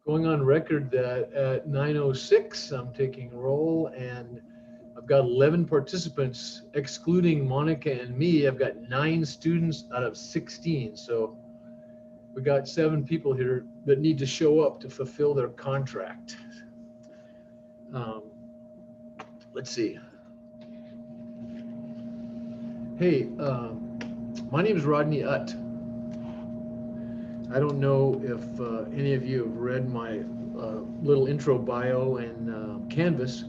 going on record that at 9:06 I'm taking roll, and I've got 11 participants, excluding Monica and me. I've got 9 students out of 16. So we got 7 people here that need to show up to fulfill their contract. Let's see. Hey, my name is Rodney Utt. I don't know if any of you have read my little intro bio in Canvas,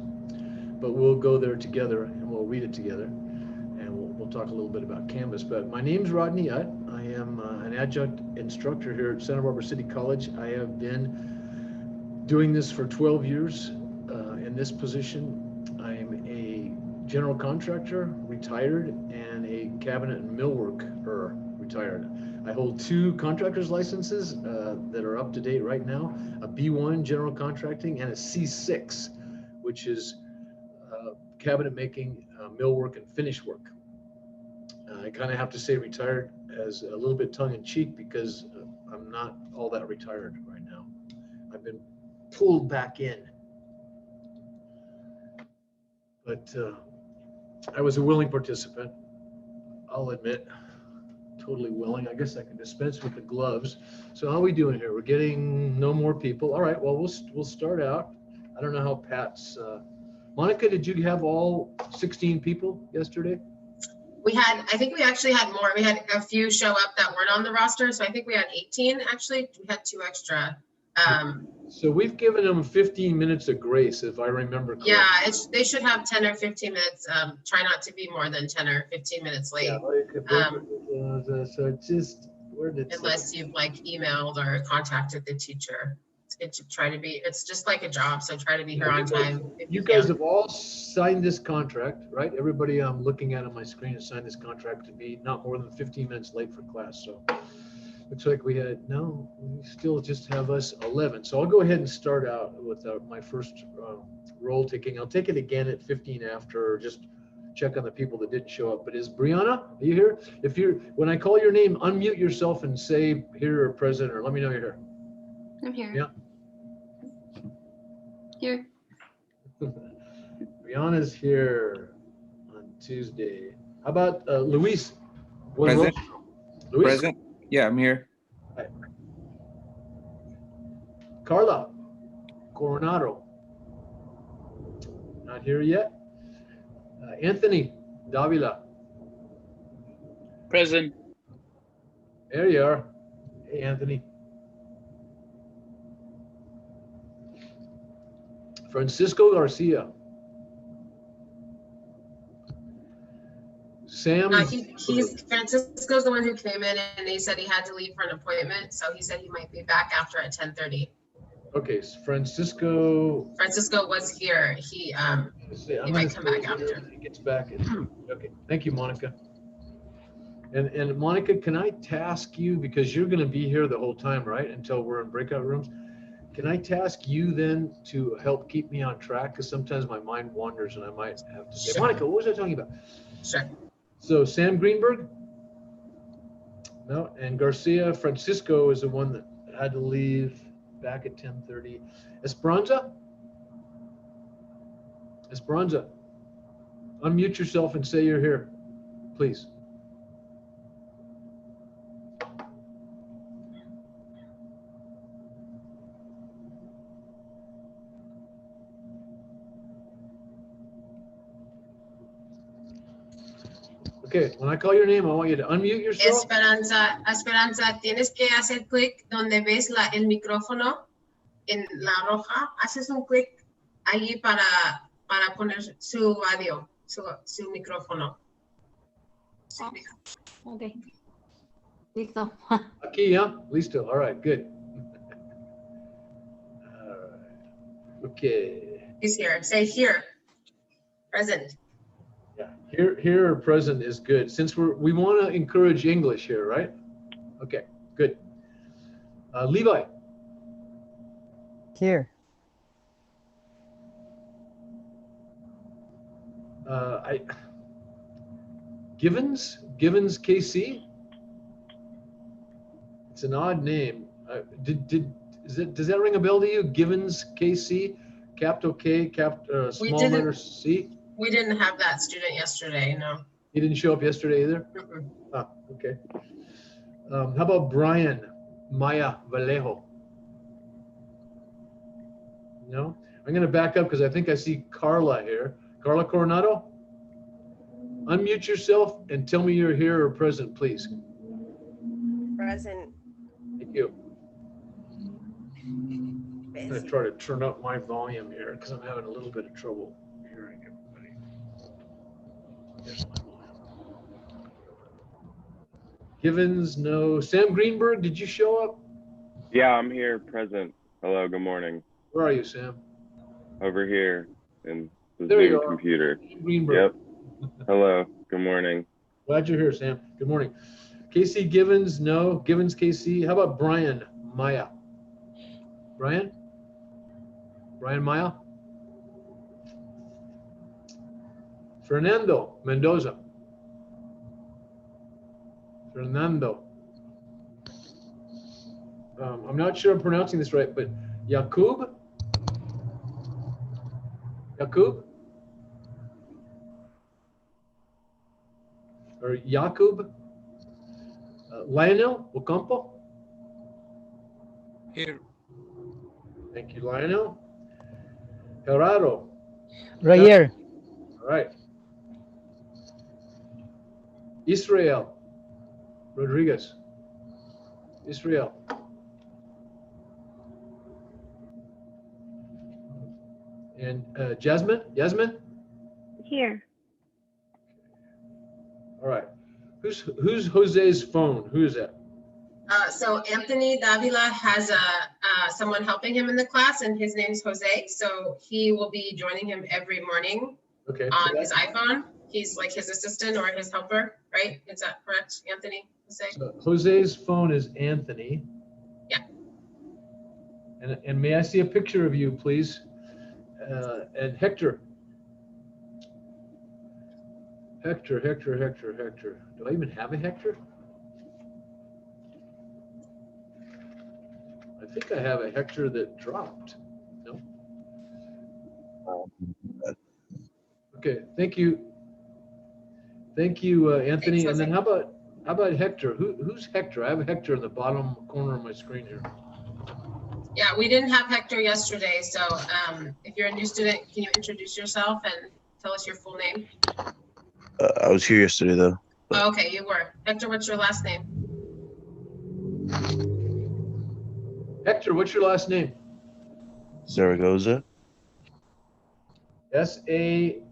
but we'll go there together and we'll read it together, and we'll talk a little bit about Canvas. But my name's Rodney Utt. I am an adjunct instructor here at Santa Barbara City College. I have been doing this for 12 years in this position. I am a general contractor, retired, and a cabinet and millworker, retired. I hold 2 contractor's licenses that are up to date right now, a B1 general contracting and a C6, which is cabinet making, millwork, and finish work. I kind of have to say retired as a little bit tongue in cheek because I'm not all that retired right now. I've been pulled back in. But I was a willing participant, I'll admit, totally willing. I guess I can dispense with the gloves. So how are we doing here? We're getting no more people. All right, well, we'll start out. I don't know how Pat's, Monica, did you have all 16 people yesterday? We had, I think we actually had more. We had a few show up that weren't on the roster. So I think we had 18 actually. We had 2 extra. So we've given them 15 minutes of grace, if I remember correctly. Yeah, they should have 10 or 15 minutes. Try not to be more than 10 or 15 minutes late. Yeah, so just, where did it unless you've like emailed or contacted the teacher. It's try to be, it's just like a job. So try to be here on time. You guys have all signed this contract, right? Everybody I'm looking at on my screen has signed this contract to be not more than 15 minutes late for class. So looks like we still just have us 11. So I'll go ahead and start out with my first roll taking. I'll take it again at 15 after, or just check on the people that didn't show up. But is Brianna, are you here? When I call your name, unmute yourself and say here or present, or let me know you're here. I'm here. Yeah. Here. Brianna's here on Tuesday. How about Luis? Present. Luis? Present. Yeah, I'm here. Right. Carla Coronado. Not here yet. Anthony Davila. Present. There you are. Hey, Anthony. Francisco Garcia. Sam. Francisco's the one who came in and he said he had to leave for an appointment. So he said he might be back after at 10:30. Okay, Francisco was here. He might come back after. He gets back. Okay, thank you, Monica. And Monica, can I task you, because you're going to be here the whole time, right? Until we're in breakout rooms. Can I task you then to help keep me on track? Because sometimes my mind wanders and I might have to say, sure. Monica, what was I talking about? Sure. So Sam Greenberg? No, and Garcia Francisco is the one that had to leave back at 10:30. Esperanza? Esperanza, unmute yourself and say you're here, please. Okay, when I call your name, I want you to unmute yourself. Esperanza, tienes que hacer clic donde ves el micrófono en la roja. Haces un clic allí para poner su audio, su micrófono. Okay. Listo. Aquí, yeah? Listo. All right, good. All right. Okay. He's here. Say here. Present. Yeah, here or present is good. Since we want to encourage English here, right? Okay, good. Levi. Here. Givens KC. It's an odd name. Does that ring a bell to you? Givens, KC, capital K, We small didn't- letter C? We didn't have that student yesterday, no. He didn't show up yesterday either? Mm-mm. Ah, okay. How about Brian Maya Vallejo? No? I'm going to back up because I think I see Carla here. Carla Coronado? Unmute yourself and tell me you're here or present, please. Present. Thank you. I'm going to try to turn up my volume here because I'm having a little bit of trouble hearing everybody. There's my volume. Givens, no. Sam Greenberg, did you show up? Yeah, I'm here, present. Hello, good morning. Where are you, Sam? Over here in the There you Zoom are. computer. Greenberg. Yep. Hello, good morning. Glad you're here, Sam. Good morning. Casey Givens, no. Givens, KC. How about Brian Maya? Brian? Brian Maya? Fernando Mendoza. Fernando. I'm not sure I'm pronouncing this right, but Yakub? Yakub? Or Yakub? Lionel Ocampo? Here. Thank you, Lionel. Gerardo. Right here. All right. Israel Rodriguez. Israel. And Jasmine? Jasmine? Here. All right. Who's Jose's phone? Who is that? So Anthony Davila has someone helping him in the class, and his name's Jose. So he will be joining him every morning Okay. on his iPhone. He's like his assistant or his helper, right? Is that correct, Anthony? Jose? So Jose's phone is Anthony. Yeah. And may I see a picture of you, please? And Hector. Hector. Do I even have a Hector? I think I have a Hector that dropped. No? Okay, thank you. Thank you, Anthony. Thanks, And then Jose. how about Hector? Who's Hector? I have a Hector in the bottom corner of my screen here. Yeah, we didn't have Hector yesterday. So if you're a new student, can you introduce yourself and tell us your full name? I was here yesterday though. Oh, okay, you were. Hector, what's your last name? Hector, what's your last name? Zaragoza. Saragoza.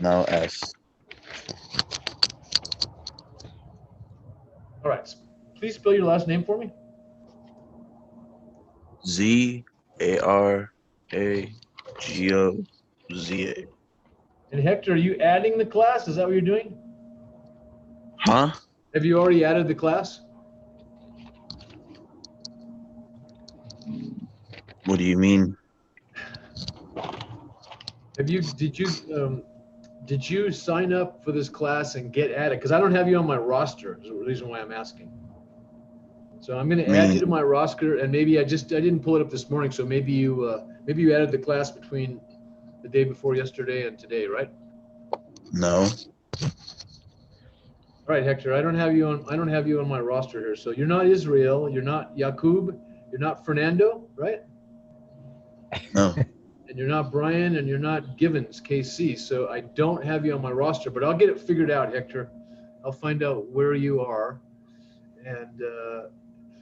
Now S. All right. Please spell your last name for me. Zaragoza. And Hector, are you adding the class? Is that what you're doing? Huh? Have you already added the class? What do you mean? Did you sign up for this class and get added? Because I don't have you on my roster. Is the reason why I'm asking. So I'm going to add you to my roster, and maybe I didn't pull it up this morning, so maybe you added the class between the day before yesterday and today, right? No. All right, Hector. I don't have you on my roster here. So you're not Israel. You're not Yakub. You're not Fernando, right? No. And you're not Brian, and you're not Givens, KC. So I don't have you on my roster, but I'll get it figured out, Hector. I'll find out where you are. And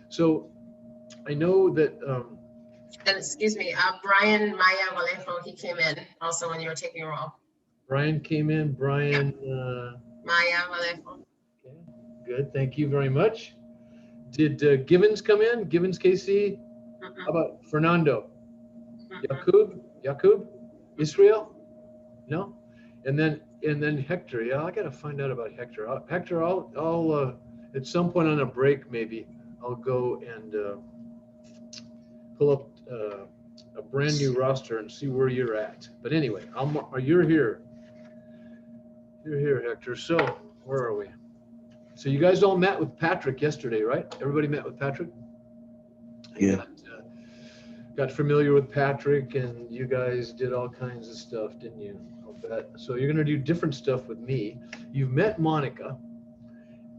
so I know that. And excuse me, Brian Maya Vallejo, he came in also when you were taking a roll. Brian came in. Brian. Maya Vallejo. Okay, good. Thank you very much. Did Givens come in? Givens, KC. How about Fernando? Yakub? Israel? No? And then Hector. Yeah, I got to find out about Hector. Hector, I'll at some point on a break, maybe I'll go and pull up a brand new roster and see where you're at. But anyway, you're here. You're here, Hector. So where are we? So you guys all met with Patrick yesterday, right? Everybody met with Patrick? Yeah. Got familiar with Patrick, and you guys did all kinds of stuff, didn't you? I'll bet. So you're going to do different stuff with me. You've met Monica,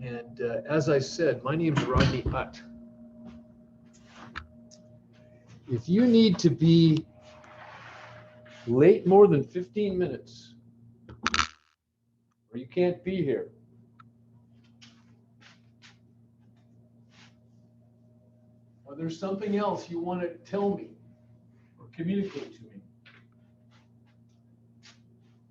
and as I said, my name's Rodney Utt. If you need to be late more than 15 minutes, or you can't be here, or there's something else you want to tell me or communicate to me,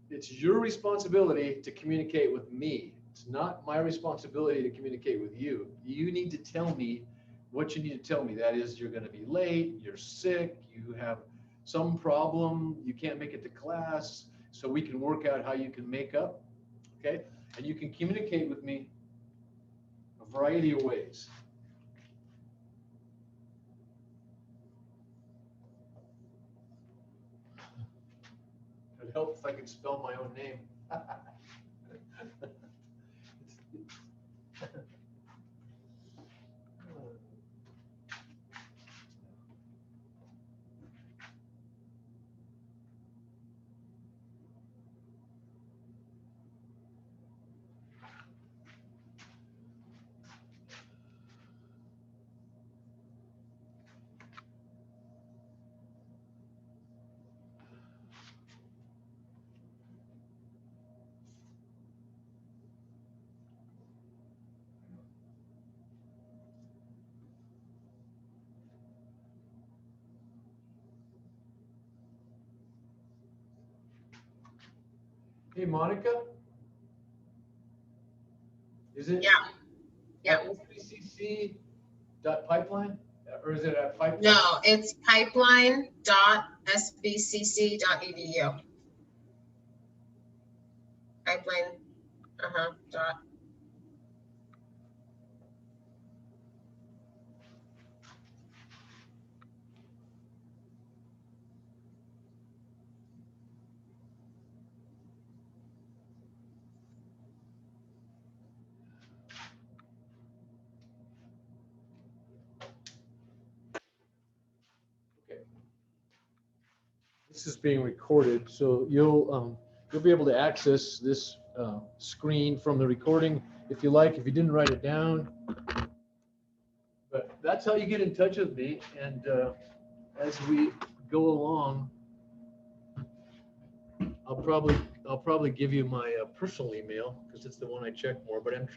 it's your responsibility to communicate with me. It's not my responsibility to communicate with you. You need to tell me what you need to tell me. That is, you're going to be late, you're sick, you have some problem, you can't make it to class, so we can work out how you can make up, okay? And you can communicate with me a variety of ways. It'd help if I could spell my own name. Hey, Monica? Is it? Yeah. Yeah. SBCC.pipeline? Or is it a pipeline? No, it's pipeline.sbcc.edu. Pipeline, dot. Okay. This is being recorded, so you'll be able to access this screen from the recording if you like, if you didn't write it down. But that's how you get in touch with me, and as we go along, I'll probably give you my personal email because it's the one I check more. But I'm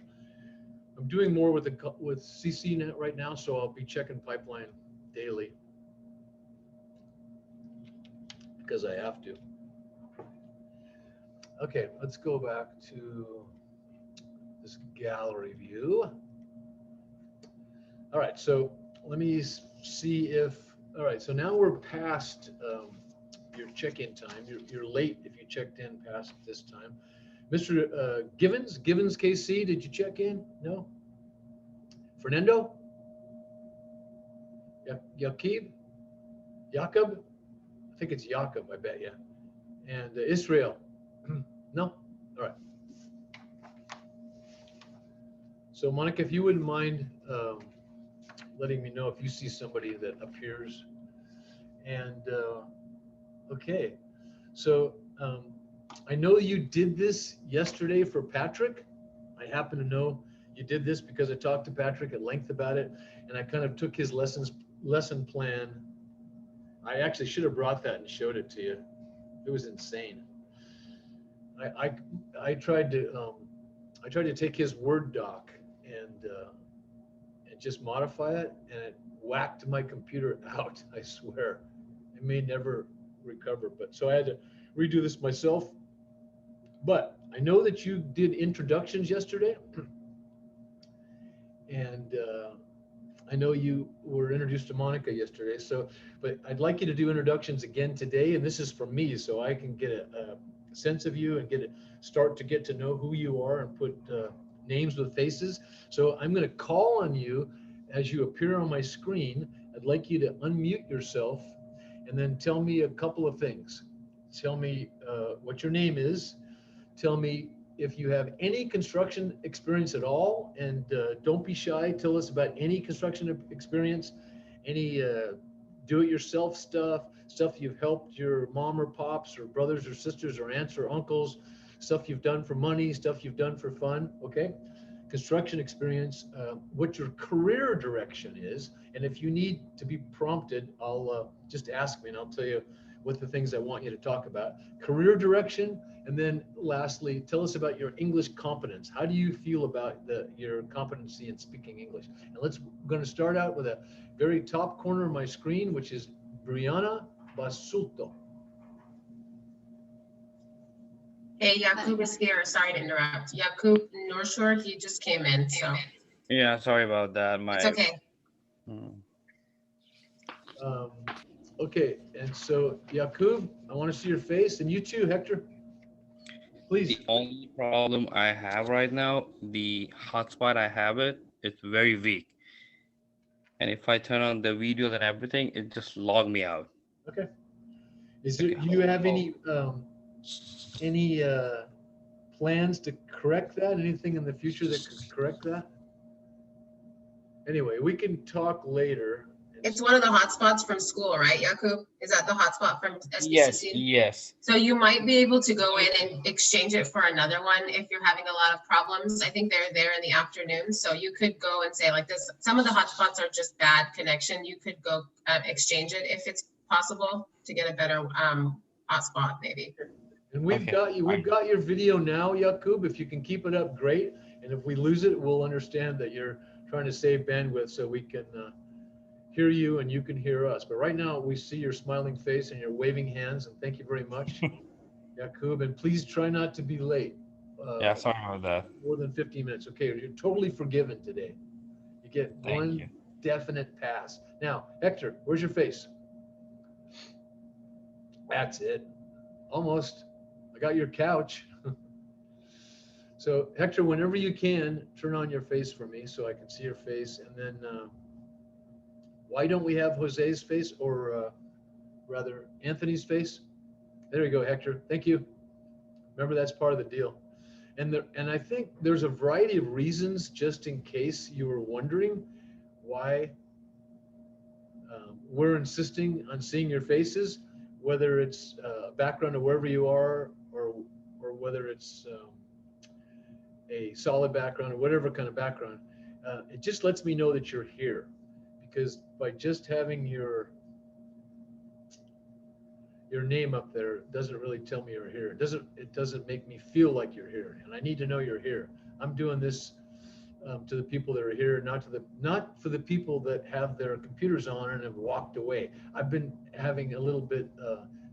doing more with CCNet right now, so I'll be checking Pipeline daily because I have to. Okay, let's go back to this gallery view. All right, so let me see if, all right, so now we're past your check-in time. You're late if you checked in past this time. Mr. Givens KC, did you check in? No? Fernando? Jacob? I think it's Jacob, I bet, yeah. And Israel? No? All right. So Monica, if you wouldn't mind letting me know if you see somebody that appears. And okay, so I know you did this yesterday for Patrick. I happen to know you did this because I talked to Patrick at length about it, and I kind of took his lesson plan. I actually should have brought that and showed it to you. It was insane. I tried to take his Word doc and just modify it, and it whacked my computer out. I swear, it may never recover. But so I had to redo this myself. But I know that you did introductions yesterday, and I know you were introduced to Monica yesterday. So, but I'd like you to do introductions again today, and this is for me, so I can get a sense of you and start to get to know who you are and put names with faces. So I'm going to call on you as you appear on my screen. I'd like you to unmute yourself and then tell me a couple of things. Tell me what your name is. Tell me if you have any construction experience at all, and don't be shy, tell us about any construction experience, any do-it-yourself stuff you've helped your mom or pops or brothers or sisters or aunts or uncles, stuff you've done for money, stuff you've done for fun, okay? Construction experience, what your career direction is, and if you need to be prompted, I'll just ask me and I'll tell you what the things I want you to talk about. Career direction, and then lastly, tell us about your English competence. How do you feel about your competency in speaking English? And we're going to start out with a very top corner of my screen, which is Brianna Basulto. Hey, Yakub is here. Sorry to interrupt. Yakub Norshore, he just came in, so Yeah, sorry about that. it's okay. Okay, and so Yakub, I want to see your face, and you too, Hector. Please. The only problem I have right now, the hotspot I have it's very weak. And if I turn on the videos and everything, it just logged me out. Okay. Do you have any plans to correct that? Anything in the future that could correct that? Anyway, we can talk later. It's one of the hotspots from school, right, Yakub? Is that the hotspot from SBCC? Yes. So you might be able to go in and exchange it for another one if you're having a lot of problems. I think they're there in the afternoon. So you could go and say like this, some of the hotspots are just bad connection. You could go exchange it if it's possible to get a better hotspot maybe. And we've got your video now, Yakub. If you can keep it up, great. And if we lose it, we'll understand that you're trying to save bandwidth so we can hear you and you can hear us. But right now we see your smiling face and your waving hands, and thank you very much, Yakub. And please try not to be late. Yeah, sorry about that. More than 15 minutes. Okay, you're totally forgiven today. You get one definite pass. Now, Hector, where's your face? That's it. Almost. I got your couch. So Hector, whenever you can, turn on your face for me so I can see your face. And then why don't we have Jose's face, or rather Anthony's face? There you go, Hector. Thank you. Remember, that's part of the deal. And I think there's a variety of reasons, just in case you were wondering why we're insisting on seeing your faces, whether it's a background of wherever you are, or whether it's a solid background or whatever kind of background. It just lets me know that you're here, because by just having your name up there doesn't really tell me you're here. It doesn't make me feel like you're here, and I need to know you're here. I'm doing this to the people that are here, not for the people that have their computers on and have walked away. I've been having a little bit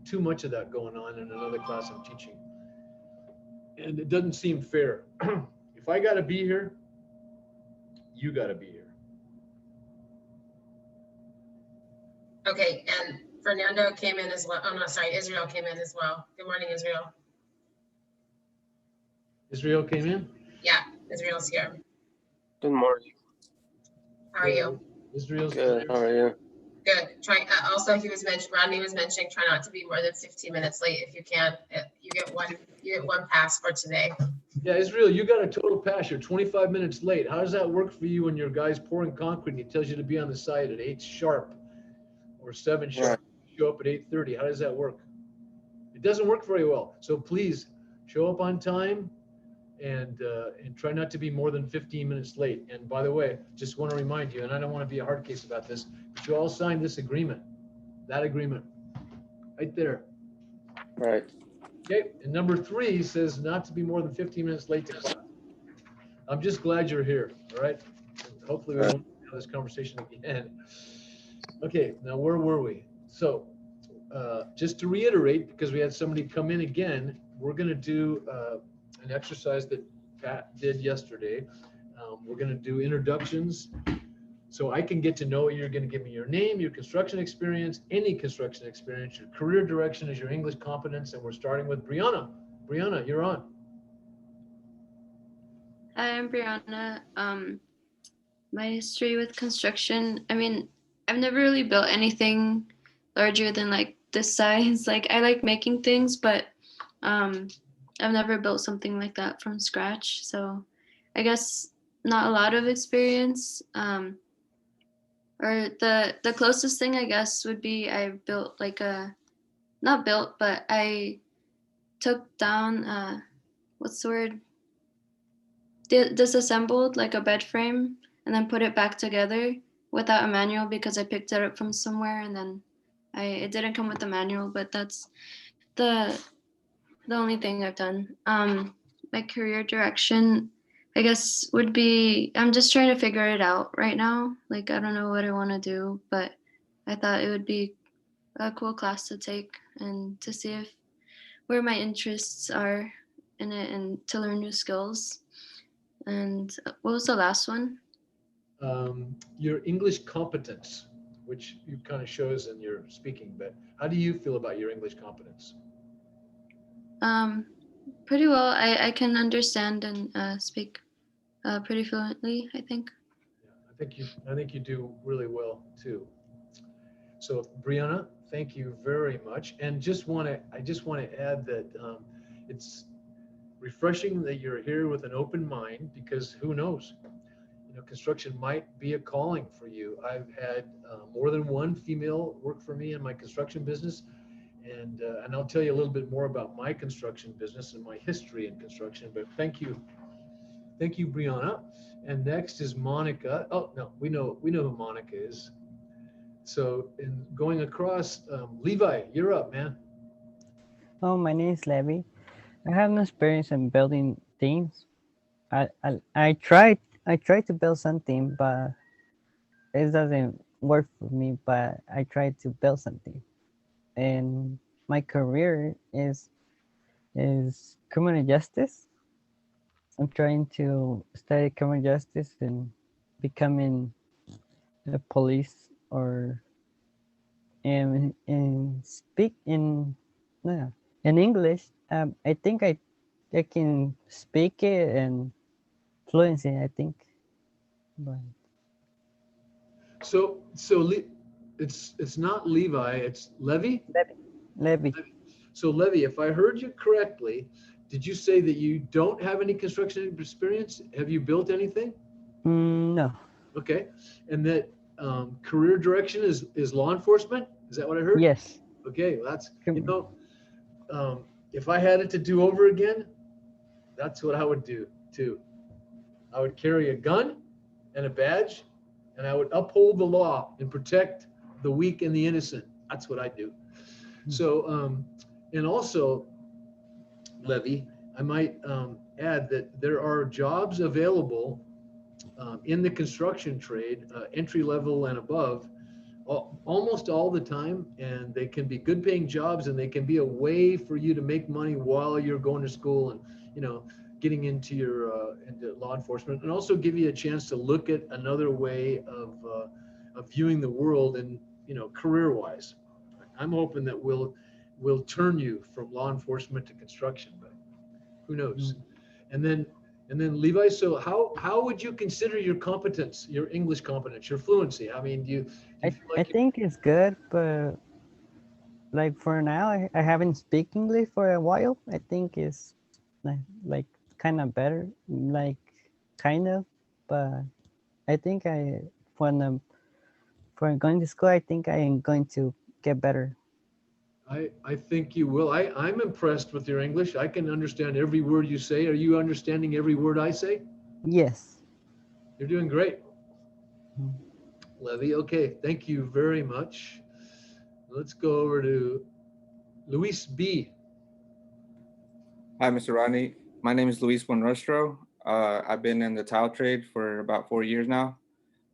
too much of that going on in another class I'm teaching, and it doesn't seem fair. If I got to be here, you got to be here. Okay, and Fernando came in as well. Oh no, sorry, Israel came in as well. Good morning, Israel. Israel came in? Yeah, Israel's here. Good morning. How are you? Israel's Good. How are you? Good. Also, Rodney was mentioning, try not to be more than 15 minutes late if you can. You get one pass for today. Yeah, Israel, you got a total pass. You're 25 minutes late. How does that work for you when your guy's pouring concrete and he tells you to be on the site at 8 sharp or 7 sharp? Right. Show up at 8:30. How does that work? It doesn't work very well. So please show up on time and try not to be more than 15 minutes late. And by the way, just want to remind you, and I don't want to be a hard case about this, but you all signed this agreement, that agreement right there. Right. Okay, and number 3 says not to be more than 15 minutes late to class. I'm just glad you're here, all right? And hopefully we won't have this conversation again. Okay, now where were we? So just to reiterate, because we had somebody come in again, we're gonna do an exercise that Pat did yesterday. We're gonna do introductions, so I can get to know you. You're gonna give me your name, your construction experience, any construction experience, your career direction is your English competence, and we're starting with Brianna. Brianna, you're on. Hi, I'm Brianna. My history with construction, I mean, I've never really built anything larger than like this size. Like I like making things, but I've never built something like that from scratch. So I guess not a lot of experience. Or the closest thing I guess would be I built like a, not built, but I took down what's the word? Disassembled like a bed frame and then put it back together without a manual because I picked it up from somewhere, and then it didn't come with a manual, but that's the only thing I've done. My career direction, I guess, would be, I'm just trying to figure it out right now. Like, I don't know what I want to do, but I thought it would be a cool class to take and to see if where my interests are in it and to learn new skills. And what was the last one? Your English competence, which you kind of shows in your speaking, but how do you feel about your English competence? Pretty well. I can understand and speak pretty fluently, I think. Yeah, I think you do really well too. So Brianna, thank you very much. And I just want to add that it's refreshing that you're here with an open mind, because who knows, you know, construction might be a calling for you. I've had more than one female work for me in my construction business, and I'll tell you a little bit more about my construction business and my history in construction. But thank you, Brianna. And next is Monica. Oh no, we know who Monica is. So in going across, Levi, you're up, man. Oh, my name is Levi. I have no experience in building teams. I tried to build something, but it doesn't work for me. But I tried to build something, and my career is criminal justice. I'm trying to study criminal justice and becoming a police, or in speak in no, in English. I think I can speak it and fluency, I think. But So it's not Levi, it's Levy. Levy. So Levy, if I heard you correctly, did you say that you don't have any construction experience? Have you built anything? No. Okay, and that career direction is law enforcement. Is that what I heard? Yes. Okay, well, that's, you know, if I had it to do over again, that's what I would do too. I would carry a gun and a badge, and I would uphold the law and protect the weak and the innocent. That's what I do. So, and also, Levy, I might add that there are jobs available in the construction trade, entry level and above, almost all the time, and they can be good paying jobs, and they can be a way for you to make money while you're going to school and, you know, getting into your into law enforcement, and also give you a chance to look at another way of viewing the world, and, you know, career wise. I'm hoping that we'll turn you from law enforcement to construction, but who knows? And then Levi, so how would you consider your competence, your English competence, your fluency? I mean, do you I feel like think it's good, but like for now, I haven't speak English for a while. I think it's like kind of better, like kind of, but I think when for going to school, I think I am going to get better. I think you will. I'm impressed with your English. I can understand every word you say. Are you understanding every word I say? Yes. You're doing great, Mm. Levy. Okay, thank you very much. Let's go over to Luis B. Hi, Mr. Rodney. My name is Luis Buenrostro. I've been in the tile trade for about 4 years now.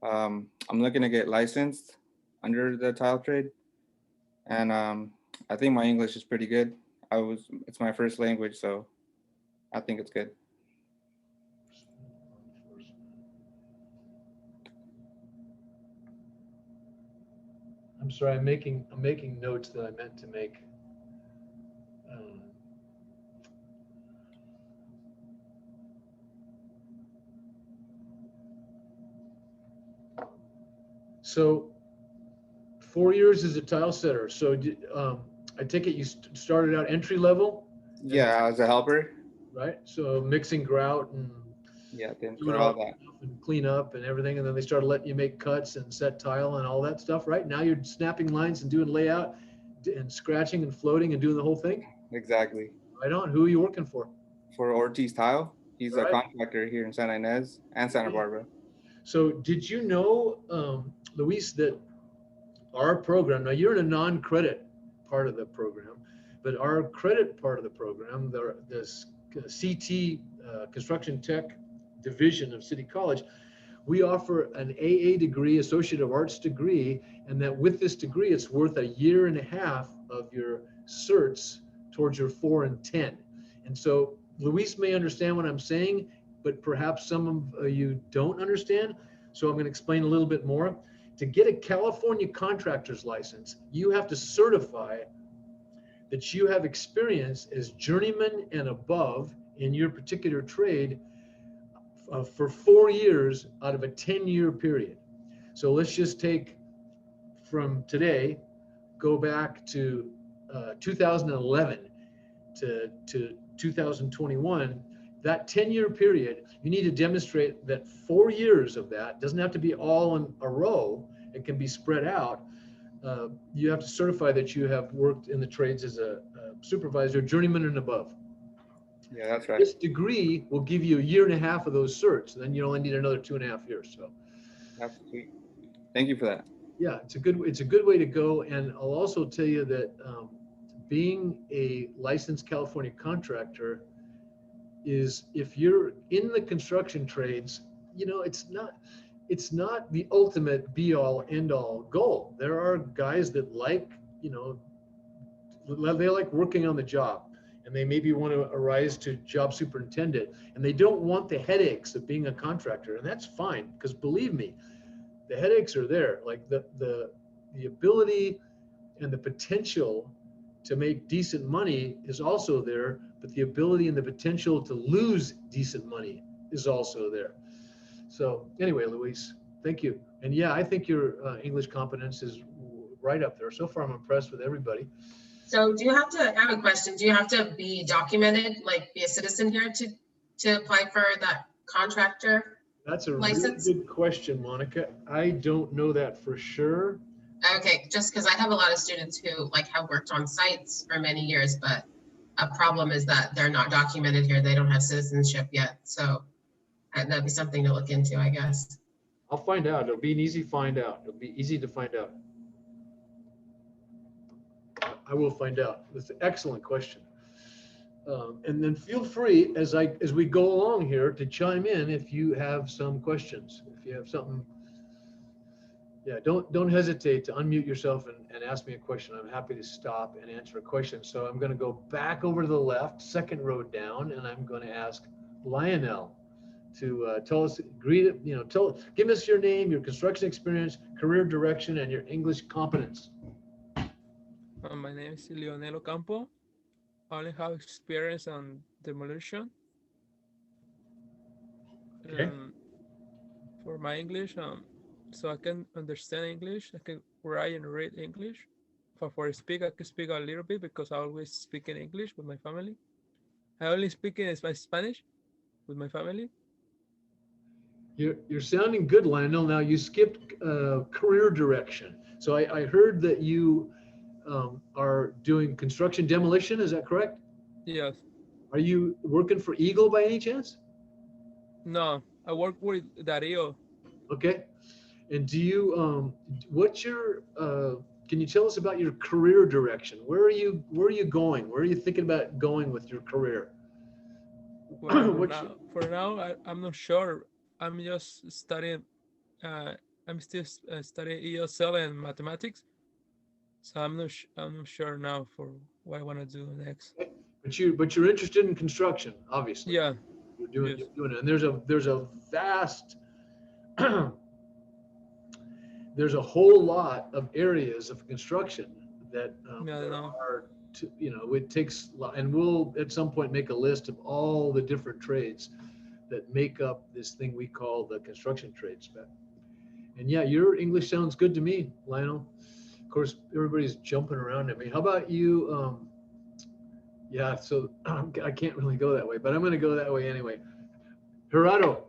I'm looking to get licensed under the tile trade, and I think my English is pretty good. It's my first language, so I think it's good. I'm sorry, I'm making notes that I meant to make. So 4 years as a tile setter. So I take it you started out entry level? Yeah, as a helper. right? So mixing grout and Yeah, then doing for all all that that. stuff and clean up and everything, and then they started letting you make cuts and set tile and all that stuff, right? Now you're snapping lines and doing layout and scratching and floating and doing the whole thing. Exactly. Right on. Who are you working for? For Ortiz Tile, he's All a right. contractor here in Santa Ynez and Santa Barbara. So did you know, Luis, that our program, now you're in a non-credit part of the program, but our credit part of the program, this CT Construction Tech division of City College, we offer an AA degree, Associate of Arts degree, and that with this degree, it's worth 1.5 years of your certs towards your 4 and 10. And so Luis may understand what I'm saying, but perhaps some of you don't understand. So I'm going to explain a little bit more. To get a California contractor's license, you have to certify that you have experience as journeyman and above in your particular trade for 4 years out of a 10-year period. So let's just take from today, go back to 2011 to 2021. That 10-year period, you need to demonstrate that 4 years of that doesn't have to be all in a row. It can be spread out. You have to certify that you have worked in the trades as a supervisor, journeyman and above. Yeah, that's right. This degree will give you 1.5 years of those certs. Then you only need another 2.5 years. So That's sweet. Thank you for that. yeah, it's a good way to go. And I'll also tell you that being a licensed California contractor is, if you're in the construction trades, you know, it's not the ultimate be all end all goal. There are guys that like, you know, they like working on the job, and they maybe want to arise to job superintendent, and they don't want the headaches of being a contractor, and that's fine, because believe me, the headaches are there. Like the ability and the potential to make decent money is also there, but the ability and the potential to lose decent money is also there. So anyway, Luis, thank you. And yeah, I think your English competence is right up there. So far, I'm impressed with everybody. So do you have to, I have a question. Do you have to be documented, like be a citizen here to apply for that contractor That's a license? really good question, Monica. I don't know that for sure. Okay, just because I have a lot of students who like have worked on sites for many years, but a problem is that they're not documented here. They don't have citizenship yet. So that'd be something to look into, I guess. I'll find out. It'll be an easy find out. It'll be easy to find out. I will find out. That's an excellent question. And then feel free as we go along here to chime in if you have some questions. If you have something, yeah, don't hesitate to unmute yourself and ask me a question. I'm happy to stop and answer a question. So I'm going to go back over to the left, second row down, and I'm going to ask Lionel to tell us, give us your name, your construction experience, career direction, and your English competence. My name is Lionel Ocampo. I only have experience on demolition. Okay. For my English, so I can understand English, I can write and read English. For speak, I can speak a little bit because I always speak in English with my family. I only speak in Spanish with my family. You're sounding good, Lionel. Now you skipped career direction. So I heard that you are doing construction demolition. Is that correct? Yes. Are you working for Eagle by any chance? No, I work with Dario. Okay. And do you what's your can you tell us about your career direction? Where are you going? Where are you thinking about going with your career? Well, for now, I'm not sure. I'm just studying. I'm still studying ESL and mathematics, so I'm not sure now for what I want to do next. But you're interested in construction, obviously. Yeah. You're doing it, and there's a vast there's a whole lot of areas of construction that are, it takes, and we'll at some point make a list of all the different trades that make up this thing we call the construction trade spec. And yeah, your English sounds good to me, Lionel. Of course, everybody's jumping around at me. How about you, Yeah, so I can't really go that way, but I'm going to go that way anyway. Gerardo,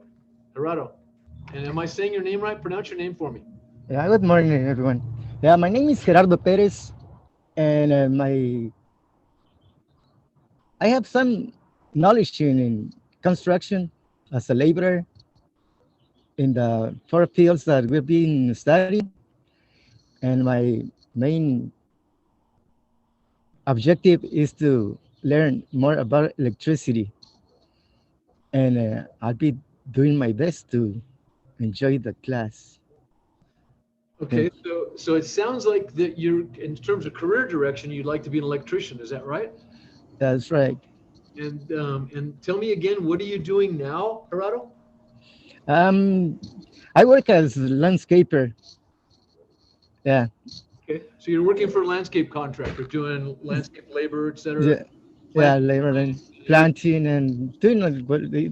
Gerardo, and am I saying your name right? Pronounce your name for me. Yeah, good morning, everyone. Yeah, my name is Gerardo Perez, and I have some knowledge in construction as a laborer in the four fields that we've been studying. And my main objective is to learn more about electricity, and I'll be doing my best to enjoy the class. Okay, Thank you. so it sounds like that you're, in terms of career direction, you'd like to be an electrician. Is that right? That's right. And tell me again, what are you doing now, Gerardo? Um, I work as a landscaper. Yeah, Okay, so you're working for a landscape contractor, doing landscape labor, et cetera, yeah, plant. yeah, labor and planting and doing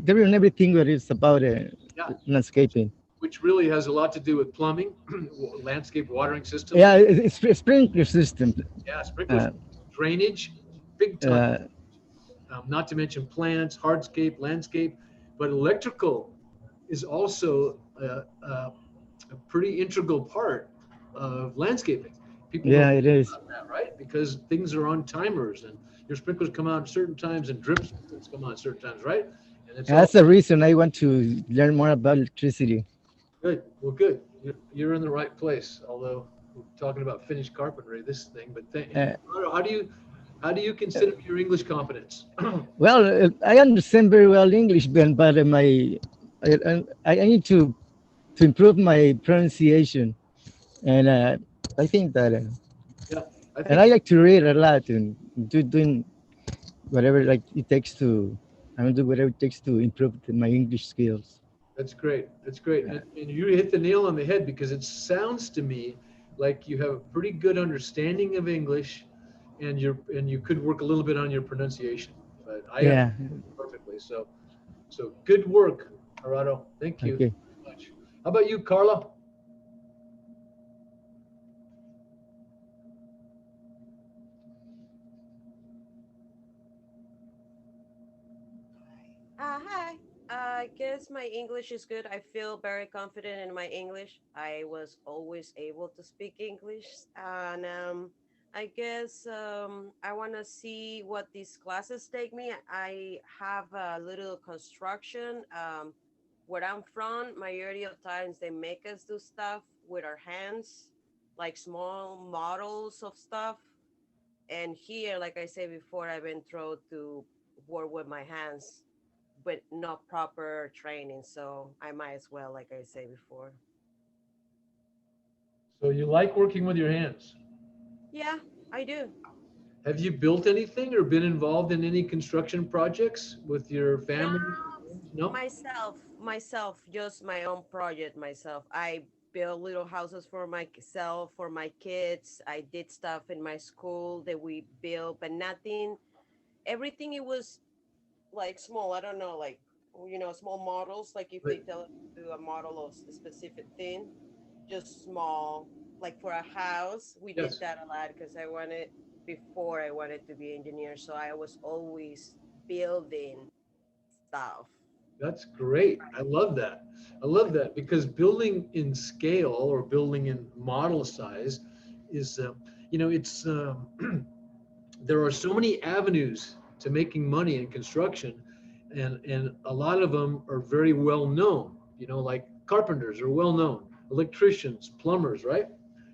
doing everything that is about Yeah, landscaping. which really has a lot to do with plumbing, landscape watering systems. Yeah, it's a sprinkler system. Yeah, sprinklers, Uh, drainage, big time. uh, Not to mention plants, hardscape, landscape, but electrical is also a pretty integral part of landscaping. People don't yeah, it think is. about that, right? Because things are on timers and your sprinklers come out at certain times and drip sprinklers come on at certain times, right? And it's And all that's the reason I want to learn more about electricity. good. Well, good. You're in the right place. Although we're talking about finished carpentry, this thing, but Uh, how do you consider your English competence? well, I understand very well English, Ben, but I need to improve my pronunciation, and I think that, Yeah, I and think I like to read a lot and doing whatever like it takes to, I'm gonna do whatever it takes to improve my English skills. that's great. That's great. And you hit the nail on the head because it sounds to me like you have a pretty good understanding of English and you could work a little bit on your pronunciation. But I Yeah. understand perfectly. So good work, Gerardo. Thank you Okay. very much. How about you, Carla? Hi. I guess my English is good. I feel very confident in my English. I was always able to speak English. And I guess I want to see what these classes take me. I have a little construction. Where I'm from, majority of times they make us do stuff with our hands, like small models of stuff. And here, like I said before, I've been thrown to work with my hands, but not proper training. So I might as well, like I said before. So you like working with your hands. Yeah, I do. Have you built anything or been involved in any construction projects with your No, family? No? myself, just my own project myself. I built little houses for myself, for my kids. I did stuff in my school that we built, but nothing, everything it was like small. I don't know, like, small models. Like if they Right. tell us to do a model of a specific thing, just small, like for a house. We did Yes. that a lot because before I wanted to be engineer. So I was always building stuff. That's great. I love that. I love that because building in scale or building in model size is, it's, there are so many avenues to making money in construction, and a lot of them are very well known. Like carpenters are well known, electricians, plumbers, right?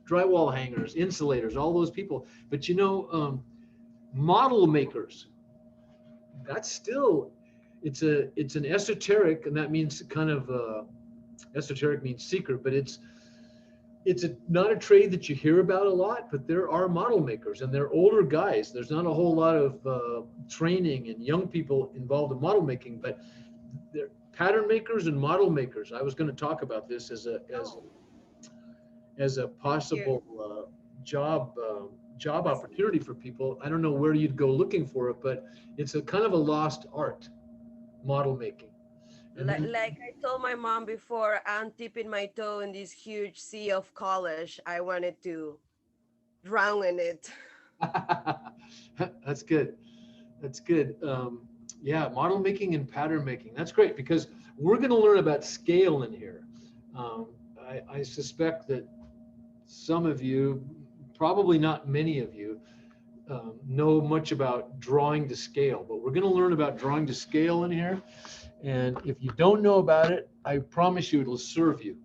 Drywall hangers, insulators, all those people. But model makers, that's still it's an esoteric, and that means kind of esoteric means secret, but not a trade that you hear about a lot, but there are model makers and they're older guys. There's not a whole lot of training and young people involved in model making, but they're pattern makers and model makers. I was going to talk about this as a Here. possible job opportunity for people. I don't know where you'd go looking for it, but it's a kind of a lost art, model making. And Like, then like I told my mom before, I'm dipping my toe in this huge sea of college. I wanted to drown in it. that's good. That's good. Yeah, model making and pattern making. That's great because we're going to learn about scale in here. I suspect that some of you, probably not many of you, know much about drawing to scale, but we're going to learn about drawing to scale in here. And if you don't know about it, I promise you it'll serve you,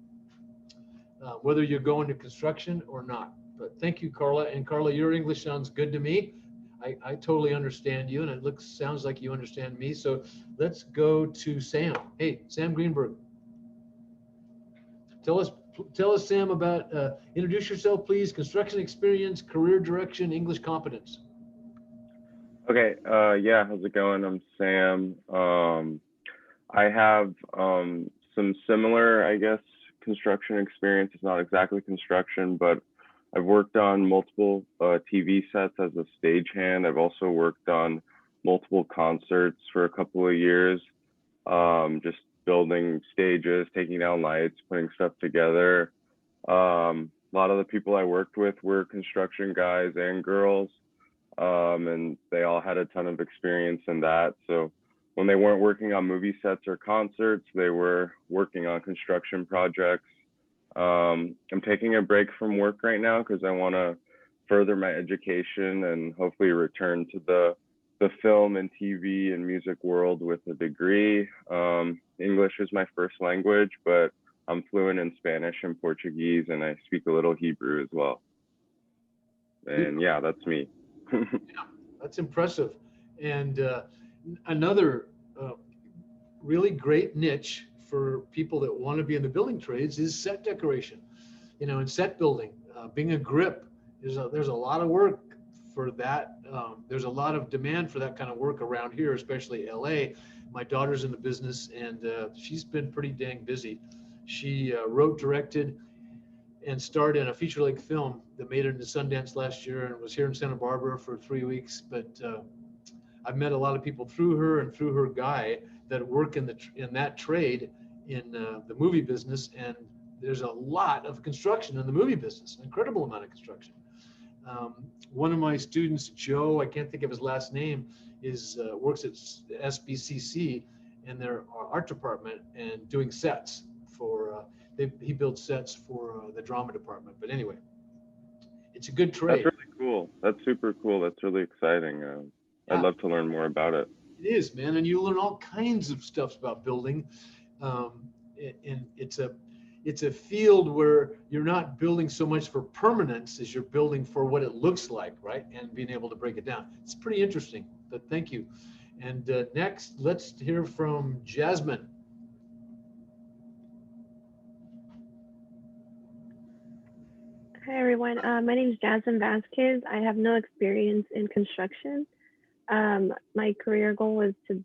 whether you're going to construction or not. But thank you, Carla. And Carla, your English sounds good to me. I totally understand you, and it sounds like you understand me. So let's go to Sam. Hey, Sam Greenberg. Tell us, Sam, about introduce yourself, please. Construction experience, career direction, English competence. Okay, yeah, how's it going? I'm Sam. I have some similar, I guess, construction experience. It's not exactly construction, but I've worked on multiple TV sets as a stagehand. I've also worked on multiple concerts for a couple of years, just building stages, taking down lights, putting stuff together. A lot of the people I worked with were construction guys and girls, and they all had a ton of experience in that. So when they weren't working on movie sets or concerts, they were working on construction projects. I'm taking a break from work right now because I want to further my education and hopefully return to the film and TV and music world with a degree. English is my first language, but I'm fluent in Spanish and Portuguese, and I speak a little Hebrew as well. And yeah, that's me. Yeah, that's impressive. And another really great niche for people that want to be in the building trades is set decoration. You know, and set building, being a grip, there's a lot of work for that. There's a lot of demand for that kind of work around here, especially LA. My daughter's in the business, and she's been pretty dang busy. She wrote, directed, and starred in a feature-length film that made it into Sundance last year and was here in Santa Barbara for 3 weeks. But I've met a lot of people through her and through her guy that work in that trade in the movie business, and there's a lot of construction in the movie business, an incredible amount of construction. One of my students, Joe, I can't think of his last name, works at SBCC in their art department and doing sets for, he builds sets for the drama department. But anyway, it's a good trade. That's really cool. That's super cool. That's really exciting. I'd love to learn more about it. It is, man, and you learn all kinds of stuff about building. And it's a field where you're not building so much for permanence as you're building for what it looks like, right? And being able to break it down. It's pretty interesting, but thank you. And next, let's hear from Jasmine. Hi, everyone. My name is Jasmine Vasquez. I have no experience in construction. My career goal is to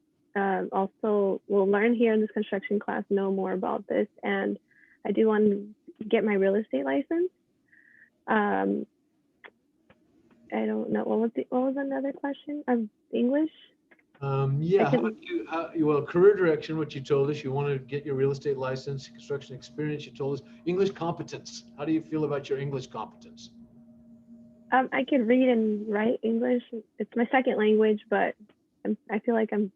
we'll learn here in this construction class, know more about this, and I do want to get my real estate license. I don't know, what was another question? English? Yeah, well, career direction, what you told us, you want to get your real estate license, construction experience, you told us. English competence, how do you feel about your English competence? I can read and write English. It's my second language, but I feel like I'm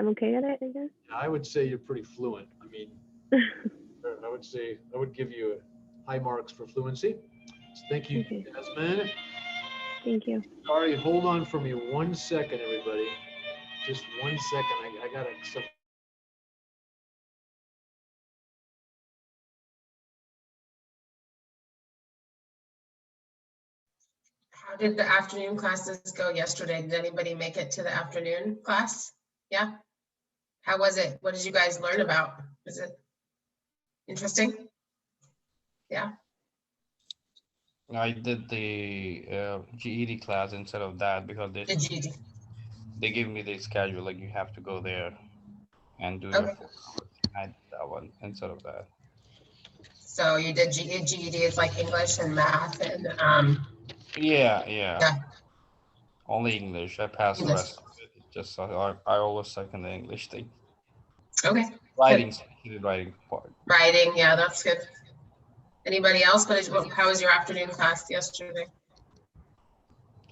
okay at it, I guess. I would say you're pretty fluent. I mean, I would give you high marks for fluency. So thank you, okay. Jasmine. Thank you. Sorry, hold on for me 1 second, everybody. Just 1 second. I got to. How did the afternoon classes go yesterday? Did anybody make it to the afternoon class? Yeah. How was it? What did you guys learn about? Was it interesting? Yeah. I did the GED class instead of that because they gave me the schedule, like you have to go there and do your 4 hours. I did that one instead of that. So you did GED is like English and math and yeah. Only English. I passed the rest of it. Just I always suck in the English thing. Okay. Writing, especially the writing part. Writing, yeah, that's good. Anybody else? How was your afternoon class yesterday?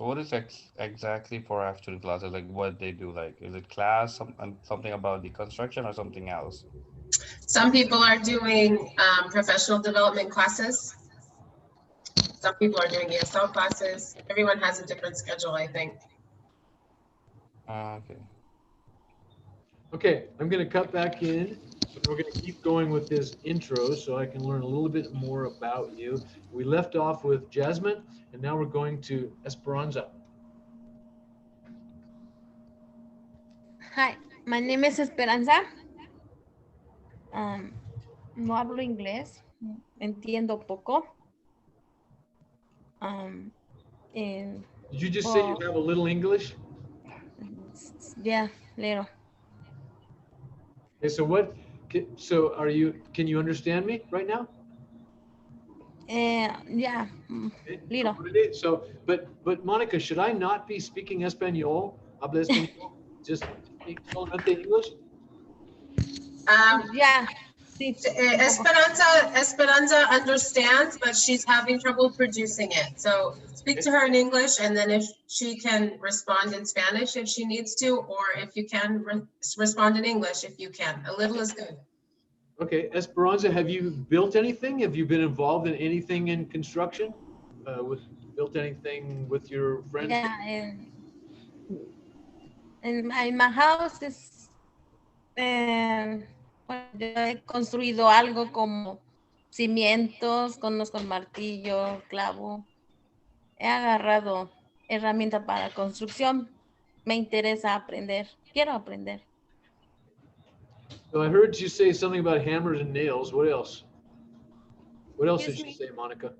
What is exactly for afternoon classes? Like what they do? Like is it class, something about the construction or something else? Some people are doing professional development classes. Some people are doing ESL classes. Everyone has a different schedule, I think. Okay. Okay, I'm going to cut back in. We're going to keep going with this intro so I can learn a little bit more about you. We left off with Jasmine, and now we're going to Esperanza. Hi, my name is Esperanza. No hablo inglés, entiendo poco. And, Did you just say you have a little English? yeah, little. Okay, so what? So are you? Can you understand me right now? Yeah, little. So, but Monica, should I not be speaking Espanol? Habla Espanol? Just speak solamente English? Yeah. Esperanza understands, but she's having trouble producing it. So speak to her in English, and then if she can respond in Spanish if she needs to, or if you can respond in English if you can. A little is good. Okay, Esperanza, have you built anything? Have you been involved in anything in construction? Built anything with your friends? Yeah, in my house is, yo he construido algo como cimientos, conozco el martillo, clavo. He agarrado herramienta para construcción. Me interesa aprender. Quiero aprender. So I heard you say something about hammers and nails. What else? What else did she say, Monica?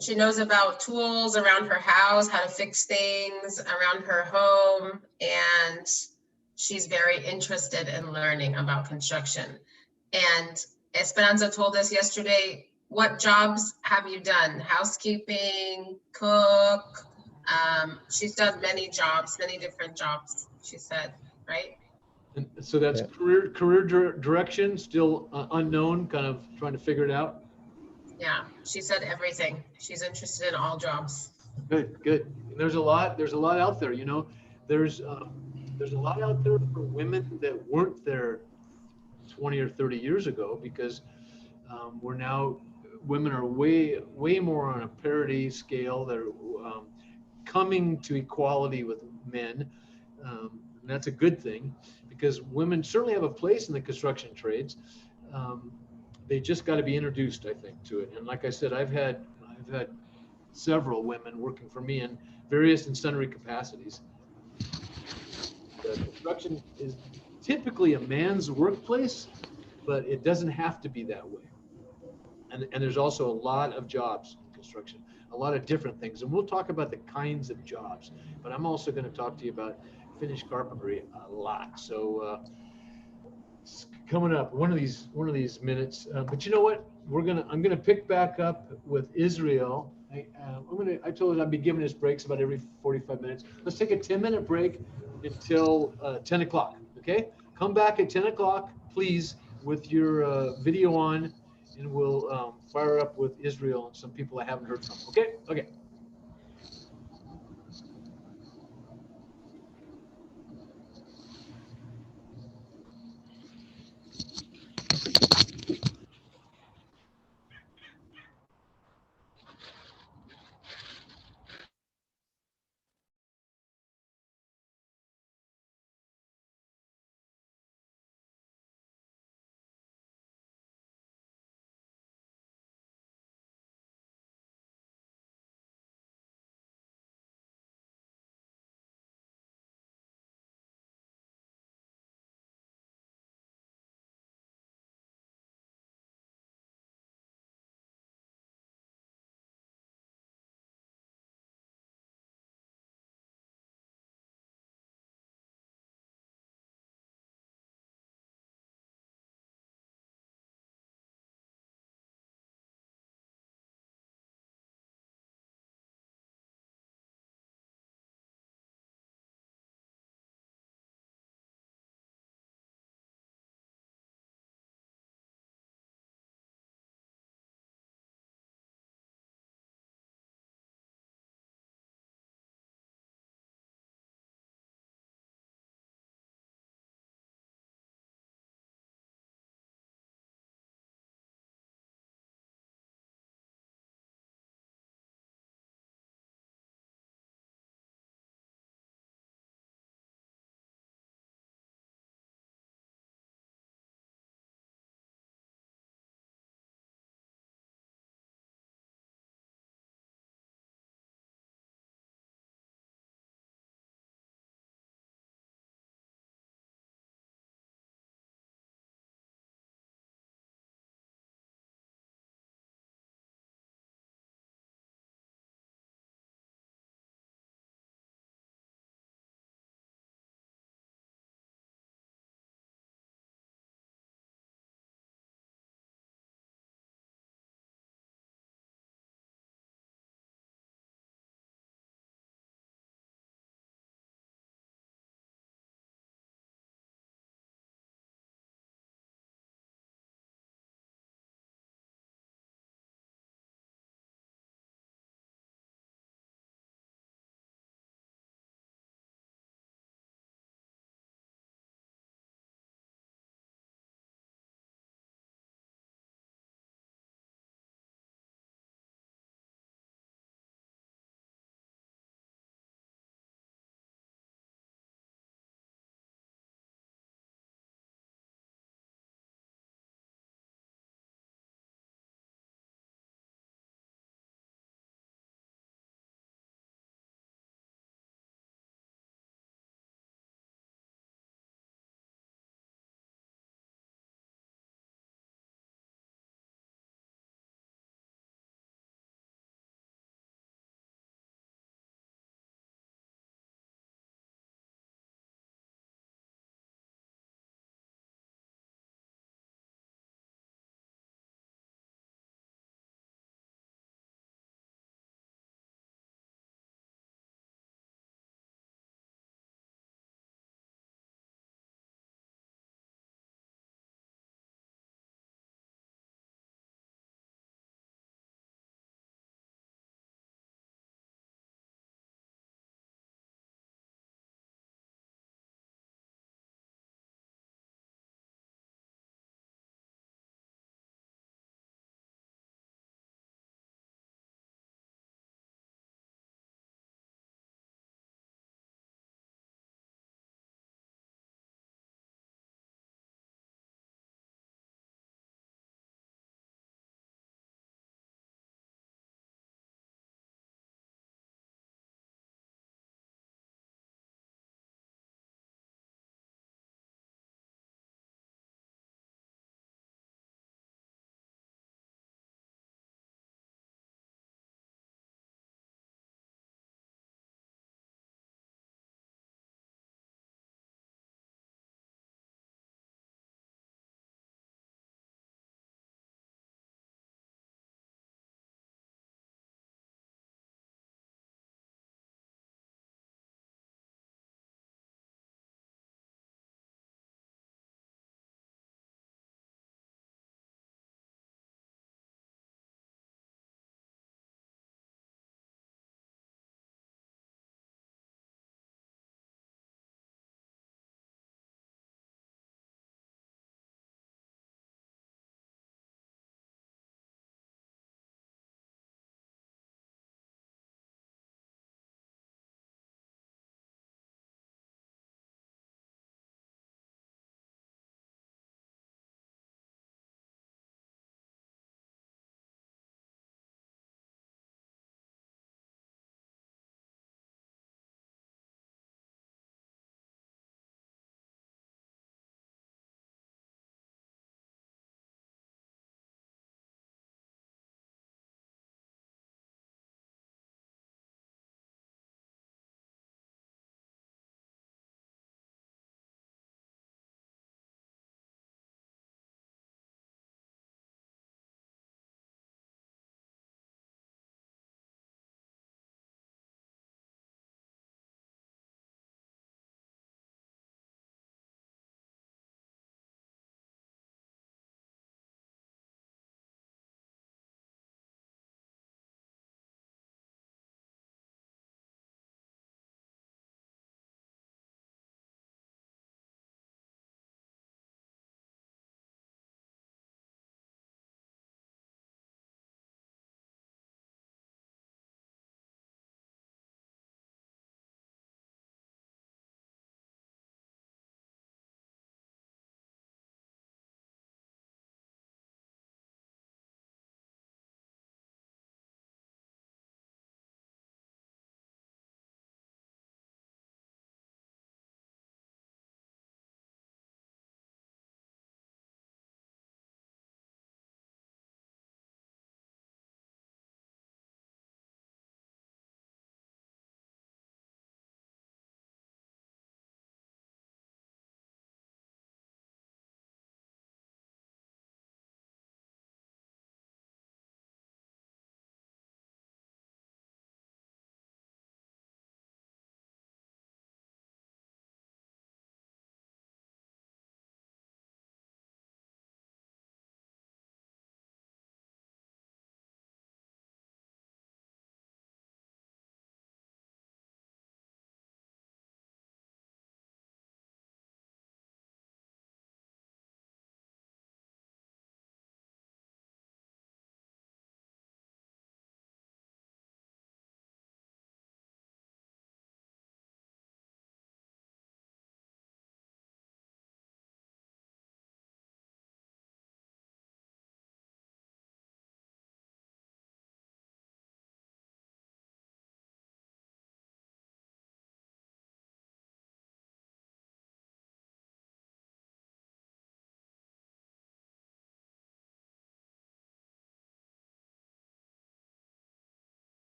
She knows about tools around her house, how to fix things around her home, and she's very interested in learning about construction. And Esperanza told us yesterday, what jobs have you done? Housekeeping, cook. She's done many jobs, many different jobs, she said, right? And so that's career direction, still unknown, kind of trying to figure it out. Yeah, she said everything. She's interested in all jobs. Good, good. And there's a lot out there, you know. There's a lot out there for women that weren't there 20 or 30 years ago, because we're now, women are way more on a parity scale. They're coming to equality with men. And that's a good thing, because women certainly have a place in the construction trades. They just got to be introduced, I think, to it. And like I said, I've had several women working for me in various and sundry capacities. Construction is typically a man's workplace, but it doesn't have to be that way. And there's also a lot of jobs in construction, a lot of different things. And we'll talk about the kinds of jobs, but I'm also going to talk to you about finished carpentry a lot. So coming up one of these minutes, but you know what, I'm gonna pick back up with Israel. I told you I'd be giving us breaks about every 45 minutes. Let's take a 10-minute break until 10 o'clock. Okay, come back at 10 o'clock please with your video on, and we'll fire up with Israel and some people I haven't heard from. Okay.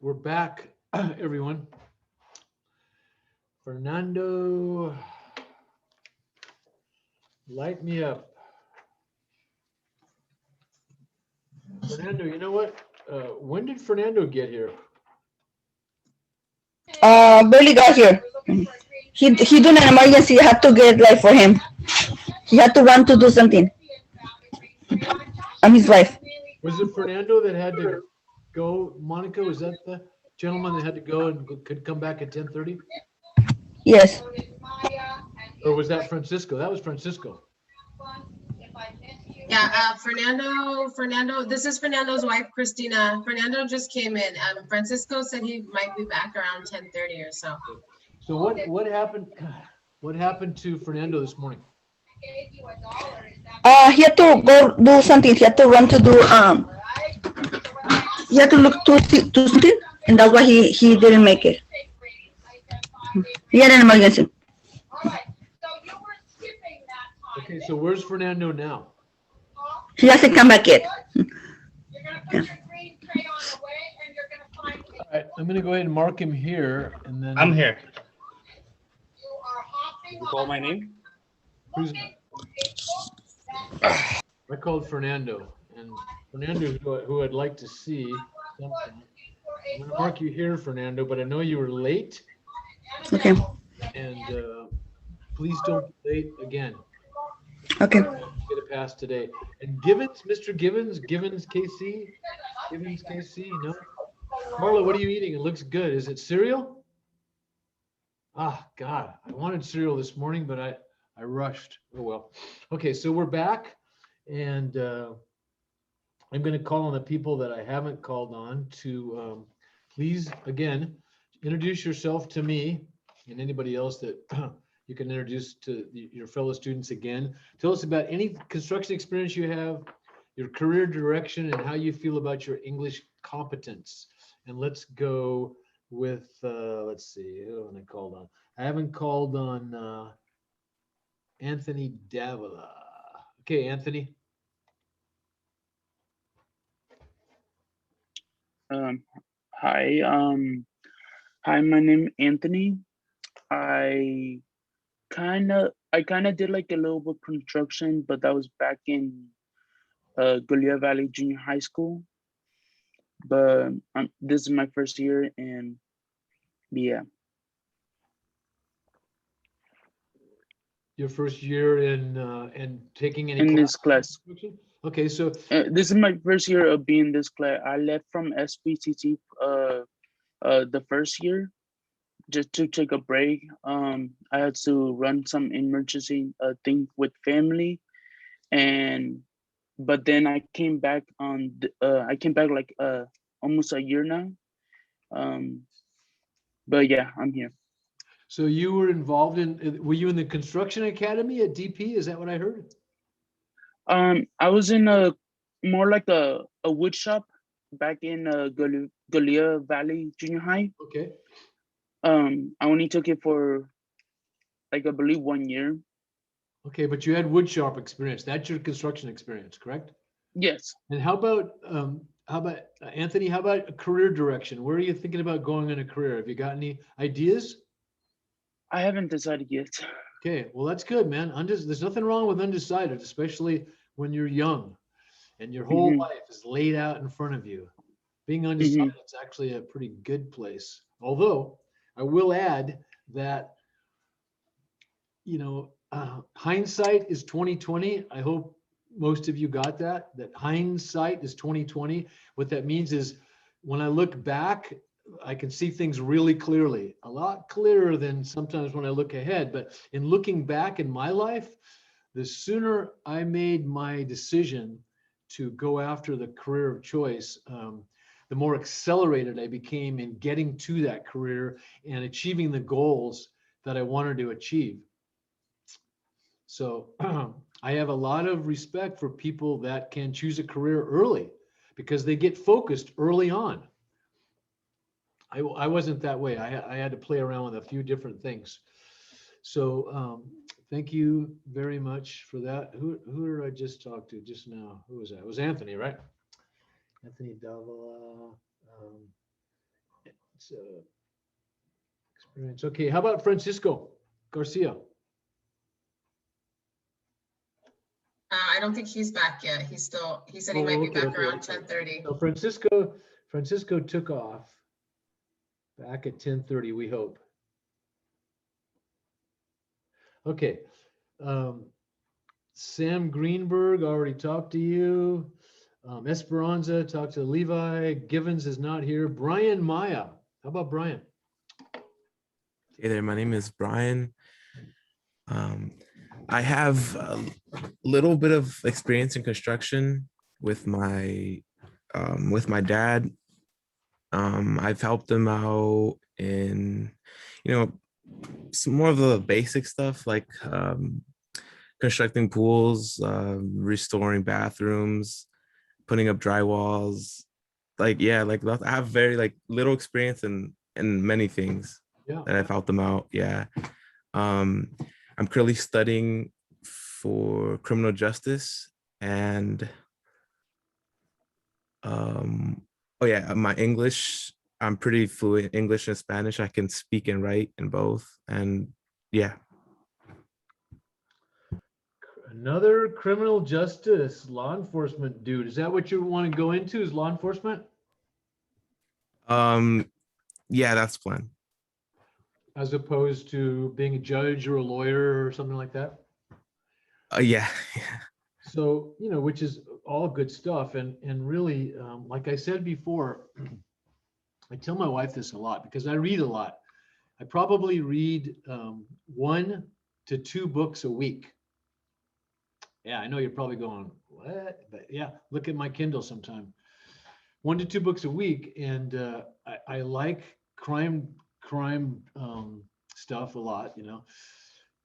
we're back, everyone. Fernando, light me up. Fernando, you know what? When did Fernando get here? Barely got here. He done an emergency. I had to get like for him. He had to run to do something. I'm his wife. Was it Fernando that had to go? Monica, was that the gentleman that had to go and could come back at 10:30? Yes. Or was that Francisco? That was Francisco. Yeah, Fernando, this is Fernando's wife, Christina. Fernando just came in. Francisco said he might be back around 10:30 or so. So what happened? What happened to Fernando this morning? He had to go do something. He had to run to do he had to look to something, and that's why he didn't make it. He had an emergency. Okay, so where's Fernando now? He hasn't come back yet. All right, I'm gonna go ahead and mark him here, and then I'm here. You call my name? Who's? I called Fernando, and Fernando, who I'd like to see something. I'm gonna mark you here, Fernando, but I know you were late. Okay. And please don't be late again. Okay. Get a pass today. And Givens, Mr. Givens KC, no? Marla, what are you eating? It looks good. Is it cereal? Ah, God, I wanted cereal this morning, but I rushed. Oh, well. Okay, so we're back, and I'm going to call on the people that I haven't called on to please, again, introduce yourself to me and anybody else that you can introduce to your fellow students again. Tell us about any construction experience you have, your career direction, and how you feel about your English competence. And let's go with, let's see, who haven't I called on? I haven't called on Anthony Davila. Okay, Anthony. Hi, hi, my name is Anthony. I kind of did like a little bit construction, but that was back in Golia Valley Junior High School. But this is my first year, and yeah. Your first year in taking any in this class. Okay, so this is my first year of being this class. I left from SPTT the first year just to take a break. I had to run some emergency thing with family, but then I came back I came back like almost a year now. But yeah, I'm here. So you were involved were you in the construction academy at DP? Is that what I heard? I was in more like a wood shop back in Golia Valley Junior High. Okay. I only took it for like I believe 1 year. Okay, but you had wood shop experience. That's your construction experience, correct? Yes. And how about Anthony? How about a career direction? Where are you thinking about going in a career? Have you got any ideas? I haven't decided yet. Okay, well that's good, man. There's nothing wrong with undecided, especially when you're young and your whole life is laid out in front of you. Being undecided is actually a pretty good place. Although I will add that, you know, hindsight is 2020. I hope most of you got that hindsight is 2020. What that means is when I look back, I can see things really clearly, a lot clearer than sometimes when I look ahead. But in looking back in my life, the sooner I made my decision to go after the career of choice, the more accelerated I became in getting to that career and achieving the goals that I wanted to achieve. So I have a lot of respect for people that can choose a career early because they get focused early on. I wasn't that way. I had to play around with a few different things. So thank you very much for that. Who did I just talk to just now? Who was that? It was Anthony, right? Anthony Davila. experience. Okay, how about Francisco Garcia? I don't think he's back yet. He said he might be back around 10:30. So Francisco took off back at 10:30, we hope. Okay. Sam Greenberg, already talked to you. Esperanza, talked to Levi. Givens is not here. Brian Maya. How about Brian? Hey there, my name is Brian. I have a little bit of experience in construction with my dad. I've helped him out in, some more of the basic stuff like constructing pools, restoring bathrooms, putting up drywalls. I have very little experience in many things that I've helped them out. Yeah. I'm currently studying for criminal justice and my English, I'm pretty fluent in English and Spanish. I can speak and write in both. And yeah. Another criminal justice, law enforcement dude. Is that what you want to go into, is law enforcement? Yeah, that's the plan. As opposed to being a judge or a lawyer or something like that? Yeah. So, which is all good stuff. And really, like I said before, I tell my wife this a lot because I read a lot. I probably read 1 to 2 books a week. Yeah, I know you're probably going, what? But yeah, look at my Kindle sometime. 1 to 2 books a week. And I like crime stuff a lot,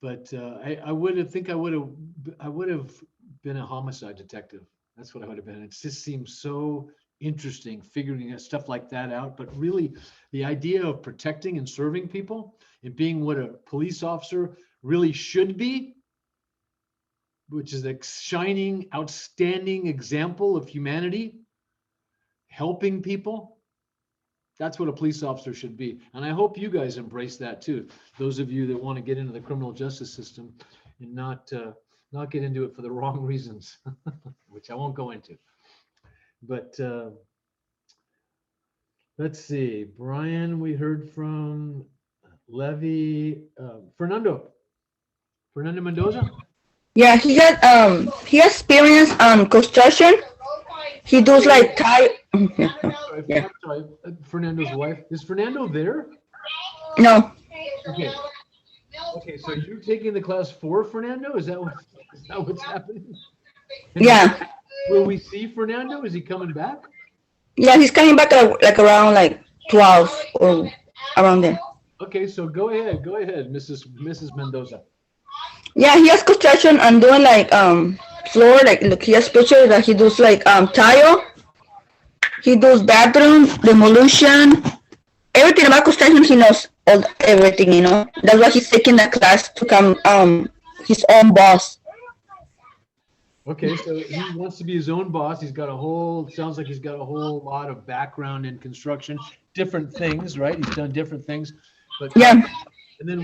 but I would have been a homicide detective. That's what I would have been. It just seems so interesting figuring stuff like that out. But really, the idea of protecting and serving people and being what a police officer really should be, which is a shining, outstanding example of humanity, helping people. That's what a police officer should be. And I hope you guys embrace that too. Those of you that want to get into the criminal justice system and not get into it for the wrong reasons, which I won't go into. But let's see, Brian, we heard from Levy, Fernando Mendoza. Yeah, he has experience on construction. He does like tire. Yeah. Sorry, Fernando's wife. Is Fernando there? No. Okay, so you're taking the class for Fernando? Is that what's happening? And Yeah. Will we see Fernando? Is he coming back? Yeah, he's coming back around 12 or around there. Okay, so go ahead, Mrs. Mendoza. Yeah, he has construction and doing floor, look, he has pictures that he does tile. He does bathroom, demolition, everything about construction. He knows everything, That's why he's taking the class to become his own boss. Okay, so he wants to be his own boss. Sounds like he's got a whole lot of background in construction, different things, right? He's done different things. But yeah. And then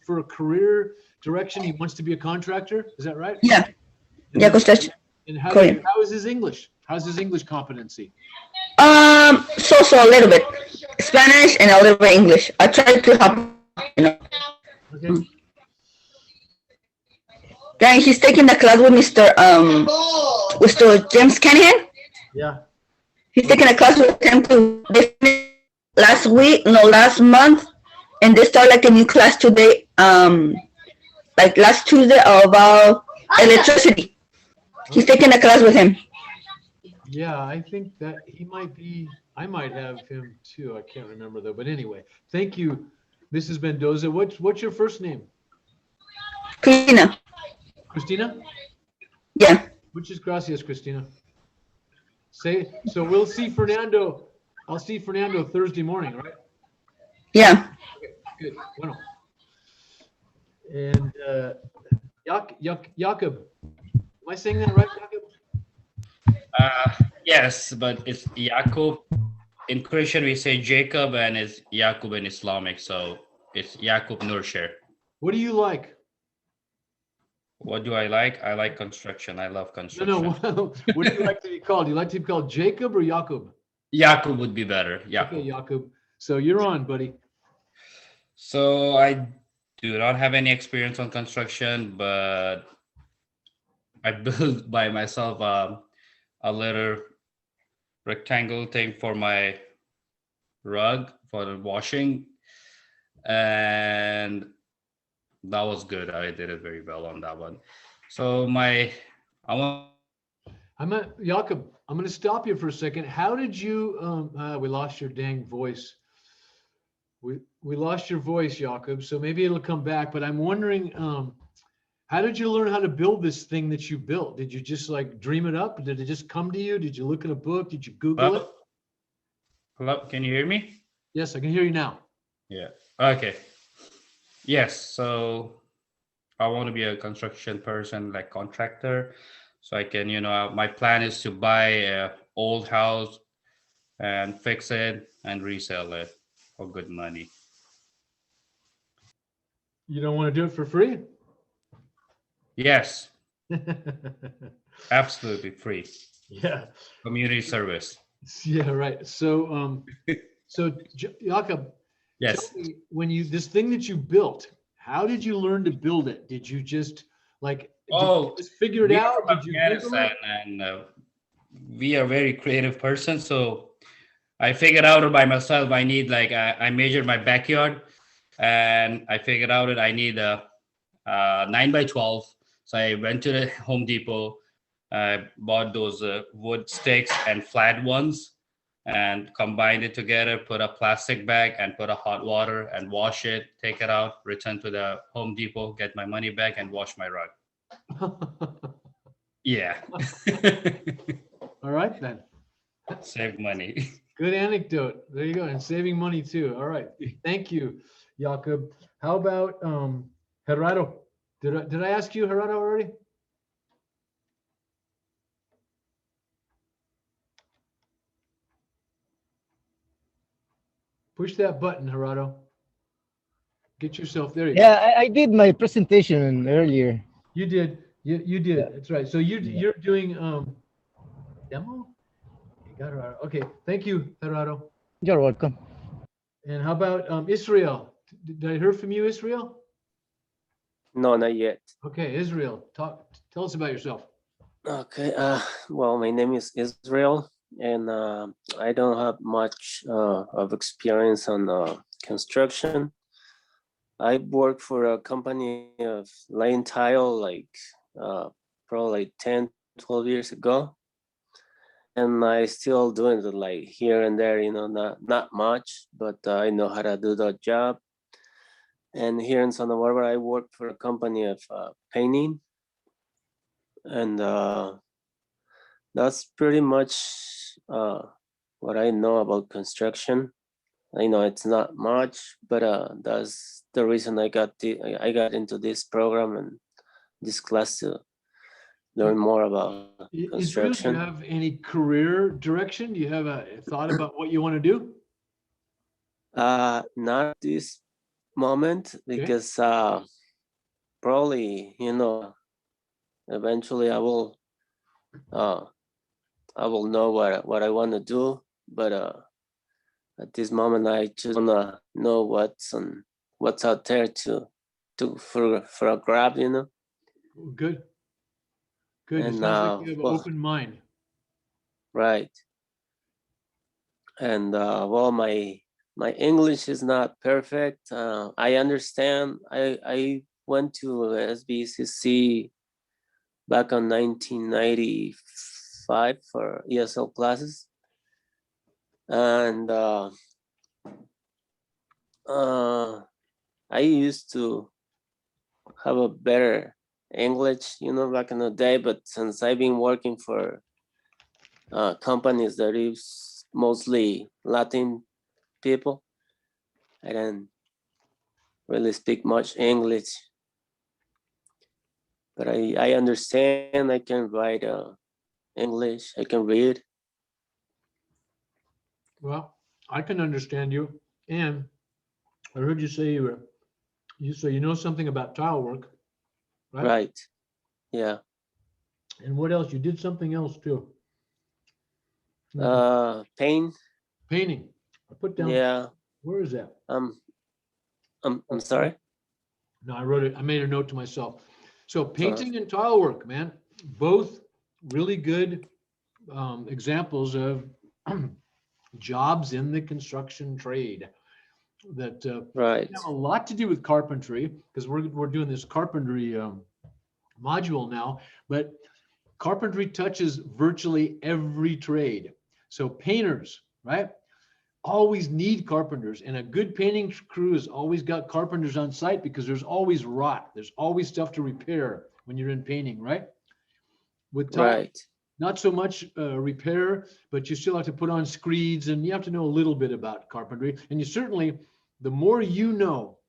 for a career direction, he wants to be a contractor. Is that right? Yeah. Yeah, construction. And how is his English? How's his English competency? So a little bit Spanish and a little bit English. I try to help, Okay. Yeah, he's taking the class with Mr. James Canahan. Yeah. He's taking a class with him last month, and they start a new class today, last Tuesday about electricity. He's taking a class with him. Yeah, I think that I might have him too. I can't remember though, but anyway, thank you, Mrs. Mendoza. What's your first name? Christina. Christina? Yeah. Muchas gracias, Christina. So we'll see Fernando. I'll see Fernando Thursday morning, right? Yeah. Okay, good. Bueno. And Jakob. Am I saying that right, Jakob? Yes, but it's Jakob in Christian we say Jacob, and it's Yaqub in Islamic, so it's Yaqub Nurshir. What do you like? What do I like? I like construction. I love No, construction. no. What do you like to be called? Do you like to be called Jacob or Yaqub? Yaqub would be better. Yeah. Okay, Yaqub. So you're on, buddy. So I do not have any experience on construction, but I built by myself a little rectangle thing for my rug for the washing, and that was good. I did it very well on that one. So I want. Jakob, I'm going to stop you for a second. How did you, we lost your dang voice. We lost your voice, Jakob, so maybe it'll come back, but I'm wondering, how did you learn how to build this thing that you built? Did you just like dream it up? Did it just come to you? Did you look in a book? Did you Google it? Hello, can you hear me? Yes, I can hear you now. Yeah. Okay. Yes. So I want to be a construction person, like contractor. So I can, my plan is to buy a old house and fix it and resell it for good money. You don't want to do it for free? Yes. Absolutely free. Yeah. Community service. Yeah, right. So, Jakob, yes. Tell me, when this thing that you built, how did you learn to build it? Did you just just figure it out? Did you Google it? And we are very creative person, so I figured out by myself. I need I measured my backyard, and I figured out that I need a 9x12. So I went to the Home Depot. I bought those wood sticks and flat ones, and combined it together, put a plastic bag and put a hot water and wash it, take it out, return to the Home Depot, get my money back and wash my rug. Yeah. All right then. Save money. Good anecdote. There you go. And saving money too. All right. Thank you, Jakob. How about Gerardo? Did I ask you, Gerardo, already? Push that button, Gerardo. Get yourself there. I did my presentation earlier. You did. You did. Yeah. That's right. So you're doing demo? You got it. Okay. Thank you, Gerardo. You're welcome. And how about Israel? Did I hear from you, Israel? No, not yet. Okay, Israel, tell us about yourself. Okay. Well, my name is Israel, and I don't have much of experience on construction. I worked for a company of laying tile probably 10, 12 years ago. And I still doing it here and there, not much, but I know how to do the job. And here in Santa Barbara, I work for a company of painting. And that's pretty much what I know about construction. I know it's not much, but that's the reason I got into this program and this class to learn more about construction. Do you have any career direction? Do you have a thought about what you want to do? Not this moment, because probably eventually I will know what I want to do, but at this moment I just wanna know what's out there for a grab, Good. Good. And it sounds like you have an open mind. Right. And well, my English is not perfect. I understand. I went to SBCC back on 1995 for ESL classes, and I used to have a better English, back in the day. But since I've been working for companies that is mostly Latin people, I didn't really speak much English. But I understand. I can write English. I can read. Well, I can understand you. And I heard you say you know something about tile work, right? Right. Yeah. And what else? You did something else too. Pain. Painting. I put down. Yeah. Where is that? I'm sorry. No, I wrote it. I made a note to myself. So painting and tile work, man, both really good examples of jobs in the construction trade that Right. have a lot to do with carpentry, because we're doing this carpentry module now, but carpentry touches virtually every trade. So painters, right? Always need carpenters, and a good painting crew has always got carpenters on site because there's always rot. There's always stuff to repair when you're in painting, right? With tile, Right. not so much repair, but you still have to put on screeds, and you have to know a little bit about carpentry. And you certainly, the more you know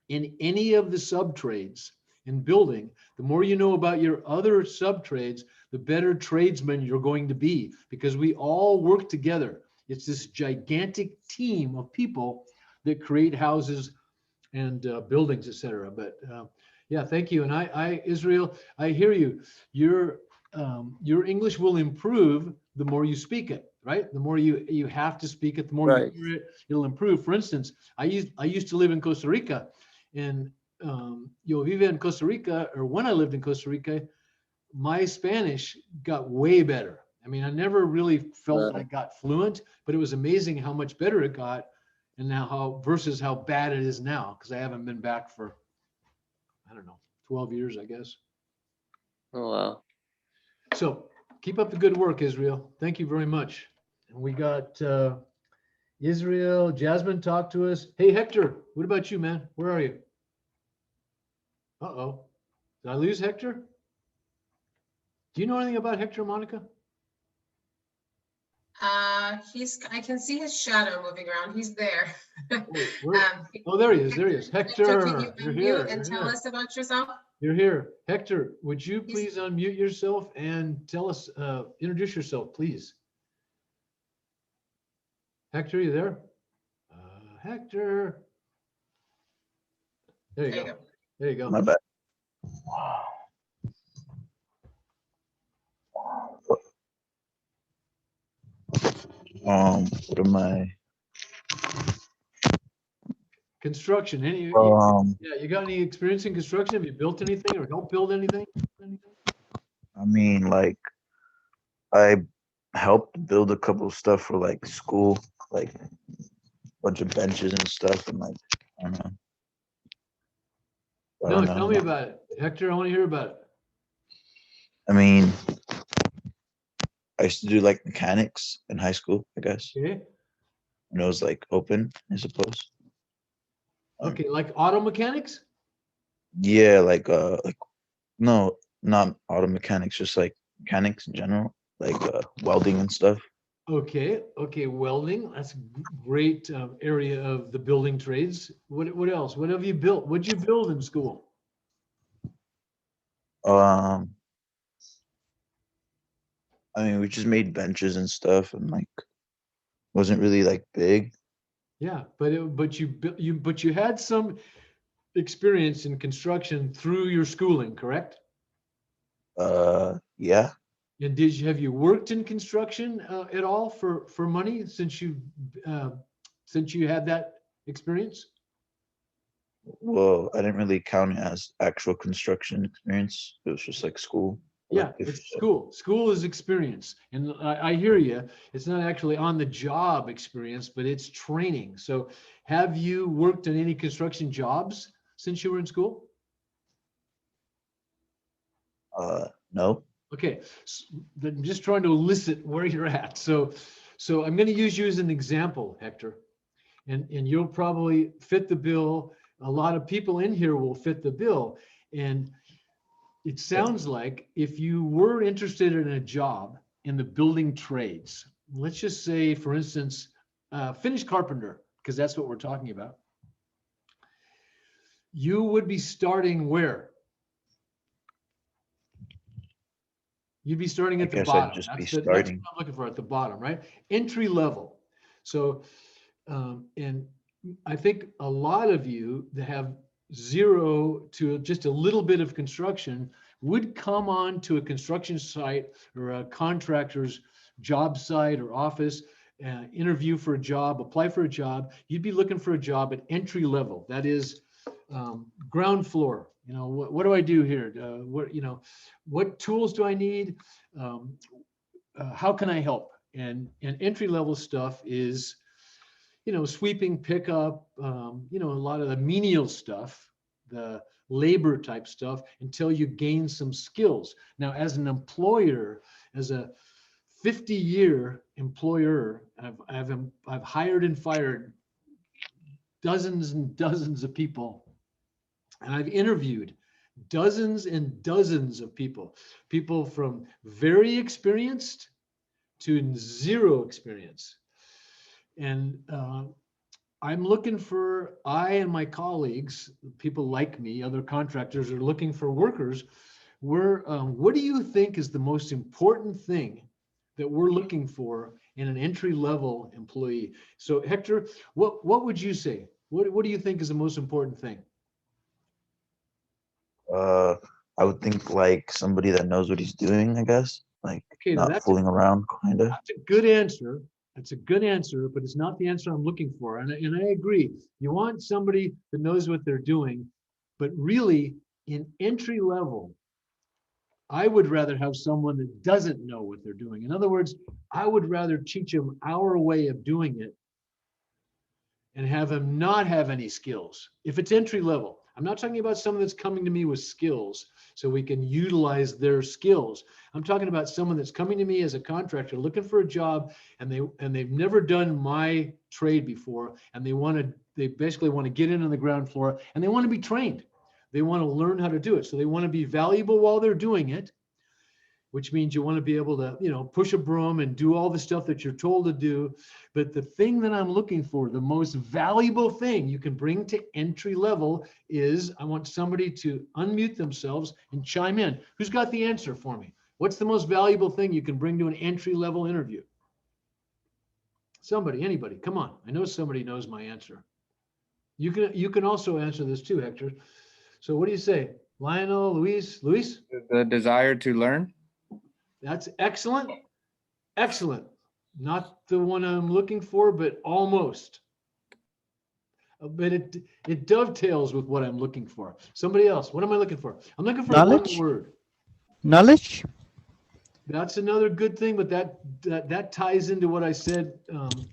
in any of the sub trades in building, the more you know about your other sub trades, the better tradesman you're going to be, because we all work together. It's this gigantic team of people that create houses and buildings, et cetera. But yeah, thank you. And I, Israel, I hear you. Your English will improve the more you speak it, right? The more you have to speak it, the more Right. you hear it, it'll improve. For instance, I used to live in Costa Rica, and yo vive in Costa Rica, or when I lived in Costa Rica, my Spanish got way better. I mean, I never really felt I got fluent, but it was amazing how much better it got, and now versus how bad it is now, because I haven't been back for, I don't know, 12 years, I guess. Oh, wow. So keep up the good work, Israel. Thank you very much. And we got Israel, Jasmine talked to us. Hey, Hector, what about you, man? Where are you? Uh-oh. Did I lose Hector? Do you know anything about Hector, Monica? I can see his shadow moving around. He's there. Oh, there he is. There he is. Hector, Can you you're unmute here. and tell us about yourself? You're here. Hector, would you please unmute yourself and tell us, introduce yourself, please? Hector, you there? Hector. There you go. There you go. My bad. What am I? Construction. Yeah, you got any experience in construction? Have you built anything or helped build anything? I mean, like, I helped build a couple of stuff for like school, like a bunch of benches and stuff, and like, I don't know. No, tell me about it. Hector, I want to hear about it. I mean, I used to do like mechanics in high school, I guess. Okay. And it was like open, I suppose. Okay, like auto mechanics? Yeah, like no, not auto mechanics, just like mechanics in general, like welding and stuff. Okay, welding. That's a great area of the building trades. What else? What have you built? What'd you build in school? I mean, we just made benches and stuff, and like wasn't really like big. Yeah, but you had some experience in construction through your schooling, correct? Yeah. And have you worked in construction at all for money since you had that experience? Well, I didn't really count it as actual construction experience. It was just like school. Yeah, it's school. School is experience. And I hear you. It's not actually on the job experience, but it's training. So have you worked in any construction jobs since you were in school? No. Okay, I'm just trying to elicit where you're at. So I'm going to use you as an example, Hector, and you'll probably fit the bill. A lot of people in here will fit the bill. And it sounds like if you were interested in a job in the building trades, let's just say, for instance, finished carpenter, because that's what we're talking about, you would be starting where? You'd be starting at the bottom. That's what I'm looking for, at the bottom, right? Entry level. So, and I think a lot of you that have 0 to just a little bit of construction would come on to a construction site or a contractor's job site or office, interview for a job, apply for a job. You'd be looking for a job at entry level. That is ground floor. You know, what do I do here? What tools do I need? How can I help? And entry level stuff is, sweeping, pickup, a lot of the menial stuff, the labor type stuff, until you gain some skills. Now, as an employer, as a 50-year employer, I've hired and fired dozens and dozens of people, and I've interviewed dozens and dozens of people from very experienced to 0 experience. And I'm looking for, I and my colleagues, people like me, other contractors, are looking for workers. What do you think is the most important thing that we're looking for in an entry-level employee? So Hector, what would you say? What do you think is the most important thing? I would think like somebody that knows what he's doing, I guess, like Okay, not fooling around, kind of. That's a good answer. That's a good answer, but it's not the answer I'm looking for. And I agree. You want somebody that knows what they're doing, but really in entry level, I would rather have someone that doesn't know what they're doing. In other words, I would rather teach them our way of doing it and have them not have any skills. If it's entry level, I'm not talking about someone that's coming to me with skills so we can utilize their skills. I'm talking about someone that's coming to me as a contractor looking for a job, and they've never done my trade before, and they basically want to get in on the ground floor, and they want to be trained. They want to learn how to do it. So they want to be valuable while they're doing it, which means you want to be able to, push a broom and do all the stuff that you're told to do. But the thing that I'm looking for, the most valuable thing you can bring to entry level is, I want somebody to unmute themselves and chime in. Who's got the answer for me? What's the most valuable thing you can bring to an entry level interview? Somebody, anybody, come on. I know somebody knows my answer. You can also answer this too, Hector. So what do you say? Lionel, Luis? The desire to learn. That's excellent. Excellent. Not the one I'm looking for, but almost. But it dovetails with what I'm looking for. Somebody else. What am I looking for? I'm looking for Knowledge? one word. Knowledge? That's another good thing, but that ties into what I said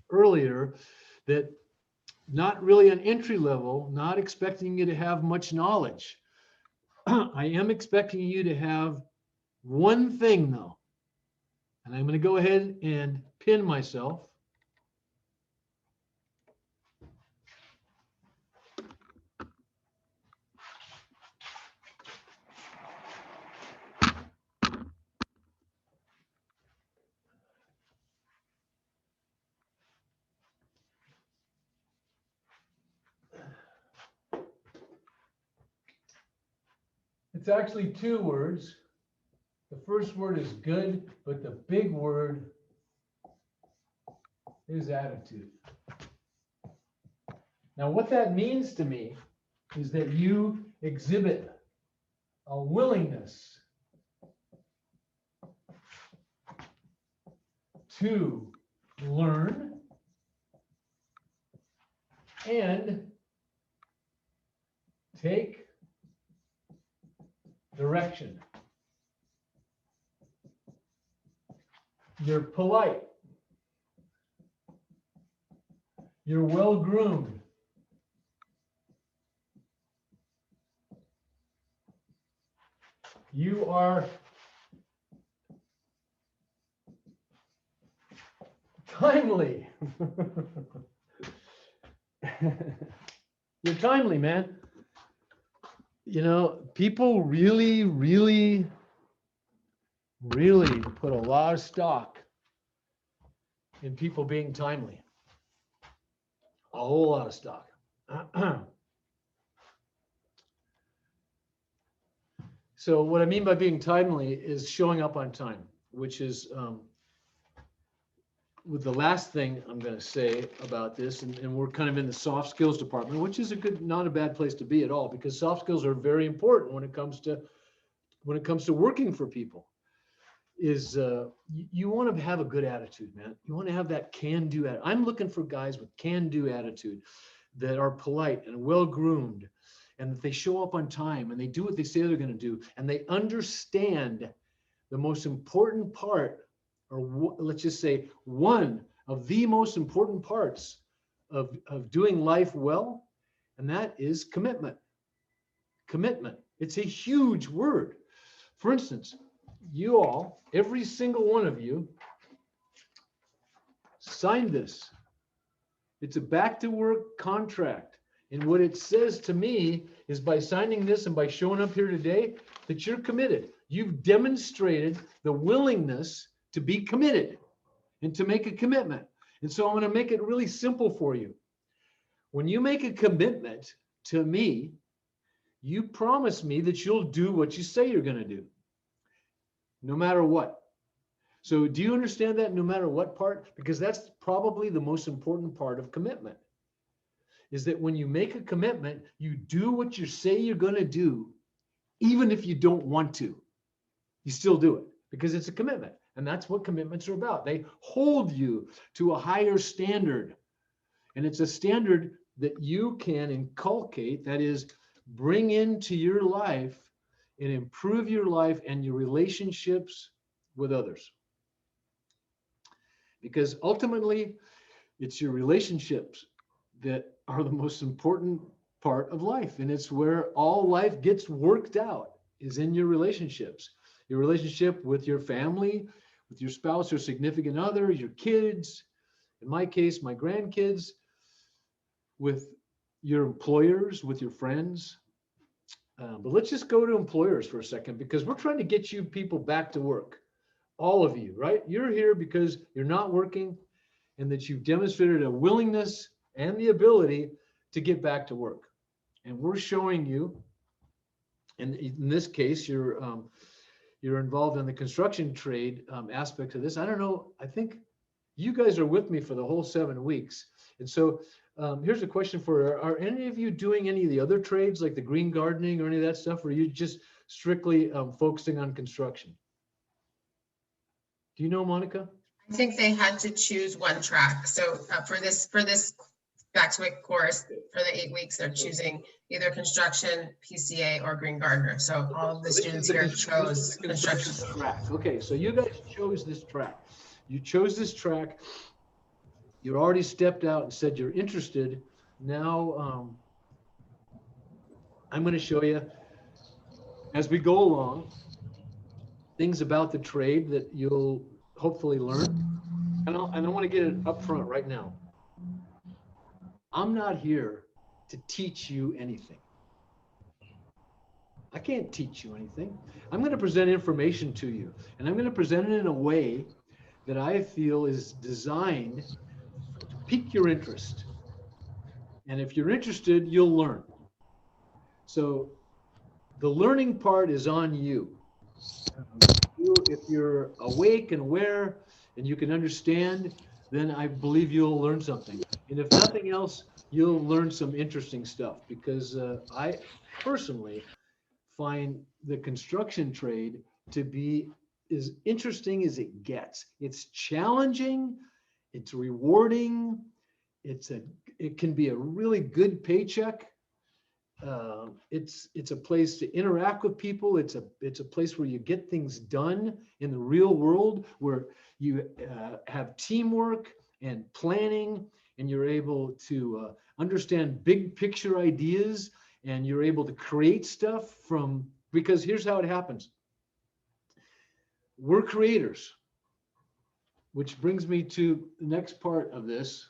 earlier, that not really an entry level, not expecting you to have much knowledge. I am expecting you to have one thing though. And I'm going to go ahead and pin myself. It's actually 2 words. The first word is good, but the big word is attitude. Now, what that means to me is that you exhibit a willingness to learn and take direction. You're polite. You're well groomed. You are timely. You're timely, man. People really, really, really put a lot of stock in people being timely. A whole lot of stock. So what I mean by being timely is showing up on time, which is with the last thing I'm going to say about this, and we're kind of in the soft skills department, which is not a bad place to be at all, because soft skills are very important when it comes to working for people. Is you want to have a good attitude, man. You want to have that can-do attitude. I'm looking for guys with can-do attitude that are polite and well-groomed, and that they show up on time and they do what they say they're going to do, and they understand the most important part, or let's just say one of the most important parts of doing life well, and that is commitment. Commitment. It's a huge word. For instance, you all, every single one of you, signed this. It's a back to work contract. And what it says to me is, by signing this and by showing up here today, that you're committed. You've demonstrated the willingness to be committed and to make a commitment. And so I'm going to make it really simple for you. When you make a commitment to me, you promise me that you'll do what you say you're going to do, no matter what. So do you understand that, no matter what part? Because that's probably the most important part of commitment, is that when you make a commitment, you do what you say you're going to do, even if you don't want to. You still do it because it's a commitment. And that's what commitments are about. They hold you to a higher standard. And it's a standard that you can inculcate, that is, bring into your life and improve your life and your relationships with others. Because ultimately, it's your relationships that are the most important part of life. And it's where all life gets worked out, is in your relationships. Your relationship with your family, with your spouse or significant other, your kids, in my case, my grandkids, with your employers, with your friends. But let's just go to employers for a second, because we're trying to get you people back to work. All of you, right? You're here because you're not working, and that you've demonstrated a willingness and the ability to get back to work. And we're showing you, and in this case, you're involved in the construction trade aspect of this. I don't know, I think you guys are with me for the whole 7 weeks. And so here's a question for you. Are any of you doing any of the other trades, like the green gardening or any of that stuff, or are you just strictly focusing on construction? Do you know, Monica? I think they had to choose one track. So for this back to work course, for the 8 weeks, they're choosing either construction, PCA, or green gardener. So all of the students here chose construction track. Okay, so you guys chose this track. You chose this track. You already stepped out and said you're interested. Now I'm going to show you, as we go along, things about the trade that you'll hopefully learn. And I want to get it up front right now. I'm not here to teach you anything. I can't teach you anything. I'm going to present information to you, and I'm going to present it in a way that I feel is designed to pique your interest. And if you're interested, you'll learn. So the learning part is on you. If you're awake and aware and you can understand, then I believe you'll learn something. And if nothing else, you'll learn some interesting stuff, because I personally find the construction trade to be as interesting as it gets. It's challenging, it's rewarding, it can be a really good paycheck. It's a place to interact with people. It's a place where you get things done in the real world, where you have teamwork and planning, and you're able to understand big picture ideas, and you're able to create stuff because here's how it happens. We're creators, which brings me to the next part of this.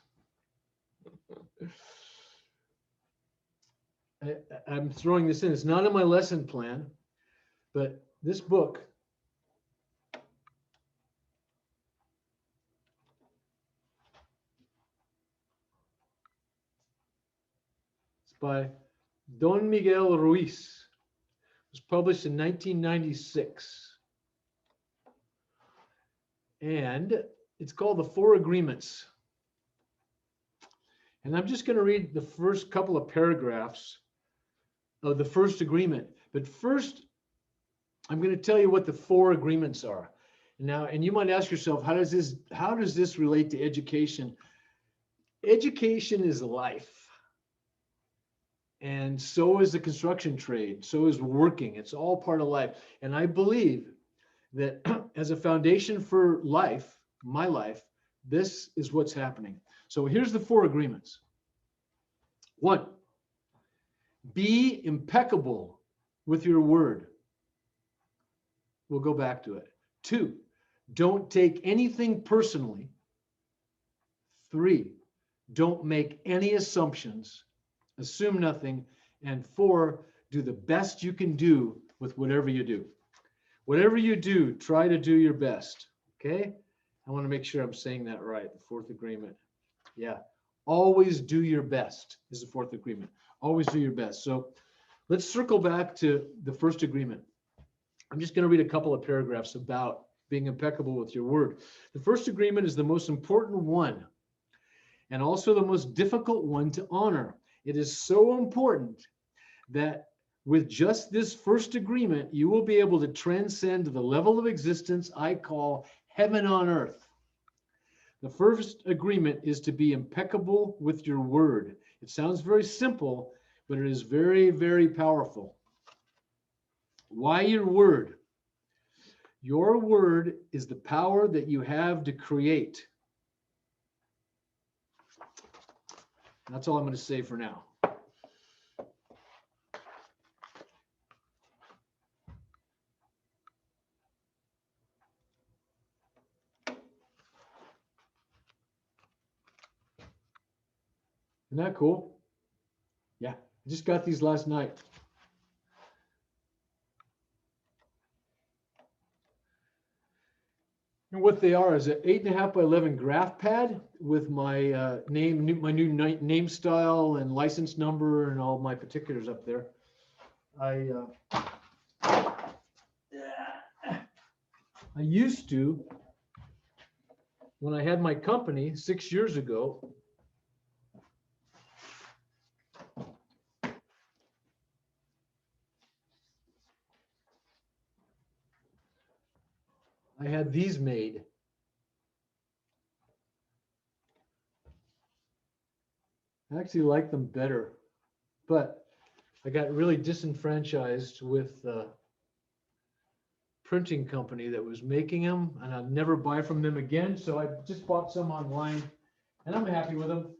I'm throwing this in. It's not in my lesson plan, but this book is by Don Miguel Ruiz. It was published in 1996. And it's called the 4 agreements. And I'm just going to read the first couple of paragraphs of the first agreement. But first, I'm going to tell you what the 4 agreements are. Now, and you might ask yourself, how does this relate to education? Education is life. And so is the construction trade. So is working. It's all part of life. And I believe that as a foundation for life, my life, this is what's happening. So here's the 4 agreements. 1, be impeccable with your word. We'll go back to it. 2, don't take anything personally. 3, don't make any assumptions, assume nothing. And 4, do the best you can do with whatever you do. Whatever you do, try to do your best. Okay? I want to make sure I'm saying that right. The 4th agreement. Yeah. Always do your best is the 4th agreement. Always do your best. So let's circle back to the 1st agreement. I'm just going to read a couple of paragraphs about being impeccable with your word. The 1st agreement is the most important one and also the most difficult one to honor. It is so important that with just this 1st agreement, you will be able to transcend the level of existence I call heaven on earth. The 1st agreement is to be impeccable with your word. It sounds very simple, but it is very, very powerful. Why your word? Your word is the power that you have to create. That's all I'm going to say for now. Isn't that cool? Yeah, I just got these last night. And what they are is an 8.5 by 11 graph pad with my my new name style and license number and all my particulars up there. I used to, when I had my company 6 years ago, I had these made. I actually like them better, but I got really disenfranchised with the printing company that was making them, and I'd never buy from them again. So I just bought some online, and I'm happy with them.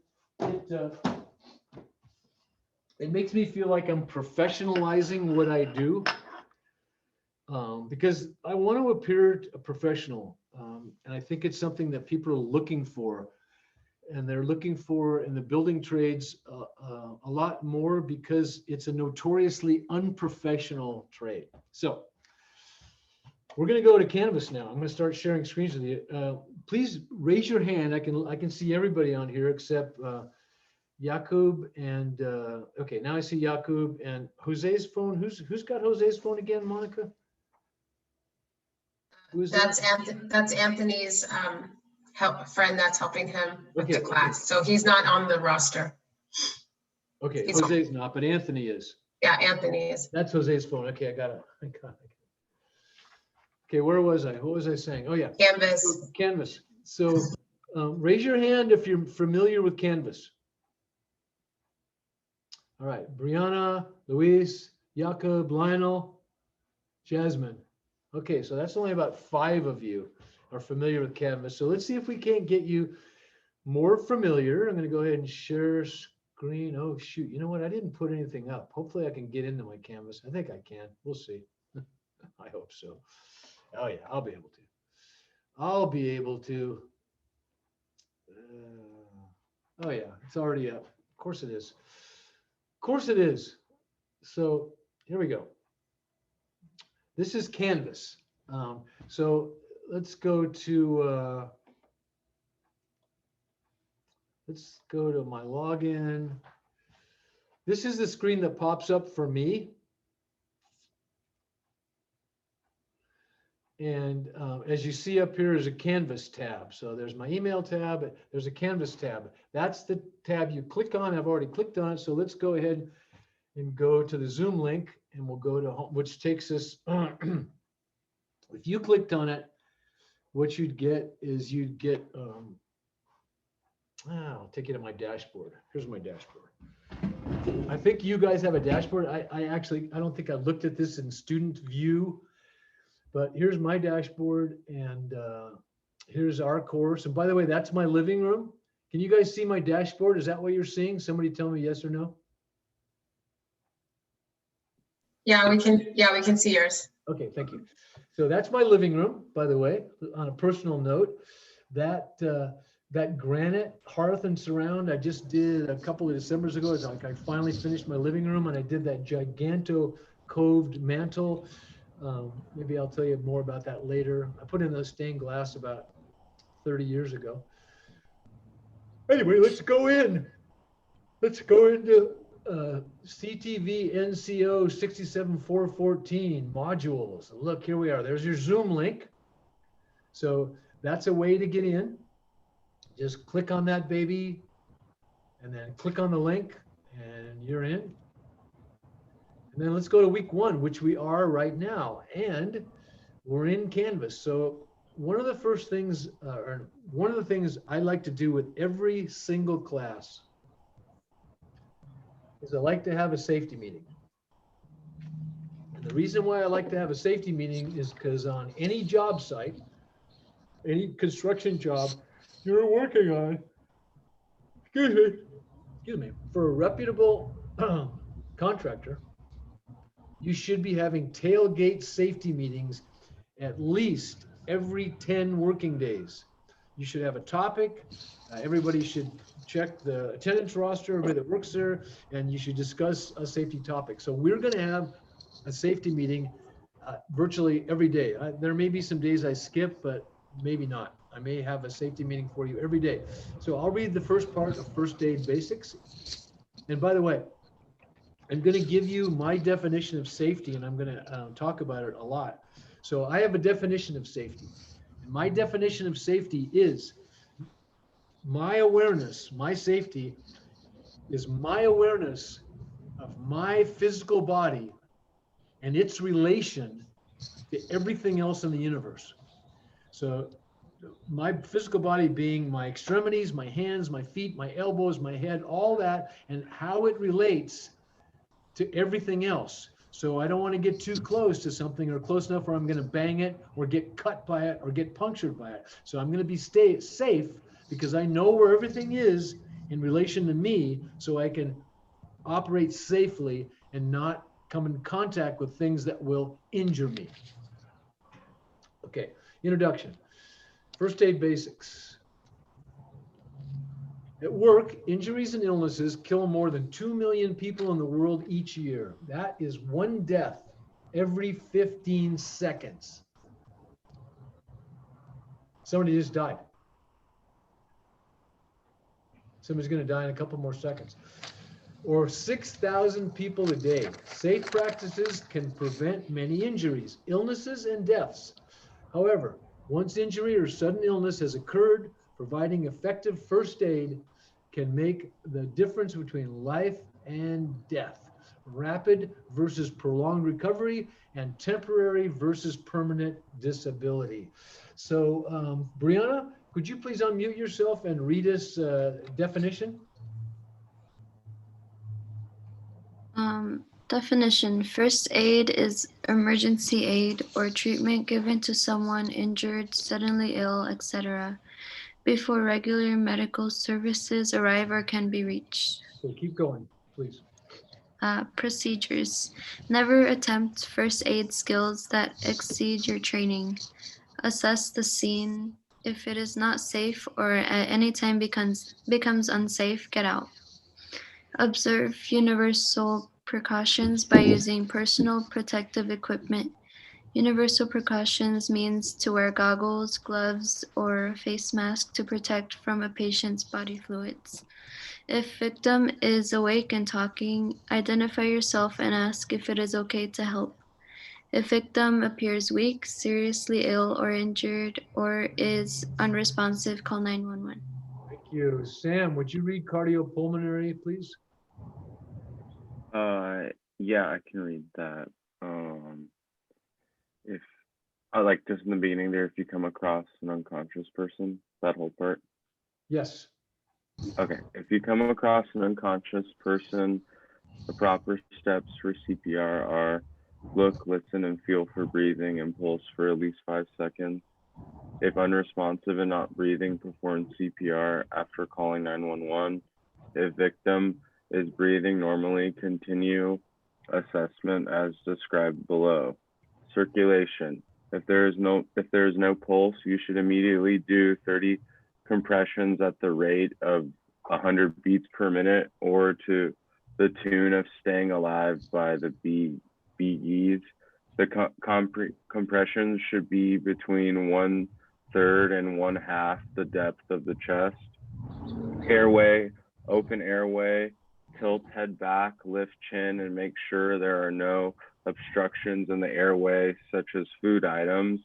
It makes me feel like I'm professionalizing what I do. Because I want to appear a professional, and I think it's something that people are looking for, and they're looking for in the building trades a lot more because it's a notoriously unprofessional trade. So we're going to go to Canvas now. I'm going to start sharing screens with you. Please raise your hand. I can see everybody on here except Jakub and okay. Now I see Jakub and Jose's phone. Who's got Jose's phone again, Monica? That's Anthony's friend that's helping him with the class. So he's not on the roster. Okay, Jose's not, but Anthony is. Yeah, Anthony is. That's Jose's phone. Okay, I got it. Okay, where was I? What was I saying? Oh yeah. Canvas. Canvas. So raise your hand if you're familiar with Canvas. All right, Brianna, Luis, Jakob, Lionel, Jasmine. Okay, so that's only about 5 of you are familiar with Canvas. So let's see if we can't get you more familiar. I'm going to go ahead and share screen. Oh, shoot. You know what? I didn't put anything up. Hopefully I can get into my Canvas. I think I can. We'll see. I hope so. Oh, yeah, I'll be able to. I'll be able to. Oh, yeah, it's already up. Of course it is. Of course it is. So here we go. This is Canvas. So let's go to my login. This is the screen that pops up for me. And as you see up here is a Canvas tab. So there's my email tab, there's a Canvas tab. That's the tab you click on. I've already clicked on it. So let's go ahead and go to the Zoom link, and we'll go to home, which takes us, if you clicked on it, what you'd get is you'd get, I'll take you to my dashboard. Here's my dashboard. I think you guys have a dashboard. I don't think I looked at this in student view, but here's my dashboard, and here's our course. And by the way, that's my living room. Can you guys see my dashboard? Is that what you're seeing? Somebody tell me yes or no. Yeah, we can see yours. Okay, thank you. So that's my living room, by the way. On a personal note, that granite hearth and surround I just did a couple of Decembers ago. It's like I finally finished my living room, and I did that giganto coved mantle. Maybe I'll tell you more about that later. I put in a stained glass about 30 years ago. Anyway, let's go in. Let's go into CTV NCO 67414 modules. Look, here we are. There's your Zoom link. So that's a way to get in. Just click on that baby and then click on the link and you're in. And then let's go to week 1, which we are right now. And we're in Canvas. So one of the things I like to do with every single class is I like to have a safety meeting. And the reason why I like to have a safety meeting is because on any job site, any construction job you're working on, excuse me, for a reputable contractor, you should be having tailgate safety meetings at least every 10 working days. You should have a topic. Everybody should check the attendance roster, everybody that works there, and you should discuss a safety topic. So we're going to have a safety meeting virtually every day. There may be some days I skip, but maybe not. I may have a safety meeting for you every day. So I'll read the first part of first aid basics. And by the way, I'm going to give you my definition of safety, and I'm going to talk about it a lot. So I have a definition of safety. And my definition of safety is my awareness, my safety is my awareness of my physical body and its relation to everything else in the universe. So my physical body being my extremities, my hands, my feet, my elbows, my head, all that, and how it relates to everything else. So I don't want to get too close to something or close enough where I'm going to bang it or get cut by it or get punctured by it. So I'm going to be safe because I know where everything is in relation to me, so I can operate safely and not come in contact with things that will injure me. Okay, introduction. First aid basics. At work, injuries and illnesses kill more than 2 million people in the world each year. That is one death every 15 seconds. Somebody just died. Somebody's going to die in a couple more seconds. Or 6,000 people a day. Safe practices can prevent many injuries, illnesses, and deaths. However, once injury or sudden illness has occurred, providing effective first aid can make the difference between life and death, rapid versus prolonged recovery, and temporary versus permanent disability. So, Brianna, could you please unmute yourself and read us definition? Definition: first aid is emergency aid or treatment given to someone injured, suddenly ill, etc., before regular medical services arrive or can be reached. So keep going, please. Procedures: never attempt first aid skills that exceed your training. Assess the scene. If it is not safe or at any time becomes unsafe, get out. Observe universal precautions by using personal protective equipment. Universal precautions means to wear goggles, gloves, or face mask to protect from a patient's body fluids. If victim is awake and talking, identify yourself and ask if it is okay to help. If victim appears weak, seriously ill or injured, or is unresponsive, call 911. Thank you. Sam, would you read cardiopulmonary, please? Yeah, I can read that. If I like just in the beginning there, if you come across an unconscious person, that whole part. Yes. Okay, if you come across an unconscious person, the proper steps for CPR are look, listen, and feel for breathing and pulse for at least 5 seconds. If unresponsive and not breathing, perform CPR after calling 911. If victim is breathing normally, continue assessment as described below. Circulation. If there is no pulse, you should immediately do 30 compressions at the rate of 100 beats per minute, or to the tune of Staying Alive by the Bee Gees. The compressions should be between 1/3 and 1/2 the depth of the chest. Airway, open airway, tilt head back, lift chin, and make sure there are no obstructions in the airway, such as food items.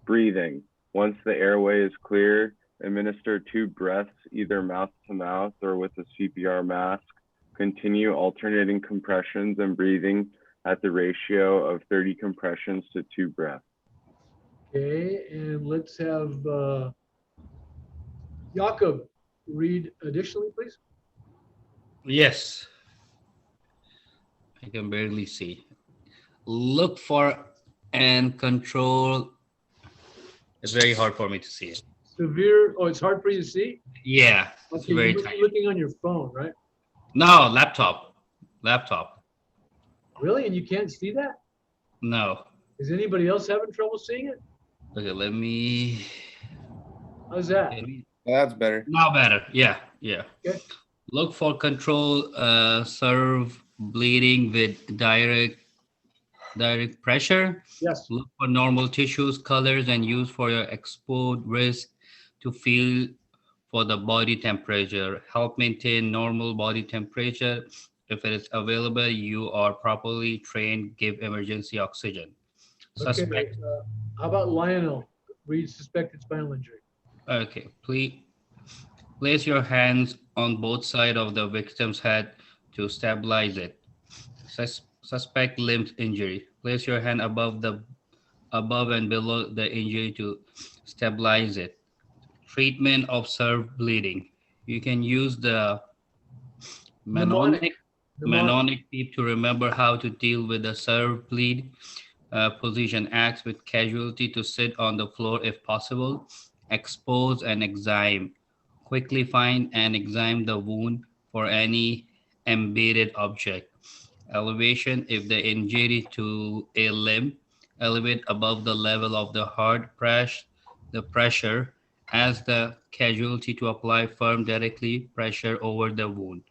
Breathing. Once the airway is clear, administer 2 breaths, either mouth to mouth or with a CPR mask. Continue alternating compressions and breathing at the ratio of 30 compressions to 2 breaths. Okay, and let's have Jakob read additionally, please. Yes. I can barely see. Look for and control. It's very hard for me to see it. Severe, oh, it's hard for you to see? Yeah, it's Okay, very you must tiny. be looking on your phone, right? No, laptop. Laptop. Really? And you can't see that? No. Is anybody else having trouble seeing it? Okay, let me. How's that? That's better. Now better. Yeah, yeah. Okay. Look for control, serve bleeding with direct pressure. Yes. Look for normal tissues, colors, and use for your exposed wrist to feel for the body temperature. Help maintain normal body temperature. If it is available, you are properly trained. Give emergency oxygen. Okay, Suspect. how about Lionel? Read suspected spinal injury. Okay, please place your hands on both sides of the victim's head to stabilize it. Suspect limb injury. Place your hand above and below the injury to stabilize it. Treatment, observe bleeding. You can use the Mnemonic. mnemonic tip to remember how to deal with the serve bleed position. Acts with casualty to sit on the floor if possible. Expose and examine. Quickly find and examine the wound for any embedded object. Elevation, if the injury to a limb, elevate above the level of the heart. The pressure as the casualty to apply firm directly pressure over the wound.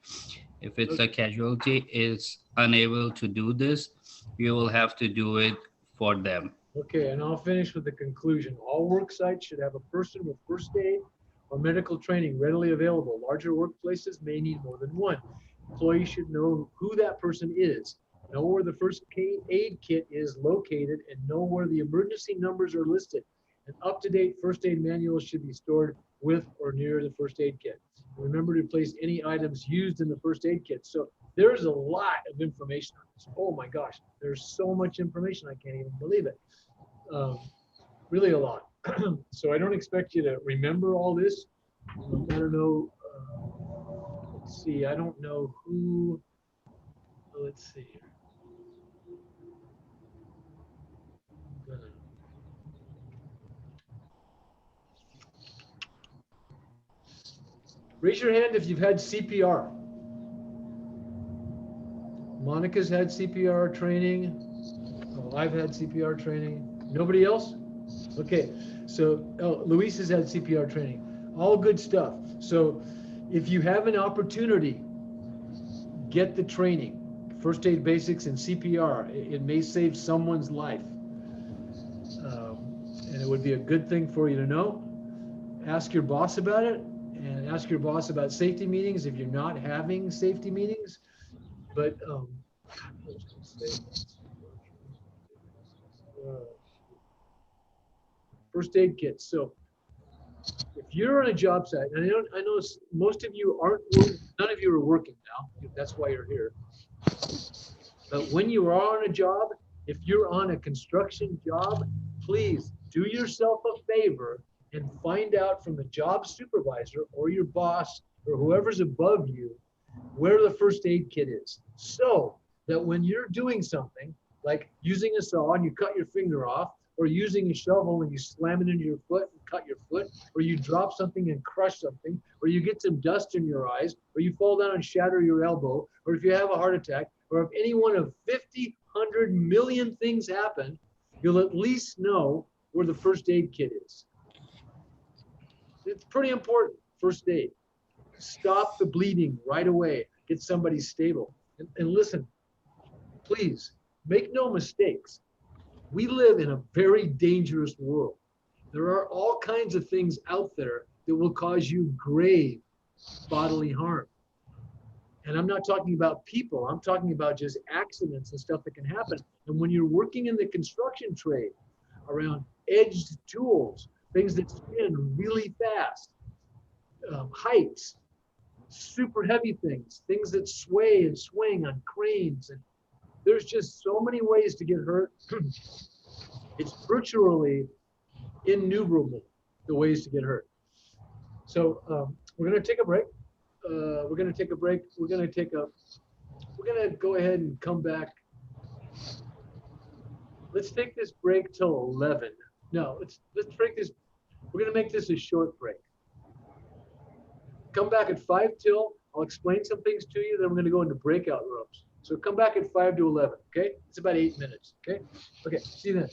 If it's a casualty is unable to do this, you will have to do it for them. Okay, and I'll finish with the conclusion. All work sites should have a person with first aid or medical training readily available. Larger workplaces may need more than one. Employees should know who that person is, know where the first aid kit is located, and know where the emergency numbers are listed. An up-to-date first aid manual should be stored with or near the first aid kit. Remember to place any items used in the first aid kit. So there's a lot of information on this. Oh my gosh, there's so much information, I can't even believe it. Really a lot. So I don't expect you to remember all this. I don't know. Let's see. I don't know who. Let's see. Raise your hand if you've had CPR. Monica's had CPR training. Oh, I've had CPR training. Nobody else? Okay, so Luis has had CPR training. All good stuff. So if you have an opportunity, get the training. First aid basics and CPR. It may save someone's life. And it would be a good thing for you to know. Ask your boss about it, and ask your boss about safety meetings if you're not having safety meetings. But First aid kits. So if you're on a job site, and I know most of you aren't, none of you are working now. That's why you're here. But when you are on a job, if you're on a construction job, please do yourself a favor and find out from the job supervisor or your boss or whoever's above you where the first aid kit is. So that when you're doing something like using a saw and you cut your finger off, or using a shovel and you slam it into your foot and cut your foot, or you drop something and crush something, or you get some dust in your eyes, or you fall down and shatter your elbow, or if you have a heart attack, or if any one of 50, 100 million things happen, you'll at least know where the first aid kit is. It's pretty important, first aid. Stop the bleeding right away. Get somebody stable. And listen, please, make no mistakes. We live in a very dangerous world. There are all kinds of things out there that will cause you grave bodily harm. And I'm not talking about people, I'm talking about just accidents and stuff that can happen. And when you're working in the construction trade around edged tools, things that spin really fast, heights, super heavy things, things that sway and swing on cranes, and there's just so many ways to get hurt. It's virtually innumerable, the ways to get hurt. So we're going to take a break. We're going to go ahead and come back. Let's take this break till 11. No, let's break this. We're going to make this a short break. Come back at 5 till. I'll explain some things to you. Then we're going to go into breakout rooms. So come back at 5 to 11. Okay, it's about 8 minutes. Okay, see you then.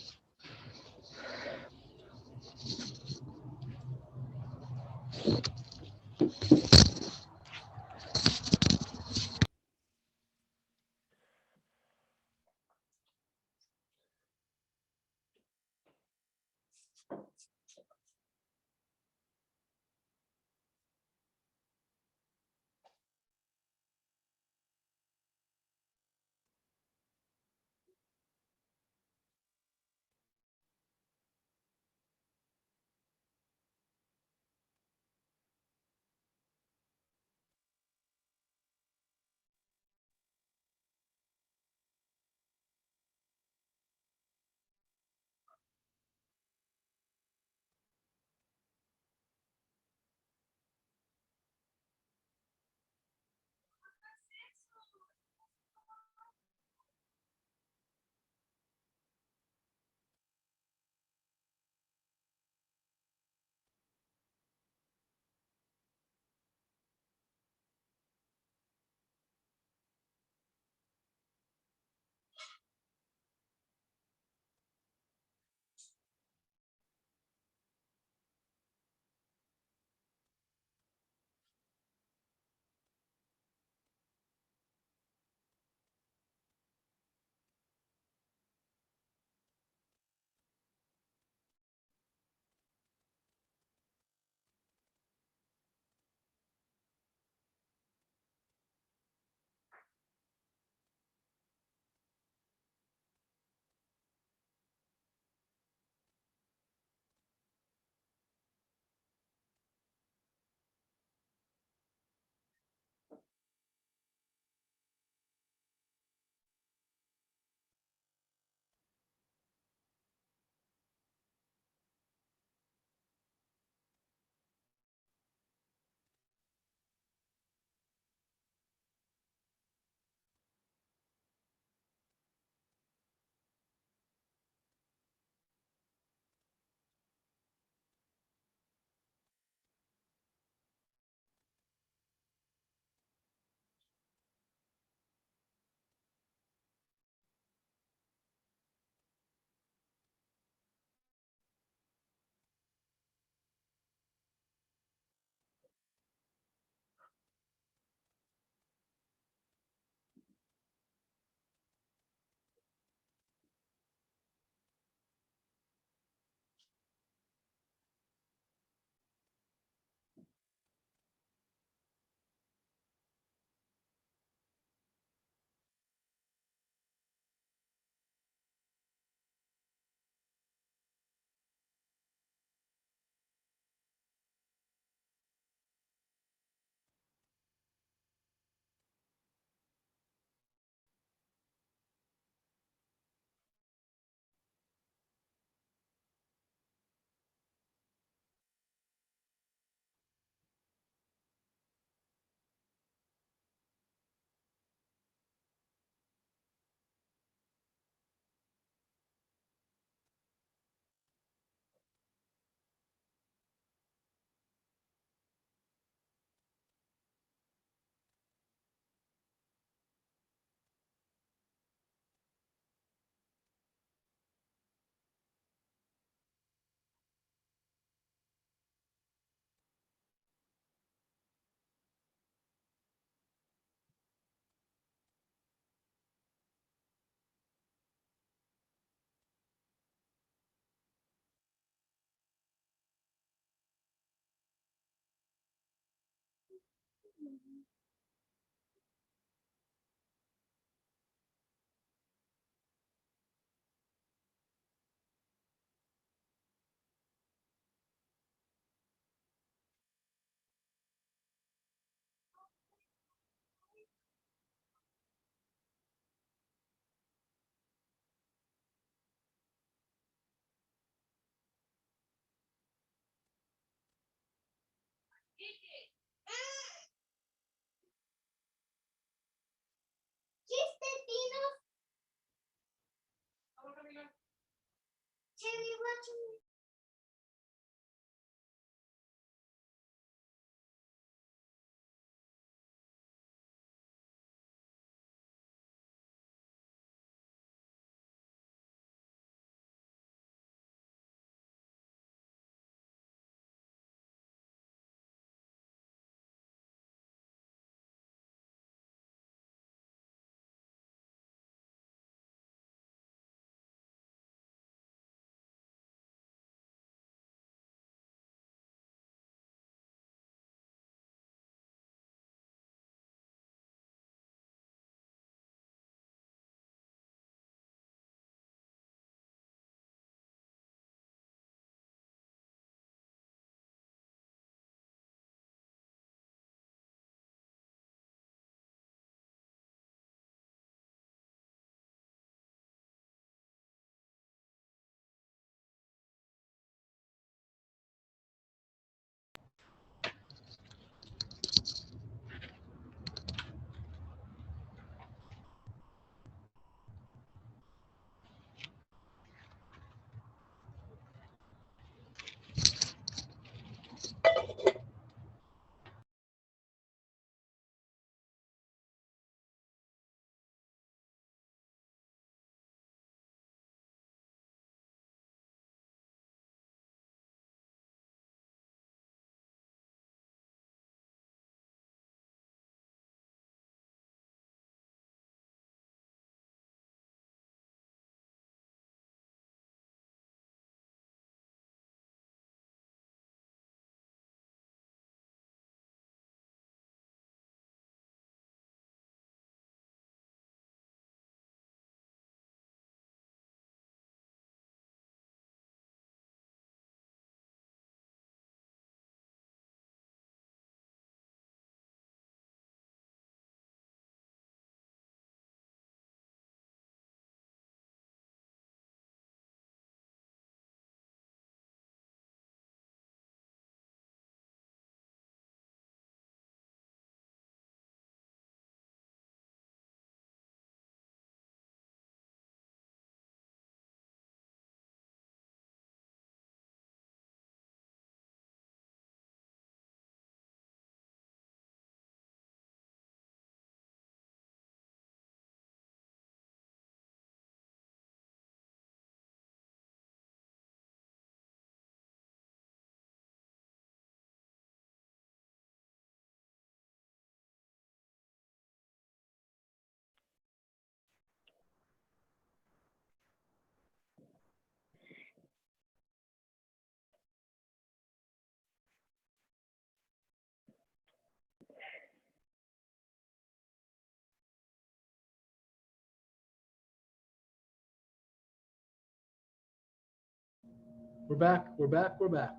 We're back. We're back. We're back.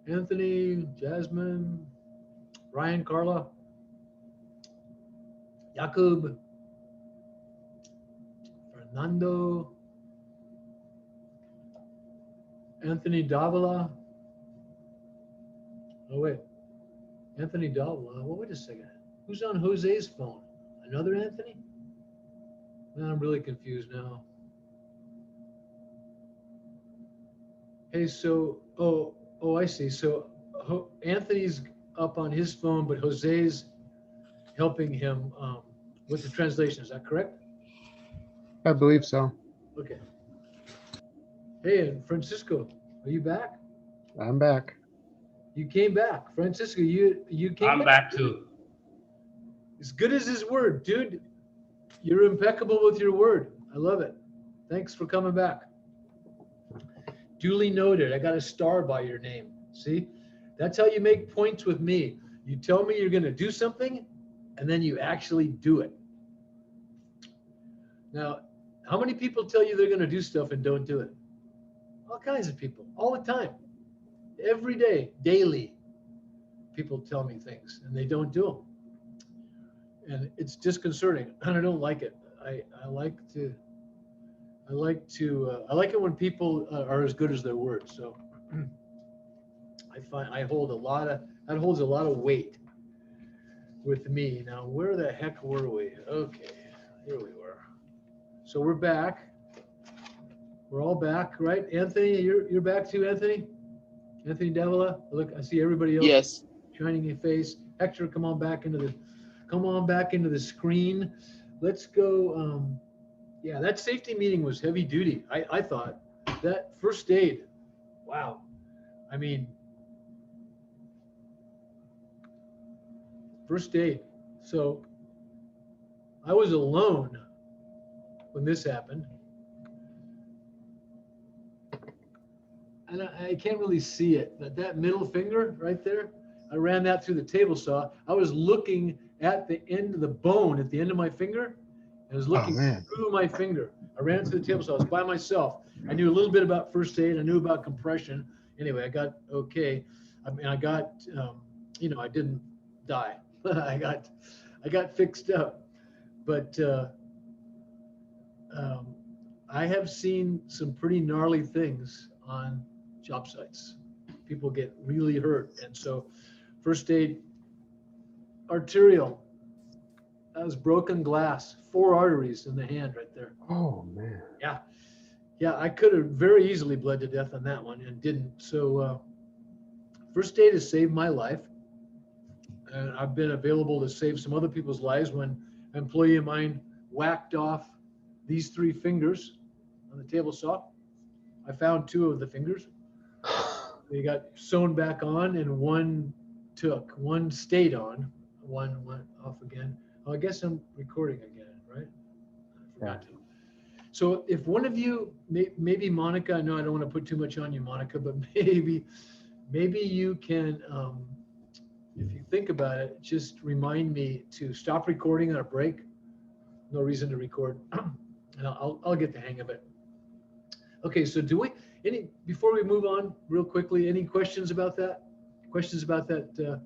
Anthony, Jasmine, Ryan, Carla, Jakub, Fernando, Anthony Davila. Oh, wait. Anthony Davila. Well, wait a second. Who's on Jose's phone? Another Anthony? Man, I'm really confused now. Hey, so, I see. So Anthony's up on his phone, but Jose's helping him with the translation. Is that correct? I believe so. Okay. Hey, and Francisco, are you back? I'm back. You came back. Francisco, you came I'm back too. As good as his word, dude. You're impeccable with your word. I love it. Thanks for coming back. Duly noted. I got a star by your name. See? That's how you make points with me. You tell me you're going to do something, and then you actually do it. Now, how many people tell you they're going to do stuff and don't do it? All kinds of people, all the time. Every day, daily, people tell me things, and they don't do them. And it's disconcerting, and I don't like it. I like it when people are as good as their word. So that holds a lot of weight with me. Now, where the heck were we? Okay, here we were. So we're back. We're all back, right? Anthony, you're back too, Anthony? Anthony Davila? Look, I see everybody else. Yes. Shining a face. Hector, come on back into the screen. Let's go. Yeah, that safety meeting was heavy duty. I thought that first aid. Wow. I mean, first aid. So I was alone when this happened. And I can't really see it, but that middle finger right there, I ran that through the table saw. I was looking at the end of the bone at the end of my finger. I was looking through my finger. I ran through the table saw. I was by myself. I knew a little bit about first aid. I knew about compression. Anyway, I got okay. I mean, I got, I didn't die. I got fixed up. But I have seen some pretty gnarly things on job sites. People get really hurt. And so first aid, arterial, that was broken glass, 4 arteries in the hand right there. Oh, man. Yeah. Yeah, I could have very easily bled to death on that one and didn't. So first aid has saved my life. And I've been available to save some other people's lives when an employee of mine whacked off these 3 fingers on the table saw. I found 2 of the fingers. They got sewn back on and one stayed on, one went off again. Oh, I guess I'm recording again, right? I forgot to. So if one of you, maybe Monica, I know I don't want to put too much on you, Monica, but maybe you can, if you think about it, just remind me to stop recording on a break. No reason to record. And I'll get the hang of it. Okay, so before we move on real quickly, any questions about that? Questions about that, the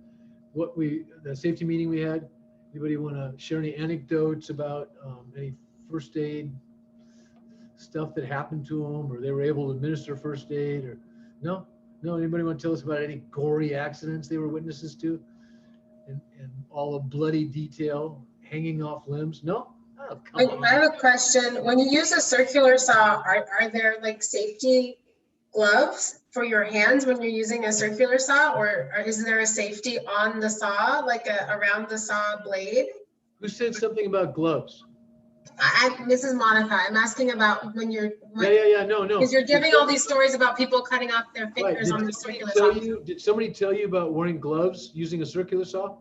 safety meeting we had? Anybody want to share any anecdotes about any first aid stuff that happened to them, or they were able to administer first aid, or no? Anybody want to tell us about any gory accidents they were witnesses to, and all the bloody detail, hanging off limbs? No? Oh, come on. I have a question. When you use a circular saw, are there like safety gloves for your hands when you're using a circular saw, or is there a safety on the saw, like around the saw blade? Who said something about gloves? Mrs. Monica, I'm asking about when you're. No. Because you're giving all these stories about people cutting off their fingers on the circular saw. Did somebody tell you about wearing gloves using a circular saw?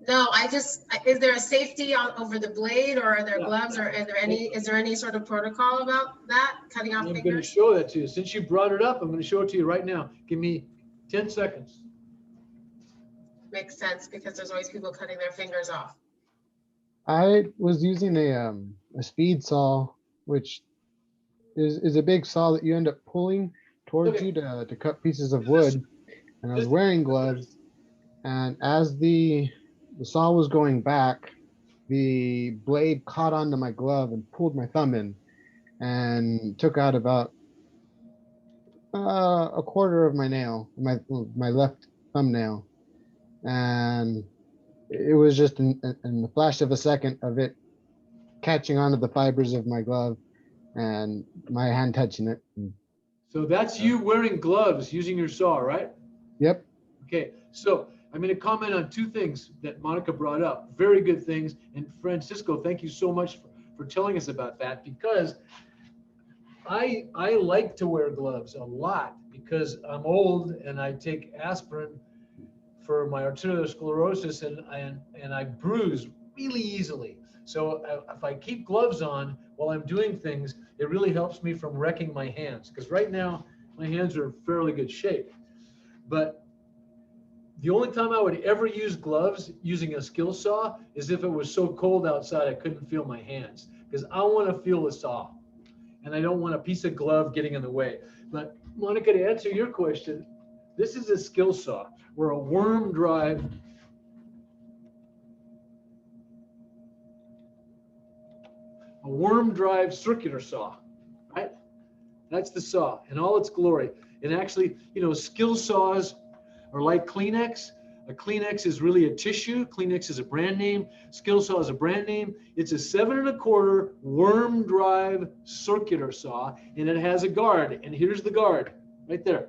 No, is there a safety over the blade, or are there gloves, or is there any sort of protocol about that, cutting off fingers? I'm going to show that to you. Since you brought it up, I'm going to show it to you right now. Give me 10 seconds. Makes sense, because there's always people cutting their fingers off. I was using a speed saw, which is a big saw that you end up pulling towards you to cut pieces of wood. And I was wearing gloves, and as the saw was going back, the blade caught onto my glove and pulled my thumb in and took out about a quarter of my nail, my left thumbnail. And it was just in the flash of a second of it catching onto the fibers of my glove and my hand touching it. So that's you wearing gloves using your saw, right? Yep. Okay, so I'm going to comment on 2 things that Monica brought up. Very good things. And Francisco, thank you so much for telling us about that, because I like to wear gloves a lot because I'm old and I take aspirin for my arteriosclerosis and I bruise really easily. So if I keep gloves on while I'm doing things, it really helps me from wrecking my hands, because right now my hands are in fairly good shape. But The only time I would ever use gloves using a skill saw is if it was so cold outside I couldn't feel my hands, because I want to feel the saw and I don't want a piece of glove getting in the way. But Monica, to answer your question, this is a skill saw where a worm drive circular saw, right? That's the saw in all its glory. And actually, you know, skill saws are like Kleenex. A Kleenex is really a tissue. Kleenex is a brand name. Skill saw is a brand name. It's a 7 1/4 worm drive circular saw, and it has a guard. And here's the guard right there.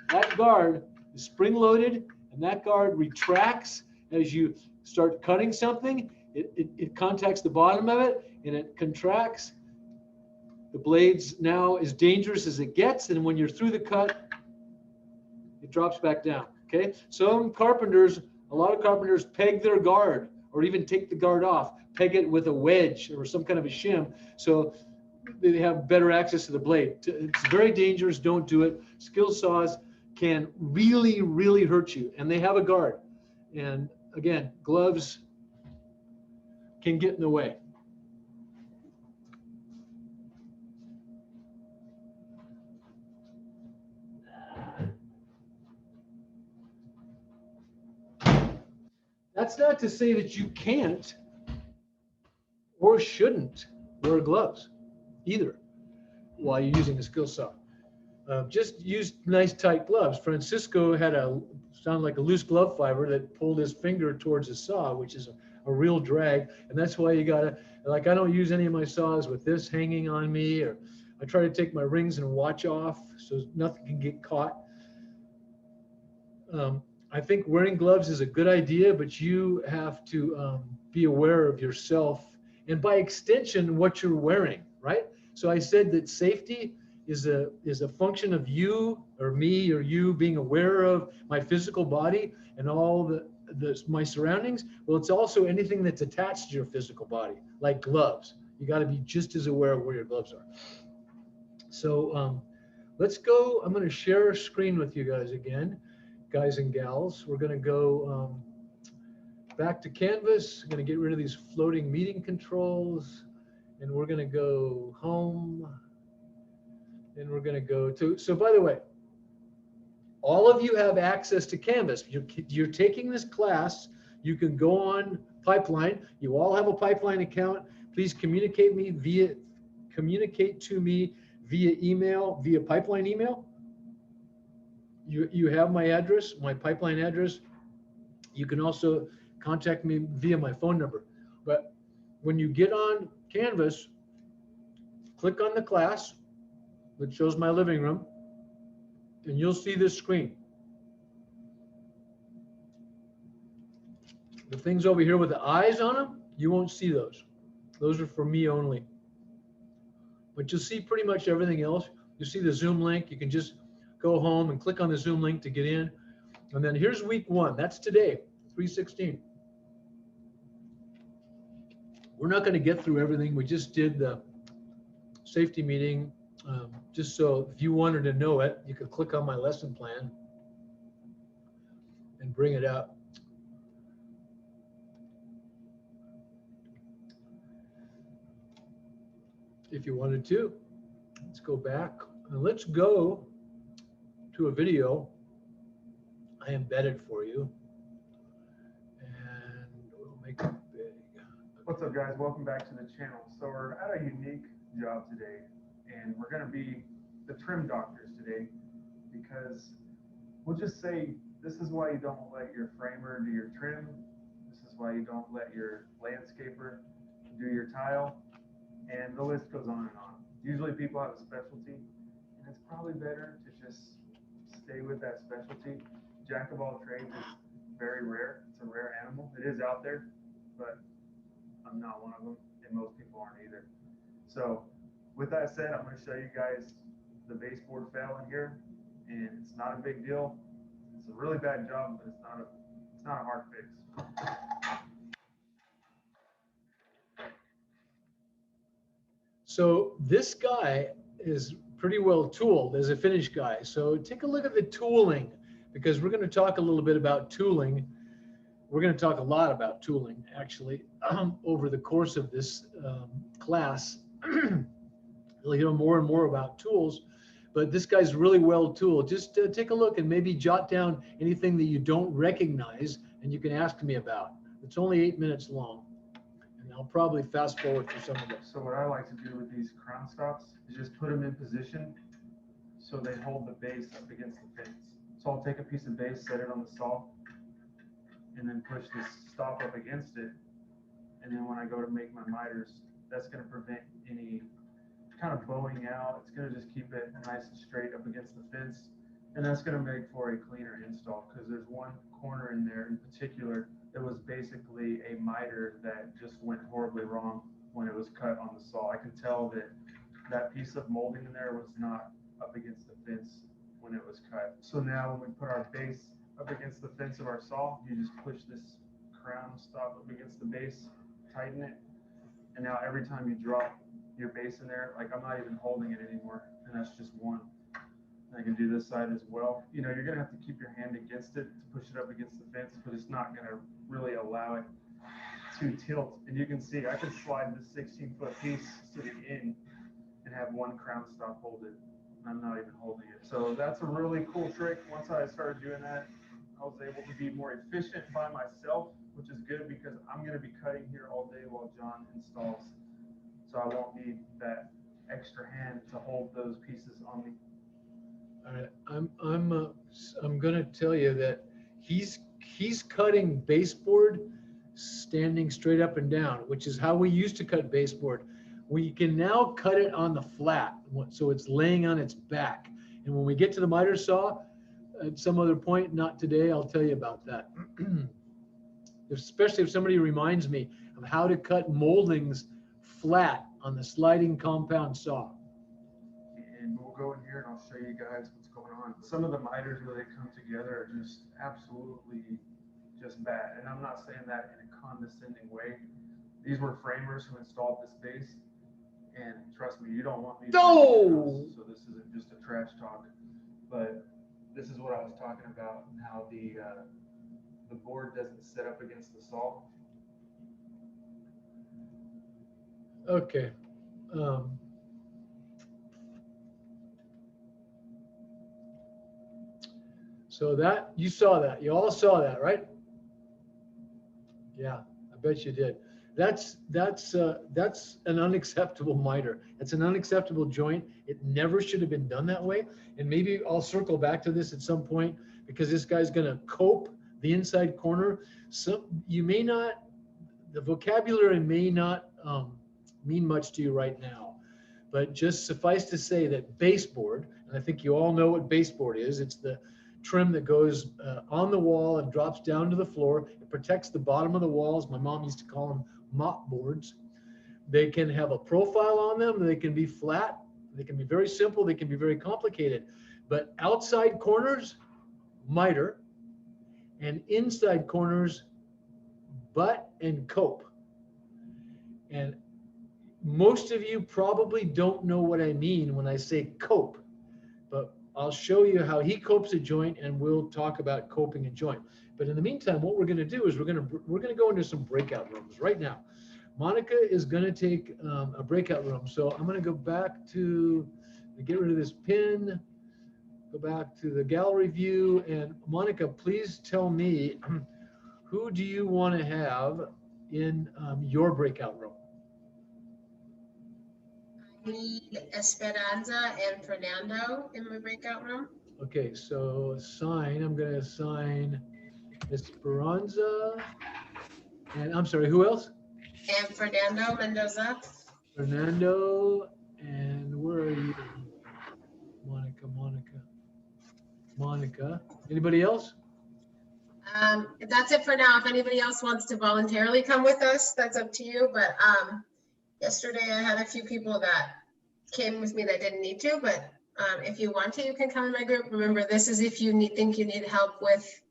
That guard is spring loaded, and that guard retracts as you start cutting something. It contacts the bottom of it, and it contracts. The blade's now as dangerous as it gets, and when you're through the cut, it drops back down. Okay, some carpenters, a lot of carpenters peg their guard or even take the guard off, peg it with a wedge or some kind of a shim, so they have better access to the blade. It's very dangerous. Don't do it. Skill saws can really, really hurt you, and they have a guard. And again, gloves can get in the way. That's not to say that you can't or shouldn't wear gloves either while you're using a skill saw. Just use nice tight gloves. Francisco had sounded like a loose glove fiber that pulled his finger towards the saw, which is a real drag. And that's why you gotta, like, I don't use any of my saws with this hanging on me, or I try to take my rings and watch off so nothing can get caught. I think wearing gloves is a good idea, but you have to be aware of yourself and by extension, what you're wearing, right? So I said that safety is a function of you or me or you being aware of my physical body and all my surroundings. Well, it's also anything that's attached to your physical body, like gloves. You got to be just as aware of where your gloves are. So let's go. I'm going to share a screen with you guys again, guys and gals. We're going to go back to Canvas. I'm going to get rid of these floating meeting controls, and we're going to go home. And we're going to go to, so by the way, all of you have access to Canvas. You're taking this class. You can go on Pipeline. You all have a Pipeline account. Please communicate to me via email, via Pipeline email. You have my address, my Pipeline address. You can also contact me via my phone number. But when you get on Canvas, click on the class that shows my living room, and you'll see this screen. The things over here with the eyes on them, you won't see those. Those are for me only. But you'll see pretty much everything else. You see the Zoom link. You can just go home and click on the Zoom link to get in. And then here's week 1. That's today, 3/16. We're not going to get through everything. We just did the safety meeting. Just so if you wanted to know it, you could click on my lesson plan and bring it up. If you wanted to. Let's go back and let's go to a video I embedded for you, and we'll make it big. What's up, guys? Welcome back to the channel. So we're at a unique job today, and we're going to be the trim doctors today, because we'll just say this is why you don't let your framer do your trim. This is why you don't let your landscaper do your tile, and the list goes on and on. Usually people have a specialty, and it's probably better to just stay with that specialty. Jack of all trades is very rare. It's a rare animal. It is out there, but I'm not one of them, and most people aren't either. So with that said, I'm going to show you guys the baseboard fail in here, and it's not a big deal. It's a really bad job, but it's not a hard fix. So this guy is pretty well tooled as a finish guy. So take a look at the tooling because we're going to talk a little bit about tooling. We're going to talk a lot about tooling, actually, over the course of this class. You'll hear more and more about tools, but this guy's really well tooled. Just take a look and maybe jot down anything that you don't recognize and you can ask me about. It's only 8 minutes long, and I'll probably fast forward through some of it. So what I like to do with these crown stops is just put them in position so they hold the base up against the fence. So I'll take a piece of base, set it on the saw, and then push this stop up against it. And then when I go to make my miters, that's going to prevent any kind of bowing out. It's going to just keep it nice and straight up against the fence. And that's going to make for a cleaner install, because there's one corner in there in particular that was basically a miter that just went horribly wrong when it was cut on the saw. I could tell that that piece of molding in there was not up against the fence when it was cut. So now when we put our base up against the fence of our saw, you just push this crown stop up against the base, tighten it, and now every time you drop your base in there, like I'm not even holding it anymore, and that's just one. I can do this side as well. You know, you're gonna have to keep your hand against it to push it up against the fence, but it's not gonna really allow it to tilt. And you can see I can slide this 16-foot piece to the end and have one crown stop hold it. I'm not even holding it. So that's a really cool trick. Once I started doing that, I was able to be more efficient by myself, which is good because I'm going to be cutting here all day while John installs. So I won't need that extra hand to hold those pieces on me. All right, I'm going to tell you that he's cutting baseboard standing straight up and down, which is how we used to cut baseboard. We can now cut it on the flat, so it's laying on its back. And when we get to the miter saw, at some other point, not today, I'll tell you about that. Especially if somebody reminds me of how to cut moldings flat on the sliding compound saw. And we'll go in here and I'll show you guys what's going on. Some of the miters where they come together are just absolutely just bad. And I'm not saying that in a condescending way. These were framers who installed this base. And trust me, you don't want these. No! So this isn't just a trash talk, but this is what I was talking about, and how the board doesn't sit up against the saw. Okay. So that, you saw that. You all saw that, right? Yeah, I bet you did. That's an unacceptable miter. It's an unacceptable joint. It never should have been done that way. And maybe I'll circle back to this at some point, because this guy's going to cope the inside corner. So you may not, the vocabulary may not mean much to you right now, but just suffice to say that baseboard, and I think you all know what baseboard is. It's the trim that goes on the wall and drops down to the floor. It protects the bottom of the walls. My mom used to call them mop boards. They can have a profile on them. They can be flat. They can be very simple. They can be very complicated. But outside corners, miter, and inside corners, butt and cope. And most of you probably don't know what I mean when I say cope, but I'll show you how he copes a joint, and we'll talk about coping a joint. But in the meantime, what we're going to do is we're going to go into some breakout rooms right now. Monica is going to take a breakout room. So I'm going to go back to, get rid of this pin, go back to the gallery view. And Monica, please tell me, who do you want to have in your breakout room? I need Esperanza and Fernando in my breakout room. Okay, so assign, I'm going to assign Esperanza, and I'm sorry, who else? And Fernando Mendoza. Fernando, and where are you? Monica. Anybody else? That's it for now. If anybody else wants to voluntarily come with us, that's up to you. But yesterday I had a few people that came with me that didn't need to, but if you want to, you can come in my group. Remember, this is if you think you need help with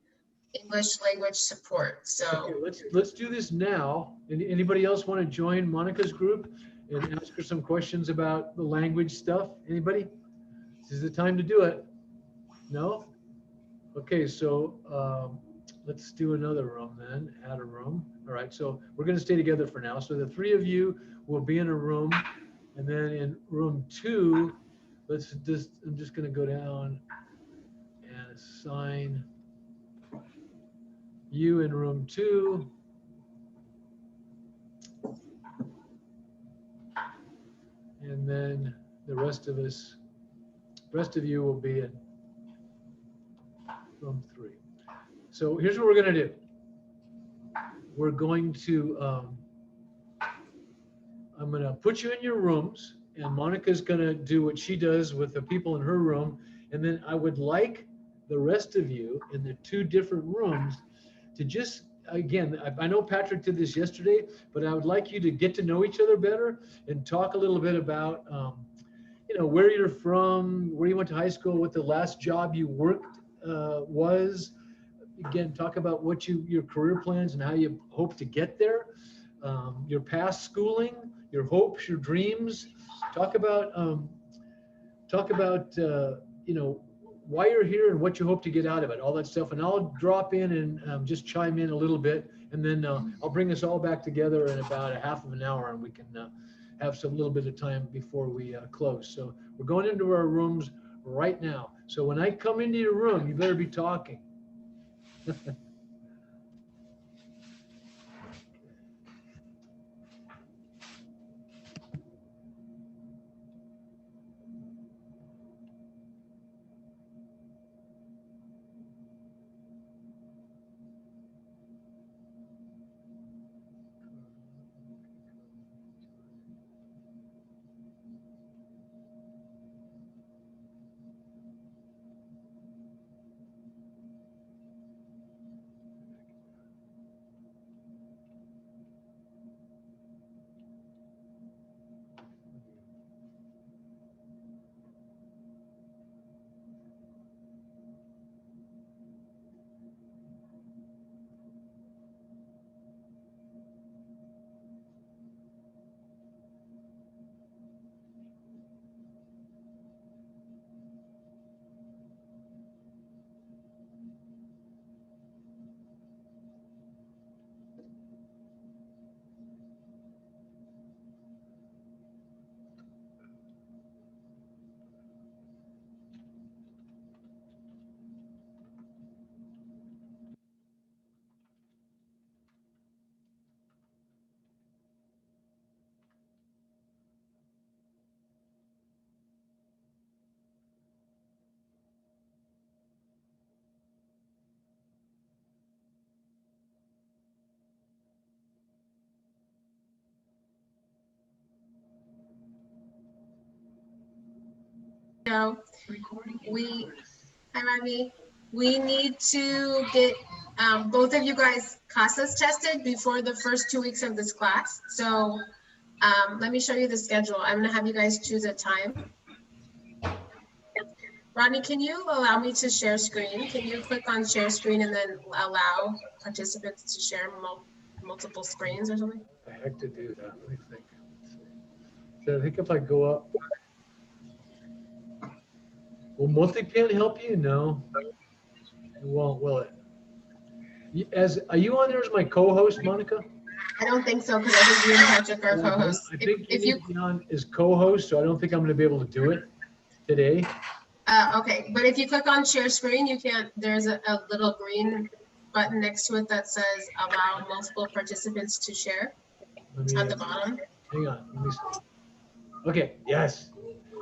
English language support. So okay, let's do this now. Anybody else want to join Monica's group and ask her some questions about the language stuff? Anybody? This is the time to do it. No? Okay, so let's do another room then, add a room. All right, so we're gonna stay together for now. So the three of you will be in a room, and then in room 2, I'm just gonna go down and assign you in room 2. And then the rest of you will be in room 3. So here's what we're gonna do. We're going to, I'm gonna put you in your rooms, and Monica's gonna do what she does with the people in her room. And then I would like the rest of you in the 2 different rooms to just, again, I know Patrick did this yesterday, but I would like you to get to know each other better and talk a little bit about, where you're from, where you went to high school, what the last job you worked was. Again, talk about what your career plans and how you hope to get there. Your past schooling, your hopes, your dreams. Talk about why you're here and what you hope to get out of it, all that stuff. And I'll drop in and just chime in a little bit, and then I'll bring us all back together in about a half of an hour, and we can have some little bit of time before we close. So we're going into our rooms right now. So when I come into your room, you better be talking. So hi Rami, we need to get both of you guys CASAs tested before the first 2 weeks of this class. So let me show you the schedule. I'm gonna have you guys choose a time. Rodney, can you allow me to share screen? Can you click on share screen and then allow participants to share multiple screens or something? I heck to do that. Let me think. So I think if I go up, will multi-pan help you? No, it won't, will it? Are you on there as my co-host, Monica? I don't think so, because I think you and Patrick are co-hosts. I think you need to be on as co-host, so I don't think I'm going to be able to do it today. Okay, but if you click on share screen, you can't, there's a little green button next to it that says allow multiple participants to share at the bottom. Hang on, let me see. Okay, yes.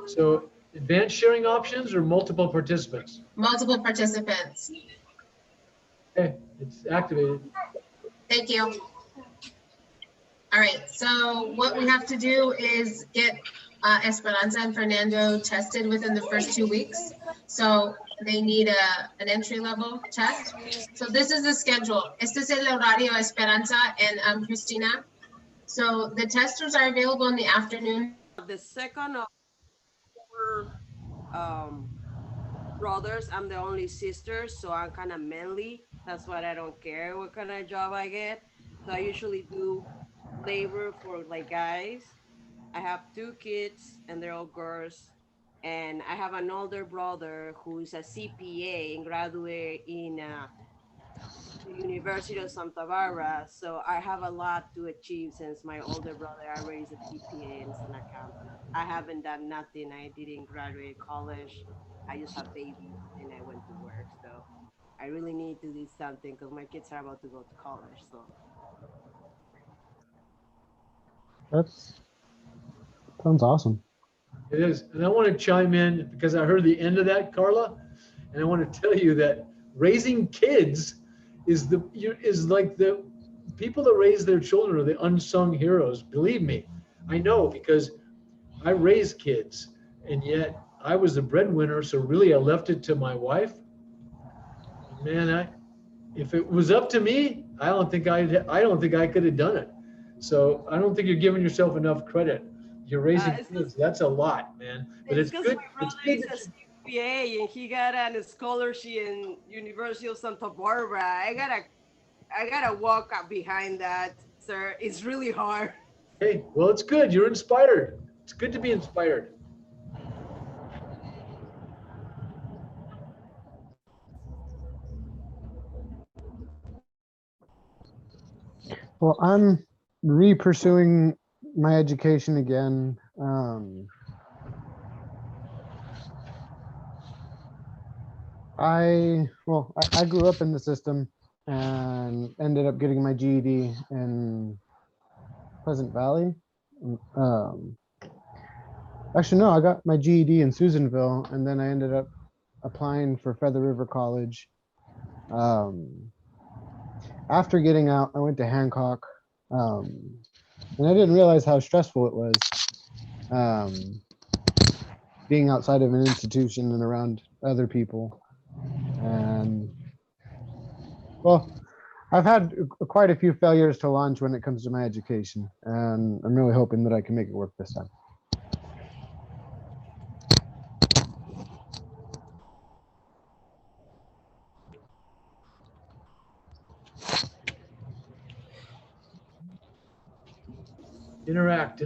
So advanced sharing options or multiple participants? Multiple participants. Okay, it's activated. Thank you. All right, so what we have to do is get Esperanza and Fernando tested within the first 2 weeks. So they need an entry level test. So this is the schedule. Este es el horario, Esperanza and Christina. So the testers are available in the afternoon. The second of 4 brothers, I'm the only sister, so I'm kind of manly. That's why I don't care what kind of job I get. So I usually do labor for like guys. I have 2 kids and they're all girls. And I have an older brother who is a CPA and graduate in the University of Santa Barbara. So I have a lot to achieve since my older brother already is a CPA and is an accountant. I haven't done nothing. I didn't graduate college. I just had babies and I went to work. So I really need to do something because my kids are about to go to college. So That's sounds awesome. It is. And I want to chime in because I heard the end of that, Carla. And I want to tell you that raising kids is like the people that raise their children are the unsung heroes. Believe me, I know because I raised kids and yet I was the breadwinner. So really I left it to my wife. Man, if it was up to me, I don't think I could have done it. So I don't think you're giving yourself enough credit. You're raising kids. That's a lot, man. But it's because good. my It's brother good is that a CPA and he got a scholarship in University of Santa Barbara. I gotta walk up behind that, sir. It's really hard. Hey, well, it's good. You're inspired. It's good to be inspired. Well, I'm re-pursuing my education again. I grew up in the system and ended up getting my GED in Pleasant Valley. Um, Actually, no, I got my GED in Susanville, and then I ended up applying for Feather River College. After getting out, I went to Hancock, and I didn't realize how stressful it was being outside of an institution and around other people. And well, I've had quite a few failures to launch when it comes to my education, and I'm really hoping that I can make it work this time. Interact.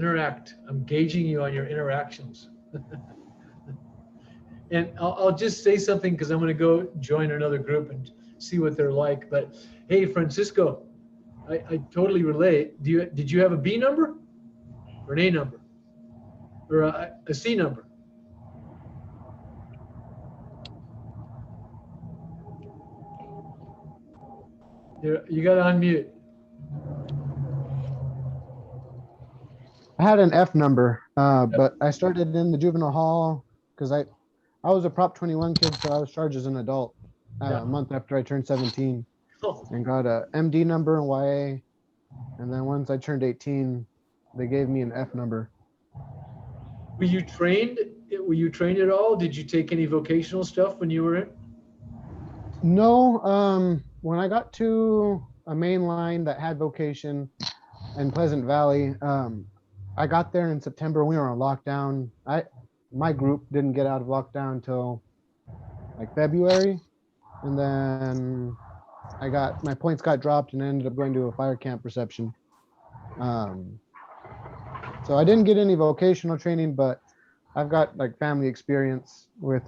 I'm gauging you on your interactions. And I'll just say something because I'm going to go join another group and see what they're like. But hey, Francisco, I totally relate. Did you have a B number or an A number or a C number? You got to unmute. I had an F number, but I started in the juvenile hall because I was a Prop 21 kid, so I was charged as an adult a month after I turned 17 and got a MD number in YA. And then once I turned 18, they gave me an F number. Were you trained? Were you trained at all? Did you take any vocational stuff when you were in? No, when I got to a main line that had vocation in Pleasant Valley, I got there in September. We were on lockdown. My group didn't get out of lockdown until like February, and then my points got dropped, and I ended up going to a fire camp reception. So I didn't get any vocational training, but I've got like family experience with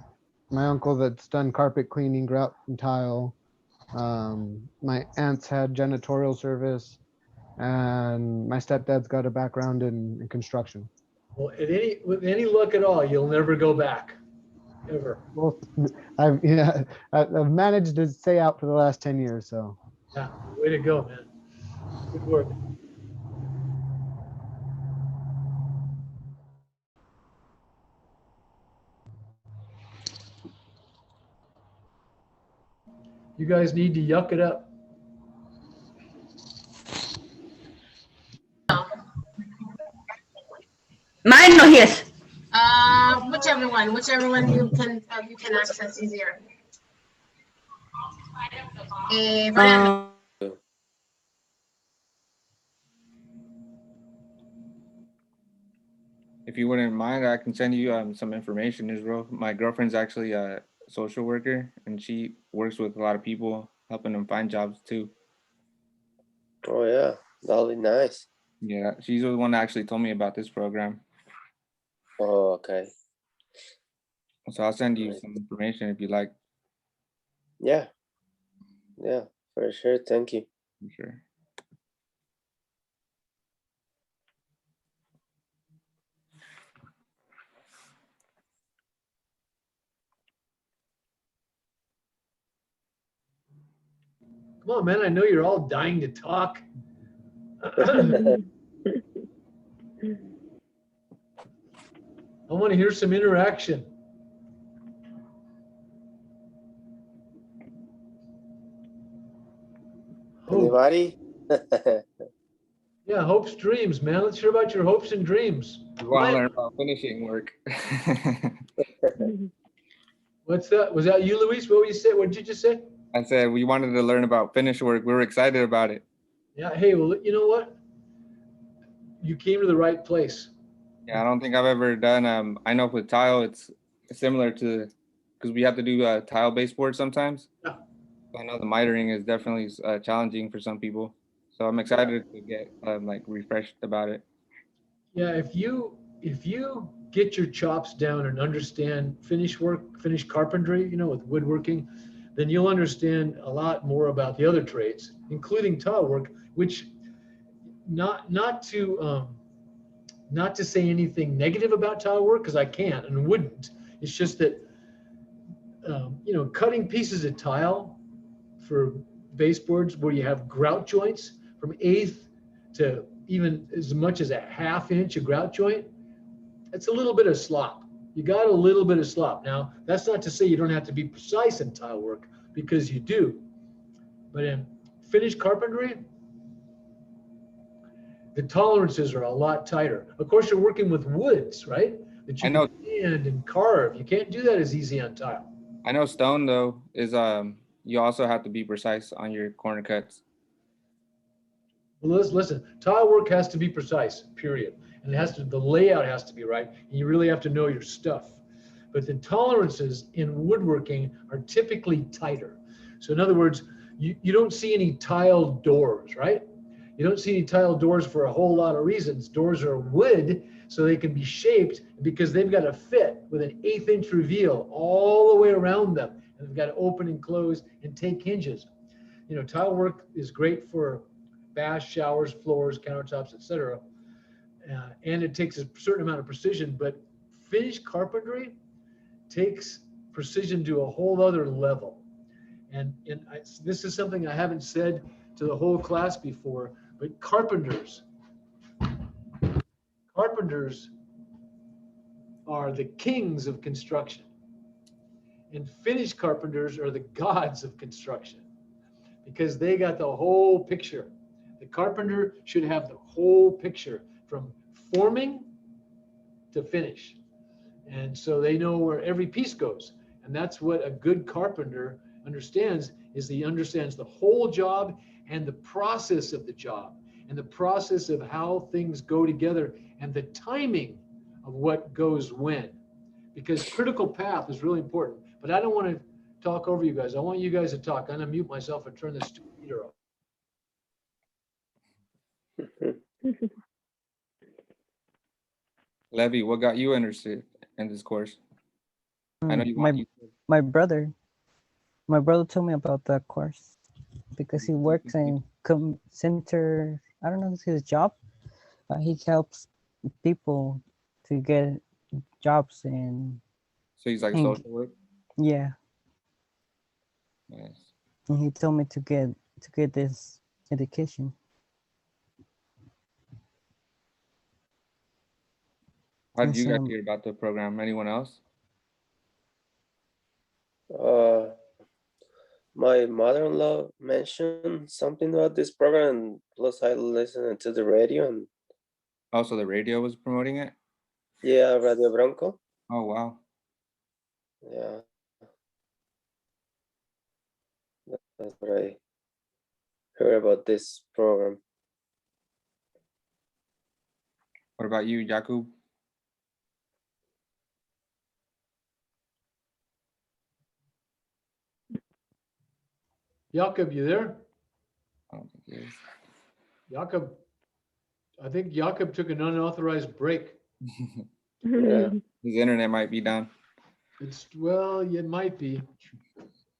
my uncle that's done carpet cleaning, grout and tile. My aunts had janitorial service, and my stepdad's got a background in construction. Well, with any luck at all, you'll never go back, ever. Well, I've managed to stay out for the last 10 years. So yeah, way to go, man. Good work. You guys need to yuck it up. Mine or his? Whichever one you can access easier. Mariano. If you wouldn't mind, I can send you some information, Israel. My girlfriend's actually a social worker, and she works with a lot of people, helping them find jobs too. Oh yeah, that'll be nice. Yeah, she's the one that actually told me about this program. Oh, okay. So I'll send you some information if you like. Yeah, yeah, for sure. Thank you. For sure. Come on, man. I know you're all dying to talk. I want to hear some interaction. Anybody? Yeah, hopes, dreams, man. Let's hear about your hopes and dreams. We want to learn about finishing work. What's that? Was that you, Luis? What you say? What did you just say? I said we wanted to learn about finish work. We were excited about it. Yeah. Hey, well, you know what? You came to the right place. Yeah, I don't think I've ever done. I know with tile, it's similar to because we have to do tile-based boards sometimes. Yeah. I know the mitering is definitely challenging for some people. So I'm excited to get like refreshed about it. Yeah, if you get your chops down and understand finish work, finish carpentry, you know, with woodworking, then you'll understand a lot more about the other trades, including tile work, which not to say anything negative about tile work, because I can't and wouldn't. It's just that you know, cutting pieces of tile for baseboards where you have grout joints from 1/8 to even as much as a 1/2 inch of grout joint, it's a little bit of slop. You got a little bit of slop. Now, that's not to say you don't have to be precise in tile work, because you do. But in finished carpentry, the tolerances are a lot tighter. Of course, you're working with woods, right? That you can sand and carve. You can't do that as easy on tile. I know stone though is you also have to be precise on your corner cuts. Well, listen, tile work has to be precise, period. And it has to, the layout has to be right. And you really have to know your stuff. But the tolerances in woodworking are typically tighter. So in other words, you don't see any tiled doors, right? You don't see any tiled doors for a whole lot of reasons. Doors are wood, so they can be shaped because they've got to fit with an 1/8 inch reveal all the way around them. And they've got to open and close and take hinges. You know, tile work is great for baths, showers, floors, countertops, etc. And it takes a certain amount of precision, but finished carpentry takes precision to a whole other level. And this is something I haven't said to the whole class before, but carpenters are the kings of construction. And finished carpenters are the gods of construction, because they got the whole picture. The carpenter should have the whole picture from forming to finish. And so they know where every piece goes. And that's what a good carpenter understands, is he understands the whole job and the process of the job and the process of how things go together and the timing of what goes when. Because critical path is really important. But I don't want to talk over you guys. I want you guys to talk. I'm going to mute myself and turn this stupid heater off. Levy, what got you interested in this course? I know you my brother told me about that course because he works in center. I don't know his job, but he helps people to get jobs in. So he's like social work? Yeah. Nice. And he told me to get this education. How did you guys hear about the program? Anyone else? My mother-in-law mentioned something about this program, and plus I listened to the radio. And also, the radio was promoting it? Yeah, Radio Bronco. Oh, wow. Yeah. That's what I heard about this program. What about you, Jakub? Jakob, you there? I don't think he is. Jakob, I think Jakob took an unauthorized break. Yeah, his internet might be down. It's, well, it might be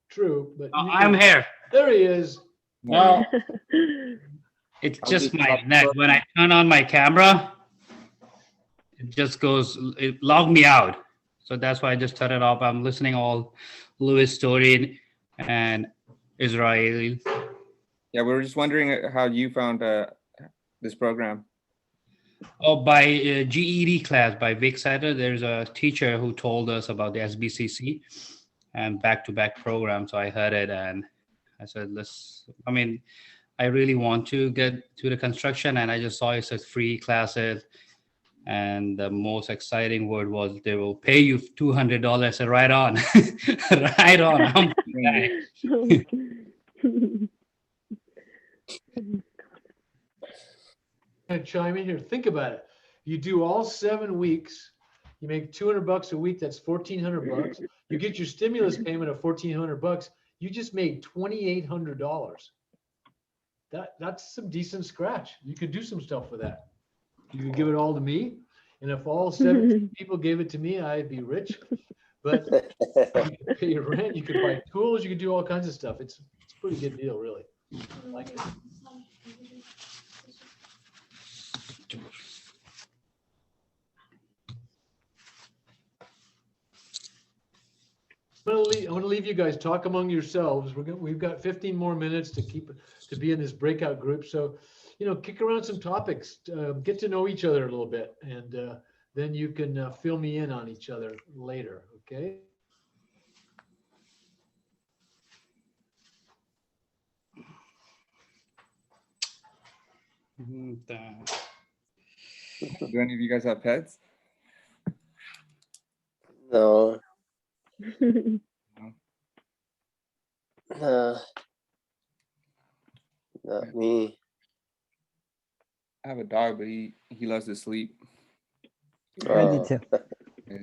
true, but you I'm here. There he is. Well, it's I'll just just my stop net. When I turn on my camera, it just goes, it logged me out. So that's why I just turned it off. I'm listening all Louis story and Israeli. Yeah, we were just wondering how you found this program. Oh, by GED class by Vic Sider. There's a teacher who told us about the SBCC and back-to-back program. So I heard it and I said, I mean, I really want to get to the construction, and I just saw it says free classes. And the most exciting word was they will pay you $200. So right on, right on. I'm Can I chime in here? Think about it. You do all 7 weeks, you make $200 a week. That's $1,400. You get your stimulus payment of $1,400. You just made $2,800. That's some decent scratch. You could do some stuff with that. You could give it all to me, and if all 17 people gave it to me, I'd be rich. But you could pay your rent, you could buy tools, you could do all kinds of stuff. It's a pretty good deal, really. I like it. I'm gonna leave you guys talk among yourselves. We've got 15 more minutes to be in this breakout group. So, kick around some topics, get to know each other a little bit, and then you can fill me in on each other later. Okay. Do any of you guys have pets? No. Not me. I have a dog, but he loves to sleep. I do too. Yes.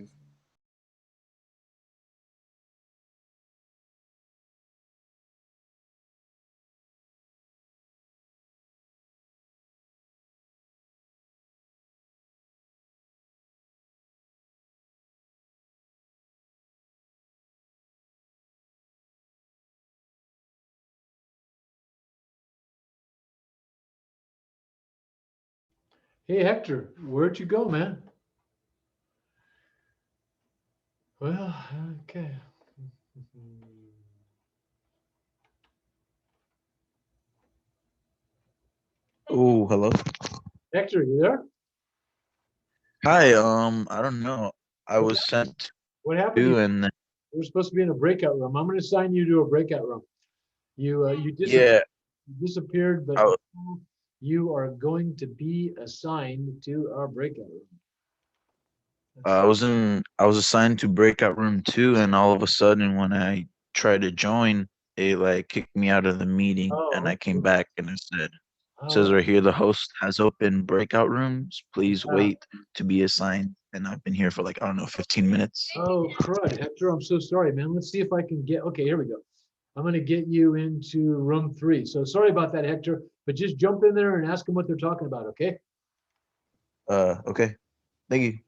Hey, Hector, where'd you go, man? Well, okay. Oh, hello. Hector, you there? Hi. I don't know. I was sent What happened? to, and We're supposed to be in a breakout room. I'm going to assign you to a breakout room. You yeah, disappeared, but I, you are going to be assigned to our breakout room. I was assigned to breakout room 2, and all of a sudden, when I tried to join, it like kicked me out of the meeting, and I came back and it says right here, the host has opened breakout rooms. Please wait to be assigned. And I've been here for like, I don't know, 15 minutes. Oh, crud, Hector, I'm so sorry, man. Let's see if I can get, okay, here we go. I'm going to get you into room 3. So sorry about that, Hector, but just jump in there and ask them what they're talking about, okay? Okay. Thank you.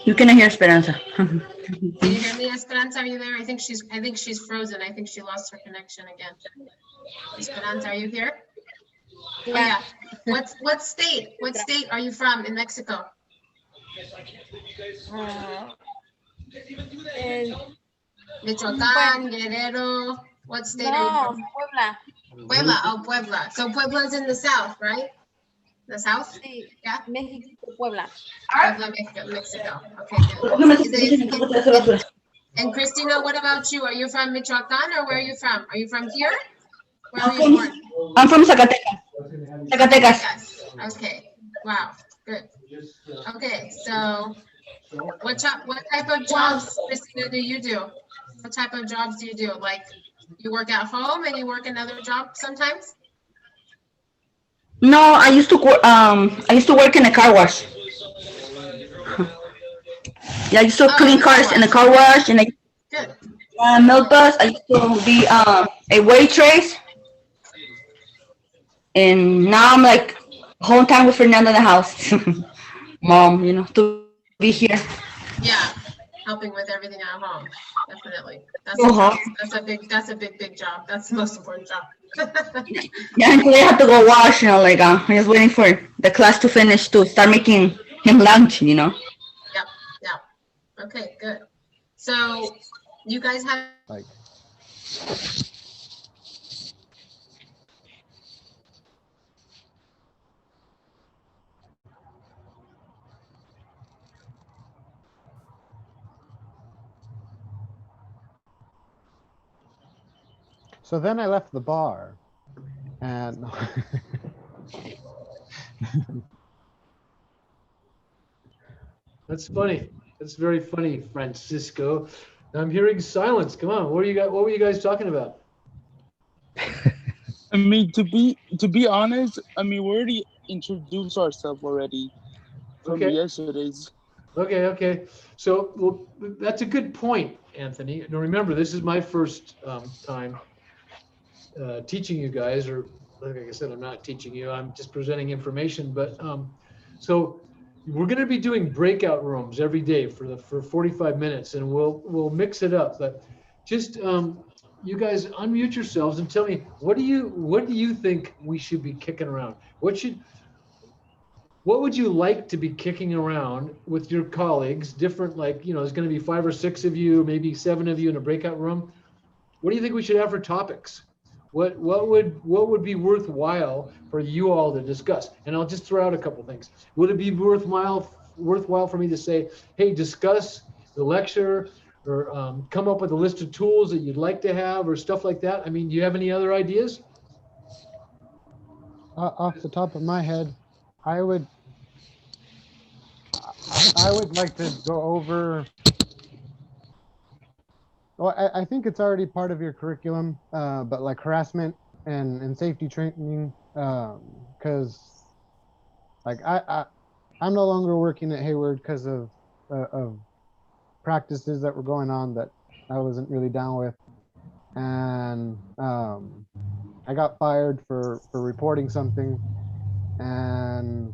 You cannot hear Esperanza. Can you hear me, Esperanza? Are you there? I think she's frozen. I think she lost her connection again. Esperanza, are you here? Oh yeah. What state? What state are you from in Mexico? Michoacán, Guerrero. What state are you from? Puebla. Puebla. Oh, Puebla. So Puebla's in the south, right? The south? Sí. Yeah. México, Puebla. Puebla, Mexico. Okay, good. And Christina, what about you? Are you from Michoacán or where are you from? Are you from here? Where are you born? I'm from Zacatecas. Zacatecas. Okay. Wow. Good. Okay. So, what type of jobs, Christina, do you do? What type of jobs do you do? Like, you work at home and you work another job sometimes? No, I used to work in a car wash. Yeah, I used to clean cars in a car wash and a milk bus. I used to be a waitress, and now I'm like whole time with Fernanda in the house. Mom, to be here. Yeah, helping with everything at home. Definitely. That's a big job. That's the most important job. Yeah, and today I have to go wash. I'm just waiting for the class to finish to start making him lunch. Yep. Okay, good. So you guys have So then I left the bar, and That's funny. That's very funny, Francisco. I'm hearing silence. Come on, what were you guys talking about? I mean, to be honest, I mean, we already introduced ourselves already from yesterday's. Okay. So, well, that's a good point, Anthony. Now remember, this is my first time teaching you guys, or like I said, I'm not teaching you. I'm just presenting information. But so we're going to be doing breakout rooms every day for 45 minutes, and we'll mix it up. But just you guys unmute yourselves and tell me what do you think we should be kicking around? What would you like to be kicking around with your colleagues? Different, like, there's going to be 5 or 6 of you, maybe 7 of you in a breakout room. What do you think we should have for topics? What would be worthwhile for you all to discuss? And I'll just throw out a couple things. Would it be worthwhile for me to say, hey, discuss the lecture, or come up with a list of tools that you'd like to have, or stuff like that? I mean, do you have any other ideas? Off the top of my head, I would like to go over. Well, I think it's already part of your curriculum, but like harassment and safety training, because like I'm no longer working at Hayward because of practices that were going on that I wasn't really down with, and I got fired for reporting something, and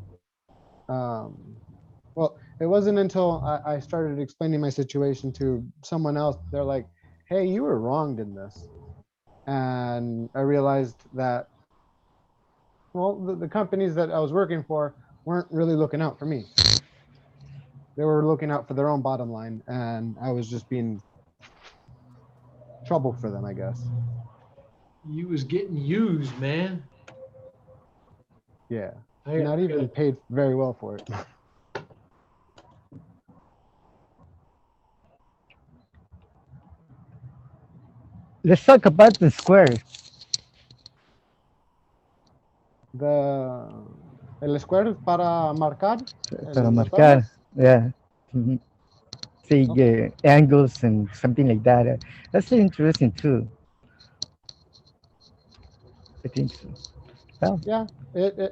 well, it wasn't until I started explaining my situation to someone else. They're like, hey, you were wronged in this. And I realized that, well, the companies that I was working for weren't really looking out for me. They were looking out for their own bottom line, and I was just being trouble for them, I guess. You was getting used, man. Yeah, not even paid very well for it. Let's talk about the square. El square es para marcar. Para marcar, yeah. Mm-hmm. See angles and something like that. That's interesting too. I think so. Well, yeah,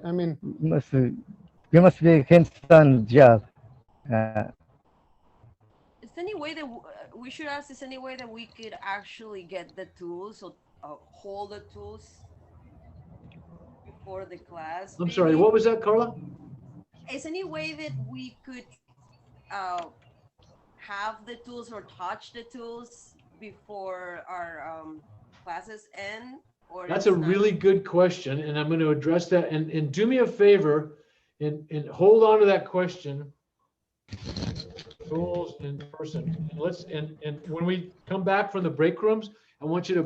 I mean, you must be a hands-on job. Is any way that we should ask? Is any way that we could actually get the tools or hold the tools before the class? I'm sorry, what was that, Carla? Is any way that we could have the tools or touch the tools before our classes end? Or That's it's a not? really good question, and I'm going to address that. And do me a favor and hold on to that question. Rules in person. Let's and when we come back from the break rooms, I want you to.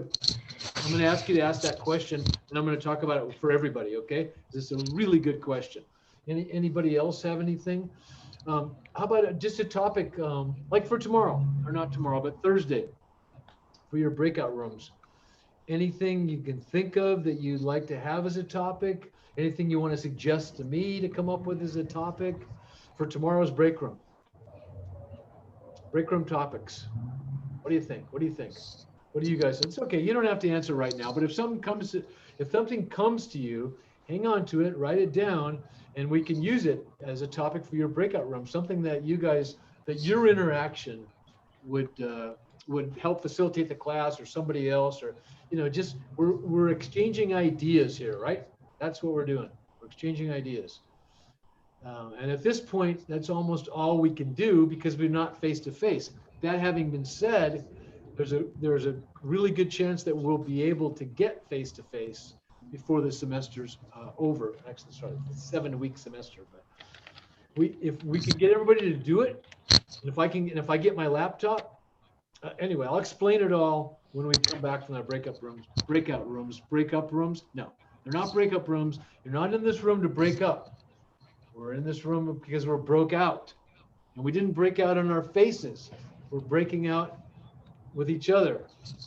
I'm going to ask you to ask that question, and I'm going to talk about it for everybody. Okay? This is a really good question. Anybody else have anything? How about just a topic like for tomorrow, or not tomorrow, but Thursday for your breakout rooms? Anything you can think of that you'd like to have as a topic? Anything you want to suggest to me to come up with as a topic for tomorrow's break room? Break room topics. What do you think? What do you think? What do you guys? It's okay. You don't have to answer right now. But if something comes to you, hang on to it, write it down, and we can use it as a topic for your breakout room. Something that you guys, that your interaction would help facilitate the class, or somebody else, or just we're exchanging ideas here, right? That's what we're doing. We're exchanging ideas. And at this point, that's almost all we can do because we're not face to face. That having been said, there's a really good chance that we'll be able to get face to face before the semester's over. Actually, sorry, it's a 7-week semester. But if we can get everybody to do it, and if I get my laptop, anyway, I'll explain it all when we come back from our breakout rooms. No, they're not breakup rooms. You're not in this room to break up. We're in this room because we're broke out. And we didn't break out on our faces. We're breaking out with each other.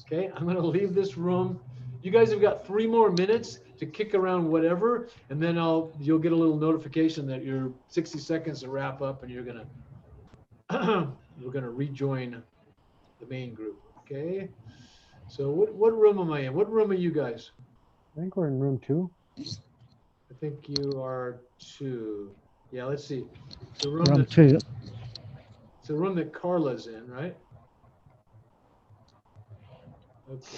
Okay, I'm going to leave this room. You guys have got 3 more minutes to kick around whatever, and then you'll get a little notification that your 60 seconds to wrap up, and you're going to rejoin the main group. Okay. So what room am I in? What room are you guys? I think we're in room 2. I think you are 2. Yeah, let's see. It's a room, Room 2. It's a room that Carla's in, right? Okay.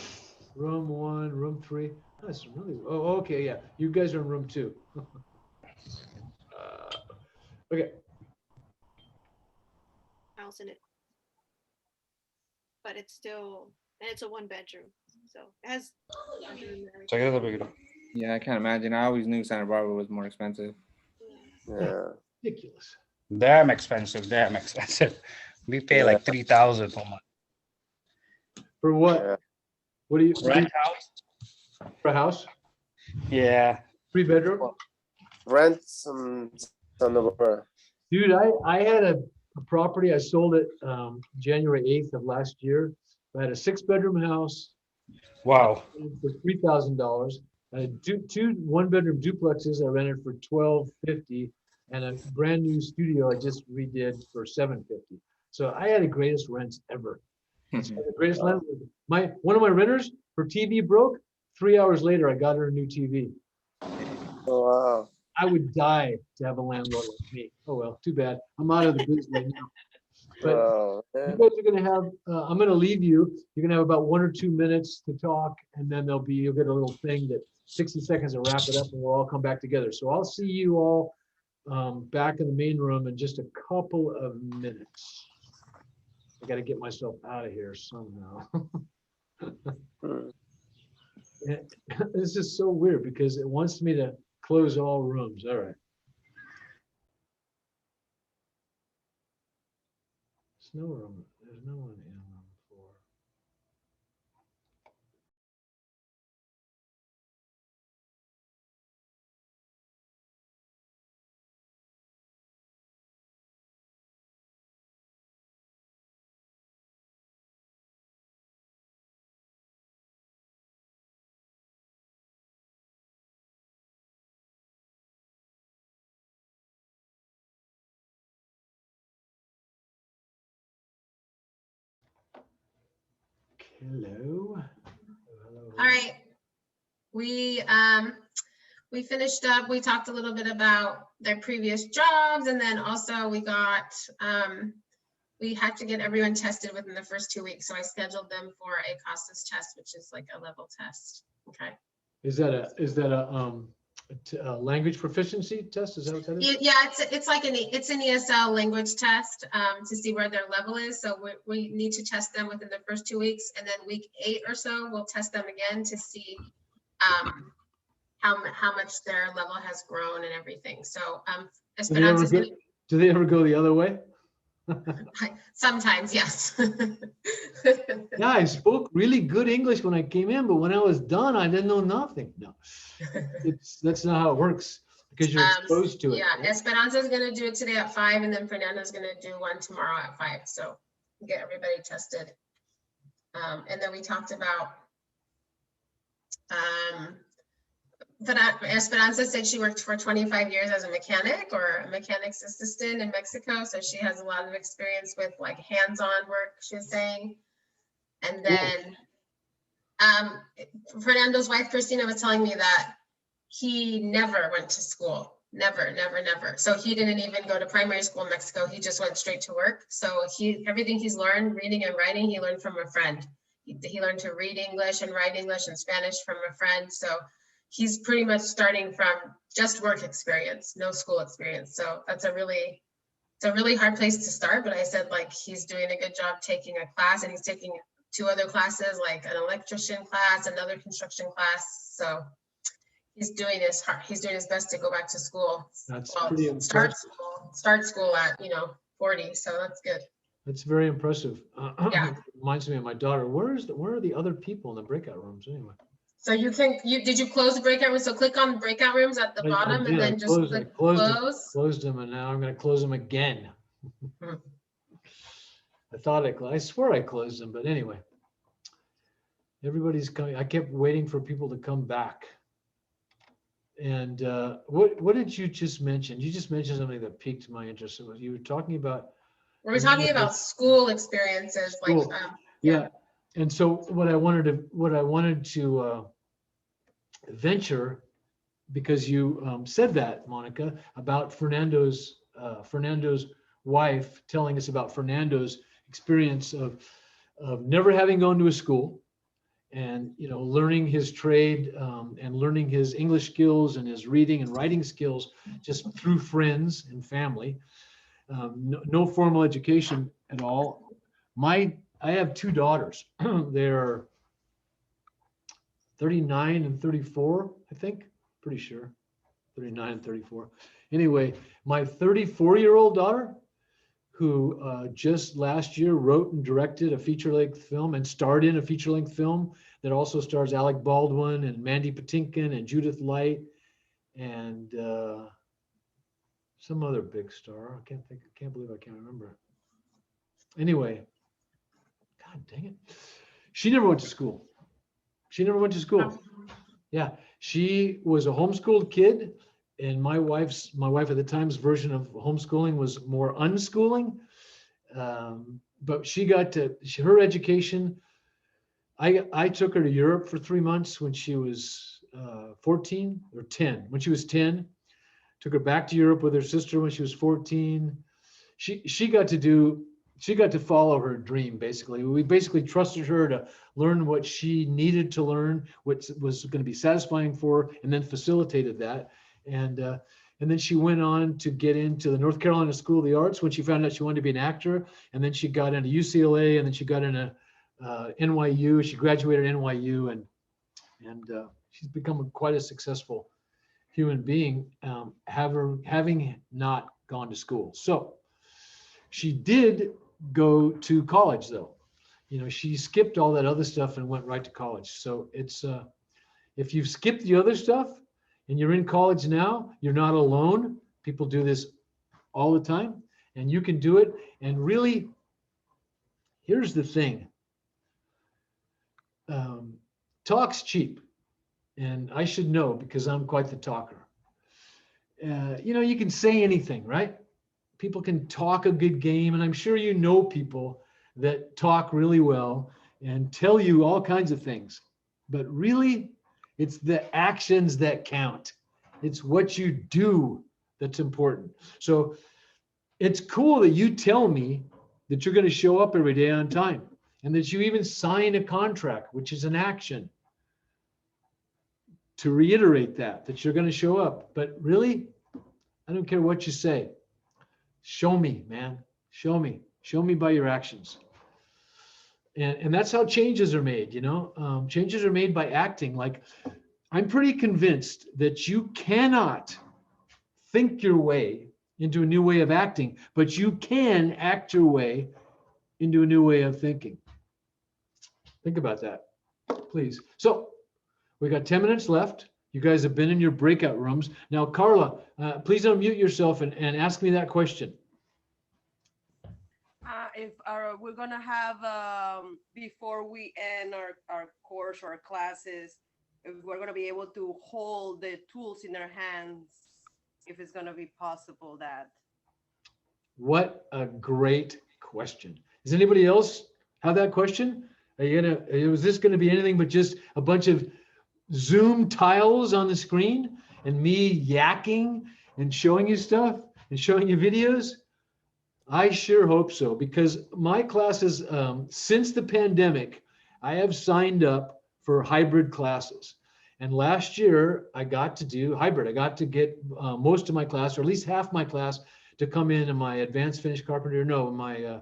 Room 1, room 3. That's really. Oh, okay, yeah. You guys are in room 2. Okay. House in it, but it's still, and it's a 1-bedroom, so it has. Yeah, I can't imagine. I always knew Santa Barbara was more expensive. Yeah. Ridiculous. Damn expensive. Damn expensive. We pay like 3,000 per month. For what? Yeah. What do you Rent house? For a house? Yeah. 3-bedroom? Rents on Santa Barbara. Dude, I had a property. I sold it January 8th of last year. I had a 6-bedroom house. Wow. For $3,000. I had 2 1-bedroom duplexes I rented for $1,250, and a brand new studio I just redid for $750. So I had the greatest rents ever. That's the greatest landlord. One of my renters, her TV broke. 3 hours later, I got her a new TV. Oh, wow. I would die to have a landlord like me. Oh well, too bad. I'm out of the business right now. But you guys are going to have, I'm going to leave you. You're going to have about 1 or 2 minutes to talk, and then you'll get a little thing that 60 seconds to wrap it up, and we'll all come back together. So I'll see you all back in the main room in just a couple of minutes. I got to get myself out of here somehow. This is so weird because it wants me to close all rooms. All right. There's no room. There's no one in room 4. Hello. All right. We finished up. We talked a little bit about their previous jobs, and then also we got we had to get everyone tested within the first 2 weeks. So I scheduled them for a COSTAS test, which is like a level test. Okay. Is that a language proficiency test. Is that what that is? Yeah, it's like it's an ESL language test to see where their level is. So we need to test them within the first 2 weeks, and then week 8 or so we'll test them again to see how much their level has grown and everything. So Esperanza's gonna, do they ever go the other way? sometimes, yes. Yeah, I spoke really good English when I came in, but when I was done, I didn't know nothing. No, that's not how it works because you're exposed to it. Yeah, Esperanza's gonna do it today at 5, and then Fernando's gonna do one tomorrow at 5. So get everybody tested. And then we talked about but Esperanza said she worked for 25 years as a mechanic or a mechanic's assistant in Mexico. So she has a lot of experience with like hands-on work, she was saying. And then Fernando's wife, Christina, was telling me that he never went to school. Never. So he didn't even go to primary school in Mexico. He just went straight to work. So everything he's learned, reading and writing, he learned from a friend. He learned to read English and write English and Spanish from a friend. So he's pretty much starting from just work experience, no school experience. So it's a really hard place to start. But I said, like, he's doing a good job taking a class, and he's taking 2 other classes, like an electrician class, another construction class. So he's doing his best to go back to school. That's pretty impressive. Start school at 40. So that's good. That's very impressive. Yeah. Reminds me of my daughter. Where are the other people in the breakout rooms anyway? So did you close the breakout room? So click on breakout rooms at the bottom and then just click close. Closed them, and now I'm going to close them again. I swear I closed them, but anyway, everybody's coming. I kept waiting for people to come back. And what did you just mention? You just mentioned something that piqued my interest. You were talking about. We're talking about school experiences, school. like yeah. And so what I wanted to venture, because you said that, Monica, about Fernando's wife telling us about Fernando's experience of never having gone to a school, and learning his trade and learning his English skills and his reading and writing skills just through friends and family. No formal education at all. I have 2 daughters. They're 39 and 34, I think. Pretty sure. 39 and 34. Anyway, my 34-year-old daughter, who just last year wrote and directed a feature-length film and starred in a feature-length film that also stars Alec Baldwin and Mandy Patinkin and Judith Light and some other big star. I can't believe I can't remember. Anyway, God dang it. She never went to school. Yeah, she was a homeschooled kid, and my wife at the time's version of homeschooling was more unschooling. But she got her education. I took her to Europe for 3 months when she was 14 or 10. When she was 10, took her back to Europe with her sister when she was 14. She got to follow her dream, basically. We basically trusted her to learn what she needed to learn, what was going to be satisfying for her, and then facilitated that. And then she went on to get into the North Carolina School of the Arts when she found out she wanted to be an actor. And then she got into UCLA, and then she got into NYU. She graduated NYU, and she's become quite a successful human being, having not gone to school. So she did go to college, though. She skipped all that other stuff and went right to college. So it's if you've skipped the other stuff and you're in college now, you're not alone. People do this all the time, and you can do it. And really, here's the thing. Talk's cheap, and I should know because I'm quite the talker. You can say anything, right? People can talk a good game, and I'm sure you know people that talk really well and tell you all kinds of things. But really, it's the actions that count. It's what you do that's important. So it's cool that you tell me that you're going to show up every day on time, and that you even sign a contract, which is an action. to reiterate that you're going to show up. But really, I don't care what you say. Show me, man. Show me. Show me by your actions. And that's how changes are made, you know. Changes are made by acting. Like, I'm pretty convinced that you cannot think your way into a new way of acting, but you can act your way into a new way of thinking. Think about that, please. So we got 10 minutes left. You guys have been in your breakout rooms. Now, Carla, please unmute yourself and ask me that question. If we're gonna have, before we end our course or our classes, if we're gonna be able to hold the tools in our hands, if it's gonna be possible that. What a great question. Does anybody else have that question? Was this gonna be anything but just a bunch of Zoom tiles on the screen and me yakking and showing you stuff and showing you videos? I sure hope so, because my classes, since the pandemic, I have signed up for hybrid classes. And last year I got to do hybrid. I got to get most of my class, or at least half my class, to come in my advanced finished carpenter, my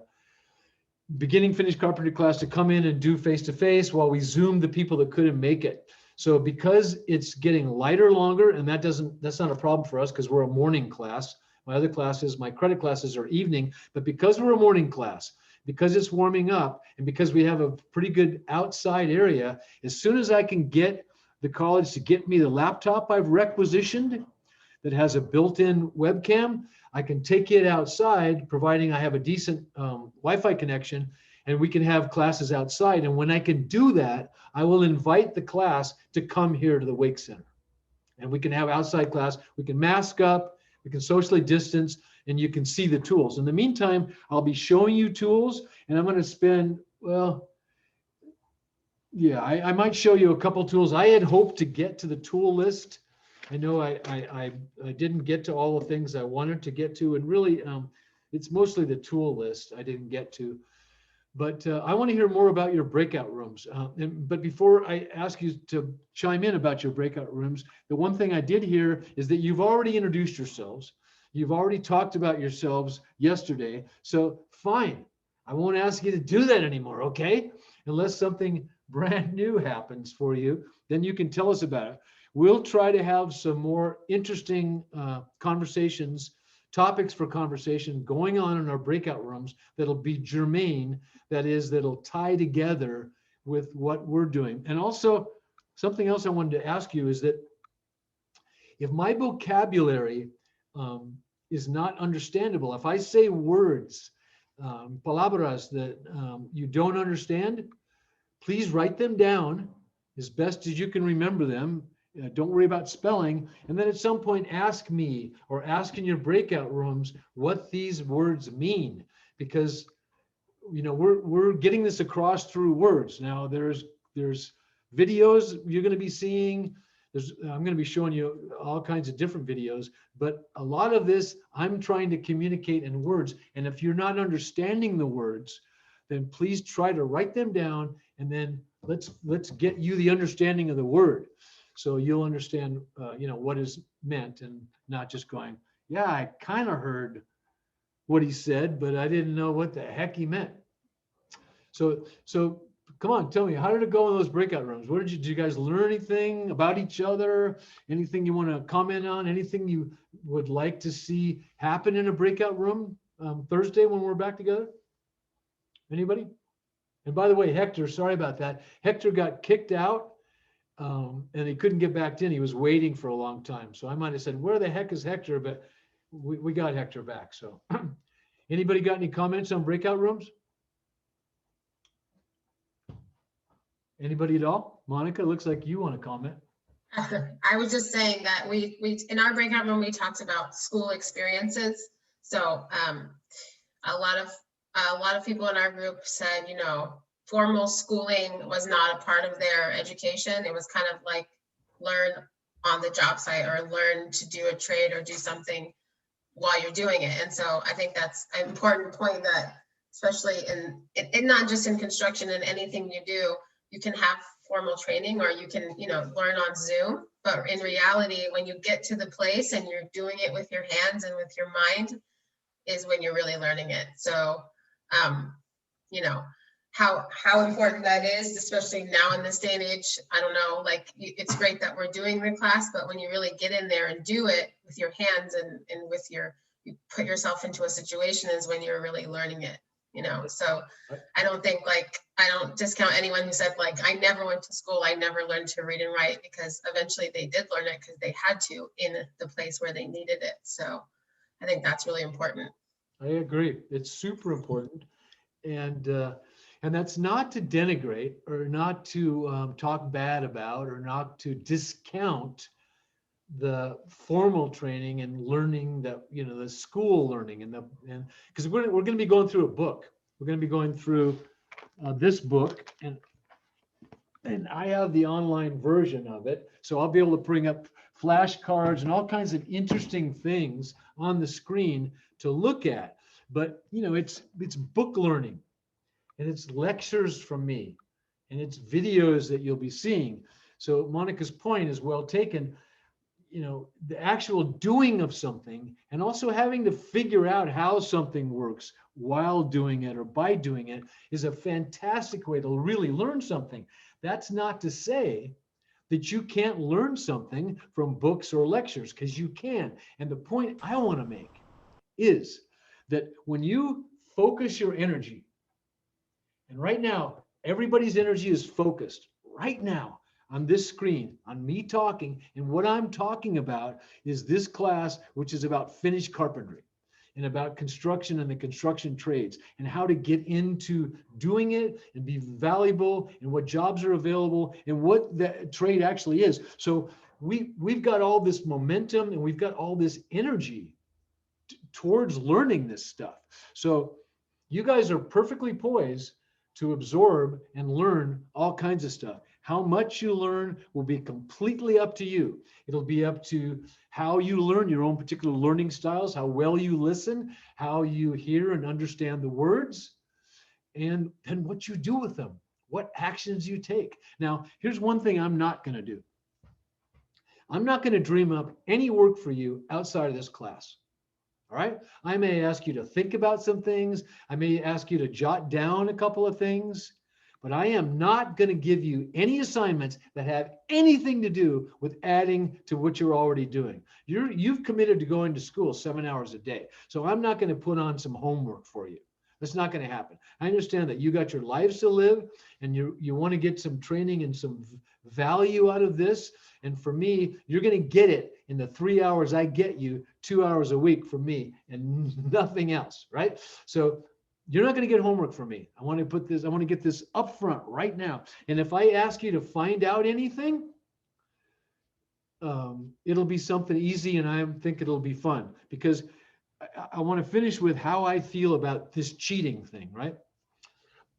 beginning finished carpentry class, to come in and do face-to-face while we Zoomed the people that couldn't make it. So because it's getting lighter longer, and that's not a problem for us because we're a morning class. My other classes, my credit classes are evening, but because we're a morning class, because it's warming up, and because we have a pretty good outside area, as soon as I can get the college to get me the laptop I've requisitioned that has a built-in webcam, I can take it outside, providing I have a decent Wi-Fi connection, and we can have classes outside. And when I can do that, I will invite the class to come here to the Wake Center. And we can have outside class, we can mask up, we can socially distance, and you can see the tools. In the meantime, I'll be showing you tools, and I'm going to spend, well, yeah, I might show you a couple tools. I had hoped to get to the tool list. I know I didn't get to all the things I wanted to get to, and really, it's mostly the tool list I didn't get to. But I want to hear more about your breakout rooms. But before I ask you to chime in about your breakout rooms, the one thing I did hear is that you've already introduced yourselves. You've already talked about yourselves yesterday. So fine, I won't ask you to do that anymore, okay? Unless something brand new happens for you, then you can tell us about it. We'll try to have some more interesting conversations, topics for conversation going on in our breakout rooms that'll be germane, that is, that'll tie together with what we're doing. And also, something else I wanted to ask you is that if my vocabulary is not understandable, if I say words, palabras that you don't understand, please write them down as best as you can remember them. Don't worry about spelling. And then at some point, ask me or ask in your breakout rooms what these words mean, because you know we're getting this across through words. Now there's videos you're going to be seeing. I'm going to be showing you all kinds of different videos, but a lot of this I'm trying to communicate in words. And if you're not understanding the words, then please try to write them down, and then let's get you the understanding of the word. So you'll understand, what is meant, and not just going, yeah, I kind of heard what he said, but I didn't know what the heck he meant. So come on, tell me, how did it go in those breakout rooms? Did you guys learn anything about each other? Anything you want to comment on? Anything you would like to see happen in a breakout room Thursday when we're back together? Anybody? And by the way, Hector, sorry about that. Hector got kicked out. And he couldn't get back in. He was waiting for a long time. So I might have said, where the heck is Hector? But we got Hector back. So anybody got any comments on breakout rooms? Anybody at all? Monica, looks like you want to comment. I was just saying that we in our breakout room, we talked about school experiences. So a lot of people in our group said, formal schooling was not a part of their education. It was kind of like learn on the job site or learn to do a trade or do something while you're doing it. And so I think that's an important point, that especially in not just in construction, in anything you do, you can have formal training, or you can, learn on Zoom. But in reality, when you get to the place and you're doing it with your hands and with your mind is when you're really learning it. So, you know, how important that is, especially now in this day and age. I don't know, like it's great that we're doing the class, but when you really get in there and do it with your hands and with you put yourself into a situation is when you're really learning it, So I don't discount anyone who said like, I never went to school, I never learned to read and write, because eventually they did learn it because they had to in the place where they needed it. So I think that's really important. I agree. It's super important. And that's not to denigrate or not to talk bad about or not to discount the formal training and learning that, the school learning and because we're going to be going through a book. We're going to be going through this book, and I have the online version of it. So I'll be able to bring up flashcards and all kinds of interesting things on the screen to look at. But, it's book learning. And it's lectures from me, and it's videos that you'll be seeing. So Monica's point is well taken. The actual doing of something and also having to figure out how something works while doing it or by doing it is a fantastic way to really learn something. That's not to say that you can't learn something from books or lectures, because you can. And the point I want to make is that when you focus your energy, and right now, everybody's energy is focused right now on this screen, on me talking. And what I'm talking about is this class, which is about finished carpentry and about construction and the construction trades and how to get into doing it and be valuable and what jobs are available and what that trade actually is. So we've got all this momentum and we've got all this energy towards learning this stuff. So you guys are perfectly poised to absorb and learn all kinds of stuff. How much you learn will be completely up to you. It'll be up to how you learn, your own particular learning styles, how well you listen, how you hear and understand the words, and then what you do with them, what actions you take. Now, here's one thing I'm not going to do. I'm not going to dream up any work for you outside of this class. All right. I may ask you to think about some things. I may ask you to jot down a couple of things, but I am not going to give you any assignments that have anything to do with adding to what you're already doing. You've committed to going to school 7 hours a day. So I'm not going to put on some homework for you. That's not going to happen. I understand that you got your lives to live and you want to get some training and some value out of this. And for me, you're going to get it in the 3 hours I get you, 2 hours a week from me and nothing else, right? So you're not going to get homework from me. I want to get this up front right now. And if I ask you to find out anything, it'll be something easy and I think it'll be fun, because I want to finish with how I feel about this cheating thing, right?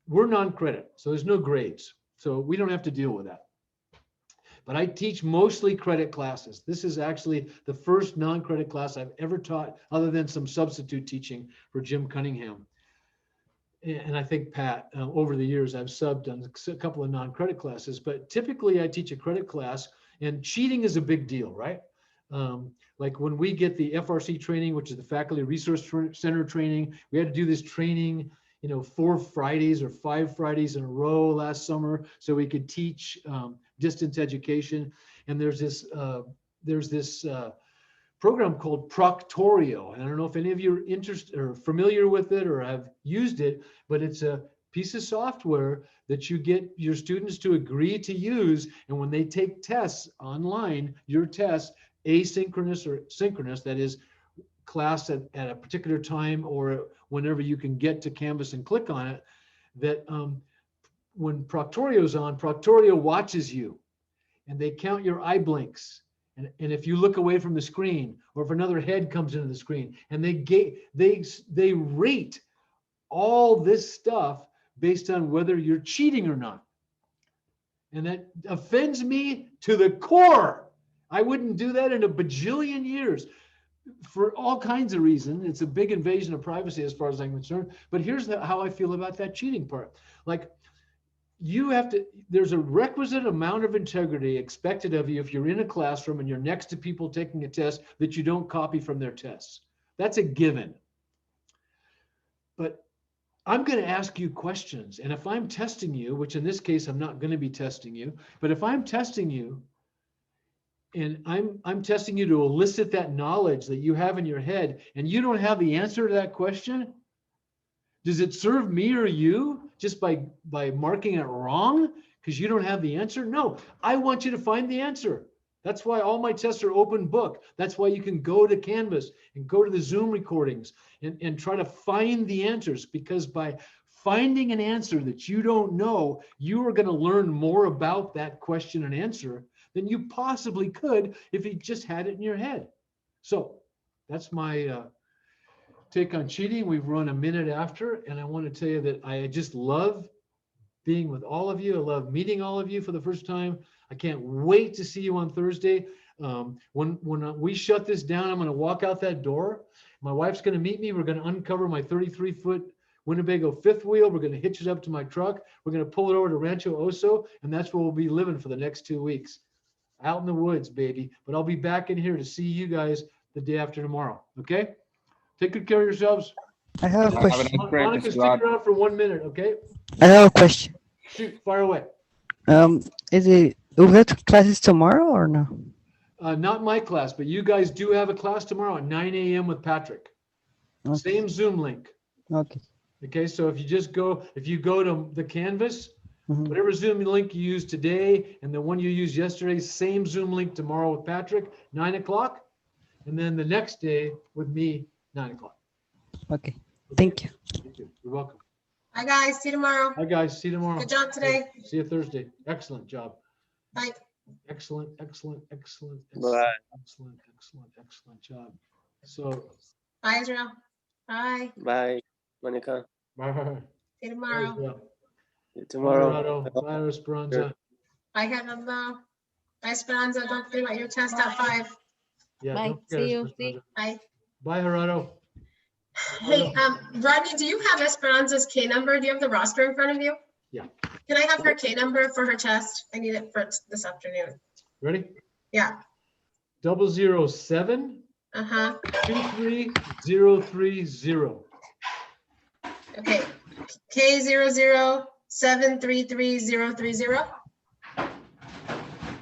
We're non-credit, so there's no grades. So we don't have to deal with that. But I teach mostly credit classes. This is actually the first non-credit class I've ever taught, other than some substitute teaching for Jim Cunningham. And I think, Pat, over the years, I've subbed on a couple of non-credit classes, but typically I teach a credit class, and cheating is a big deal, right? Like when we get the FRC training, which is the Faculty Resource Center training, we had to do this training, 4 Fridays or 5 Fridays in a row last summer so we could teach distance education. And there's this program called Proctorio. And I don't know if any of you are interested or familiar with it or have used it, but it's a piece of software that you get your students to agree to use. And when they take tests online, your test, asynchronous or synchronous, that is class at a particular time or whenever you can get to Canvas and click on it, that when Proctorio's on, Proctorio watches you and they count your eye blinks. And if you look away from the screen, or if another head comes into the screen, and they rate all this stuff based on whether you're cheating or not. And that offends me to the core. I wouldn't do that in a bajillion years for all kinds of reasons. It's a big invasion of privacy as far as I'm concerned. But here's how I feel about that cheating part. Like, you have to, there's a requisite amount of integrity expected of you if you're in a classroom and you're next to people taking a test that you don't copy from their tests. That's a given. But I'm going to ask you questions. And if I'm testing you, which in this case, I'm not going to be testing you, but if I'm testing you and I'm testing you to elicit that knowledge that you have in your head and you don't have the answer to that question, does it serve me or you just by marking it wrong because you don't have the answer? No, I want you to find the answer. That's why all my tests are open book. That's why you can go to Canvas and go to the Zoom recordings and try to find the answers, because by finding an answer that you don't know, you are going to learn more about that question and answer than you possibly could if you just had it in your head. So that's my take on cheating. We've run a minute after, and I want to tell you that I just love being with all of you. I love meeting all of you for the first time. I can't wait to see you on Thursday. When we shut this down, I'm going to walk out that door. My wife's going to meet me. We're going to uncover my 33-foot Winnebago fifth wheel. We're going to hitch it up to my truck. We're going to pull it over to Rancho Oso, and that's where we'll be living for the next 2 weeks. Out in the woods, baby. But I'll be back in here to see you guys the day after tomorrow. Okay? Take good care of yourselves. I have a question. Monica, stick around for 1 minute, okay? I have a question. Shoot, fire away. We have classes tomorrow or no? Not my class, but you guys do have a class tomorrow at 9 a.m. with Patrick. Okay. Same Zoom link. Okay. Okay, so if you go to the Canvas, whatever Zoom link you use today and the one you used yesterday, same Zoom link tomorrow with Patrick, 9 o'clock. And then the next day with me, 9 o'clock. Okay. Thank you. Thank you. You're welcome. Bye, guys. See you tomorrow. Hi, guys. See you tomorrow. Good job today. See you Thursday. Excellent job. Bye. Excellent, excellent, excellent, Bye. excellent, excellent, excellent job. So, Bye, Israel. Bye. Bye, Monica. bye. See you tomorrow. See you tomorrow. Bye, Bye, Esperanza. Bye, Gerardo. Bye, Esperanza. Don't forget about your test at 5. Yeah, Bye. don't forget See you. Esperanza. Bye. Bye, Gerardo. Hey, Rodney, do you have Esperanza's K number? Do you have the roster in front of you? Yeah. Can I have her K number for her test? I need it for this afternoon. Ready? Yeah. 007 Uh-huh. 23030. Okay. K007333030.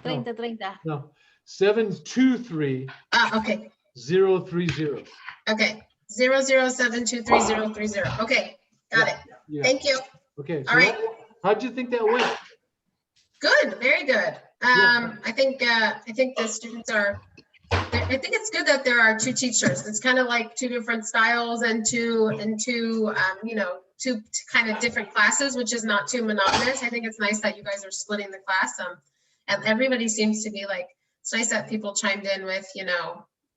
30. No, 723 Okay. 030. Okay. 007233030. Okay. Got it. Yeah. Thank you. Okay. So All right. how'd you think that went? Good. Very good. Yeah. I think the students are. I think it's good that there are 2 teachers. It's kind of like 2 different styles and two kind of different classes, which is not too monotonous. I think it's nice that you guys are splitting the class. And everybody seems to be like, it's nice that people chimed in with,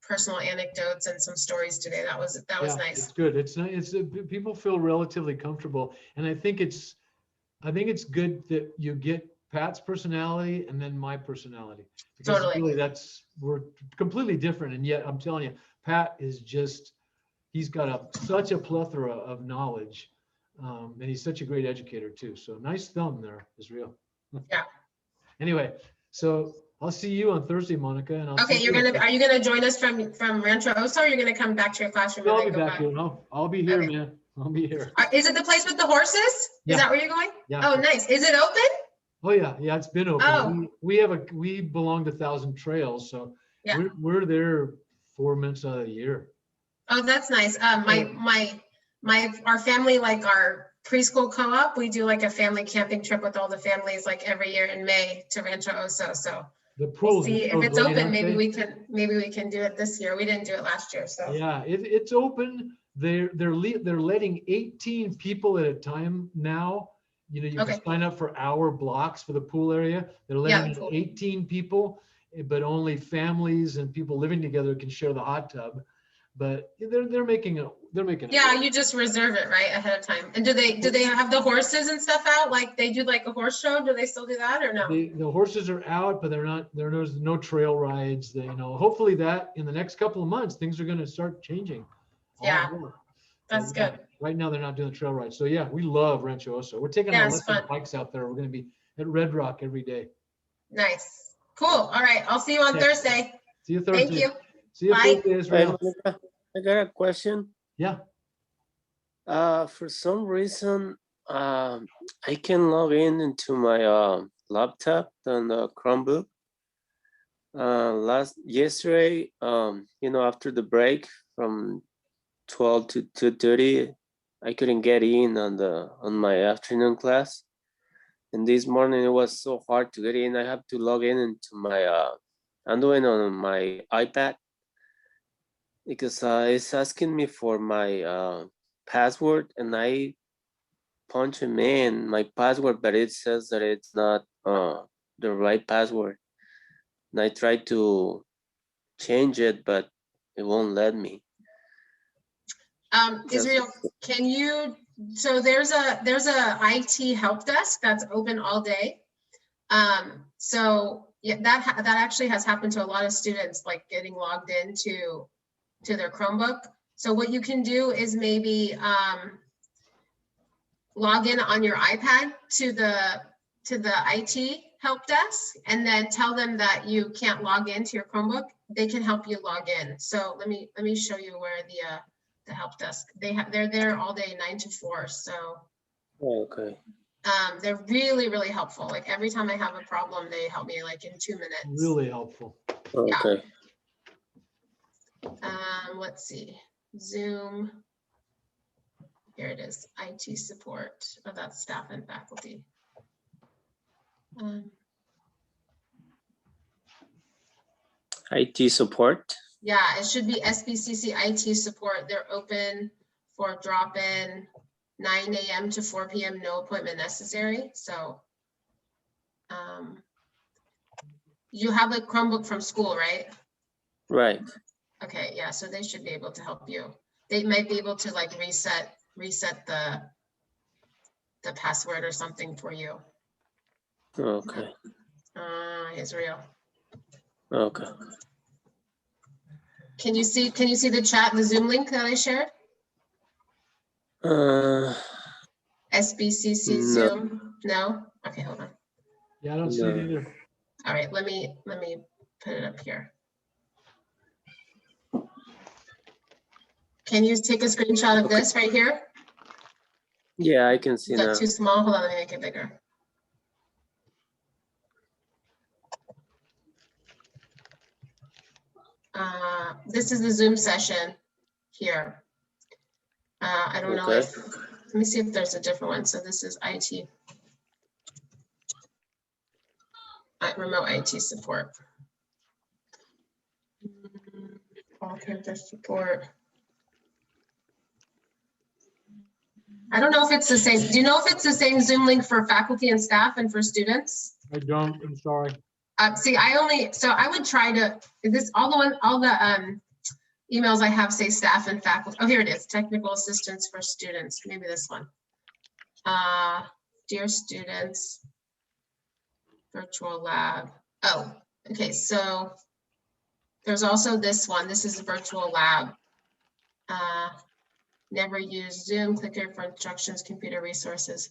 personal anecdotes and some stories today. That was nice. It's good. It's nice. People feel relatively comfortable, and I think it's good that you get Pat's personality and then my personality. Because Totally. really we're completely different, and yet I'm telling you, Pat is he's got such a plethora of knowledge, and he's such a great educator too. So nice thumb there, Israel. Yeah. Anyway, so I'll see you on Thursday, Monica, and I'll. Okay, see are you gonna join us from Rancho Oso, or you're gonna come back to your classroom? No, and I'll be then go back here. No, I'll be here, Okay. man. I'll be here. Is it the place with the horses? Yeah. Is that where you're going? Yeah. Oh, nice. Is it open? Oh yeah, it's been open. Oh. We belong to 1,000 Trails, so Yeah. we're there 4 months out of the year. Oh, that's nice. Our family, like our preschool co-op, we do like a family camping trip with all the families like every year in May to Rancho Oso. So The we'll pools. see are if it's great, open. aren't Maybe they? we can do it this year. We didn't do it last year, so. Yeah, it's open. They're letting 18 people at a time now. You Okay. can sign up for hour blocks for the pool area. They're letting cool. 18 people, but only families and people living together can share the hot tub. But they're making it. Yeah, you just reserve it right ahead of time. And do they have the horses and stuff out? Like they do like a horse show? Do they still do that or no? The horses are out, but there's no trail rides. Hopefully that in the next couple of months, things are going to start changing. Yeah. That's good. Right now, they're not doing the trail ride. So yeah, we love Rancho Oso. We're taking Yeah, our it's electric fun. bikes out there. We're going to be at Red Rock every day. Nice. Cool. All right. I'll see you on Yeah. Thursday. See you Thursday. Thank you. See you Bye. Thursday, Hey, Israel. Monica, I got a question. Yeah. For some reason, I can log in into my laptop on the Chromebook. Yesterday, after the break from 12 to 2:30, I couldn't get in on my afternoon class. And this morning it was so hard to get in. I have to log in into my I'm doing on my iPad because it's asking me for my password, and I punch in my password, but it says that it's not the right password. And I tried to change it, but it won't let me. Israel, can you, so there's a IT help desk that's open all day. So yeah, that actually has happened to a lot of students, like getting logged into their Chromebook. So what you can do is maybe log in on your iPad to the IT help desk, and then tell them that you can't log into your Chromebook. They can help you log in. So let me show you where the help desk, they're there all day 9 to 4. So okay. They're really, really helpful. Like every time I have a problem, they help me like in 2 minutes. Really helpful. Okay. Let's see, Zoom. Here it is, IT support. Oh, that's staff and faculty. IT support. Yeah, it should be SBCC IT support. They're open for drop-in 9 a.m. to 4 p.m. No appointment necessary. So you have a Chromebook from school, right? Right. Okay, yeah, so they should be able to help you. They might be able to like reset the password or something for you. Okay. Israel. Okay. Can you see the chat, the Zoom link that I shared? SBCC No. Zoom? No? Okay, hold on. Yeah, I don't see it either. All right, let me put it up here. Can you take a screenshot of this right here? Yeah, I can see Is that now. too small? Hold on, let me make it bigger. This is the Zoom session here. I don't know if, let me see if there's a different one. So this is IT. Remote IT support. All campus support. I don't know if it's the same. Do you know if it's the same Zoom link for faculty and staff and for students? I don't, I'm sorry. See, I would try to, all the emails I have say staff and faculty. Oh, here it is, technical assistance for students. Maybe this one. Dear students, virtual lab. Oh, okay, so there's also this one. This is a virtual lab. Never use Zoom, click here for instructions, computer resources.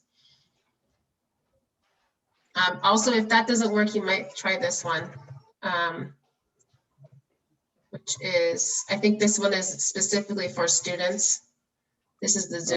Also, if that doesn't work, you might try this one, which is, I think this one is specifically for students. This is the Zoom.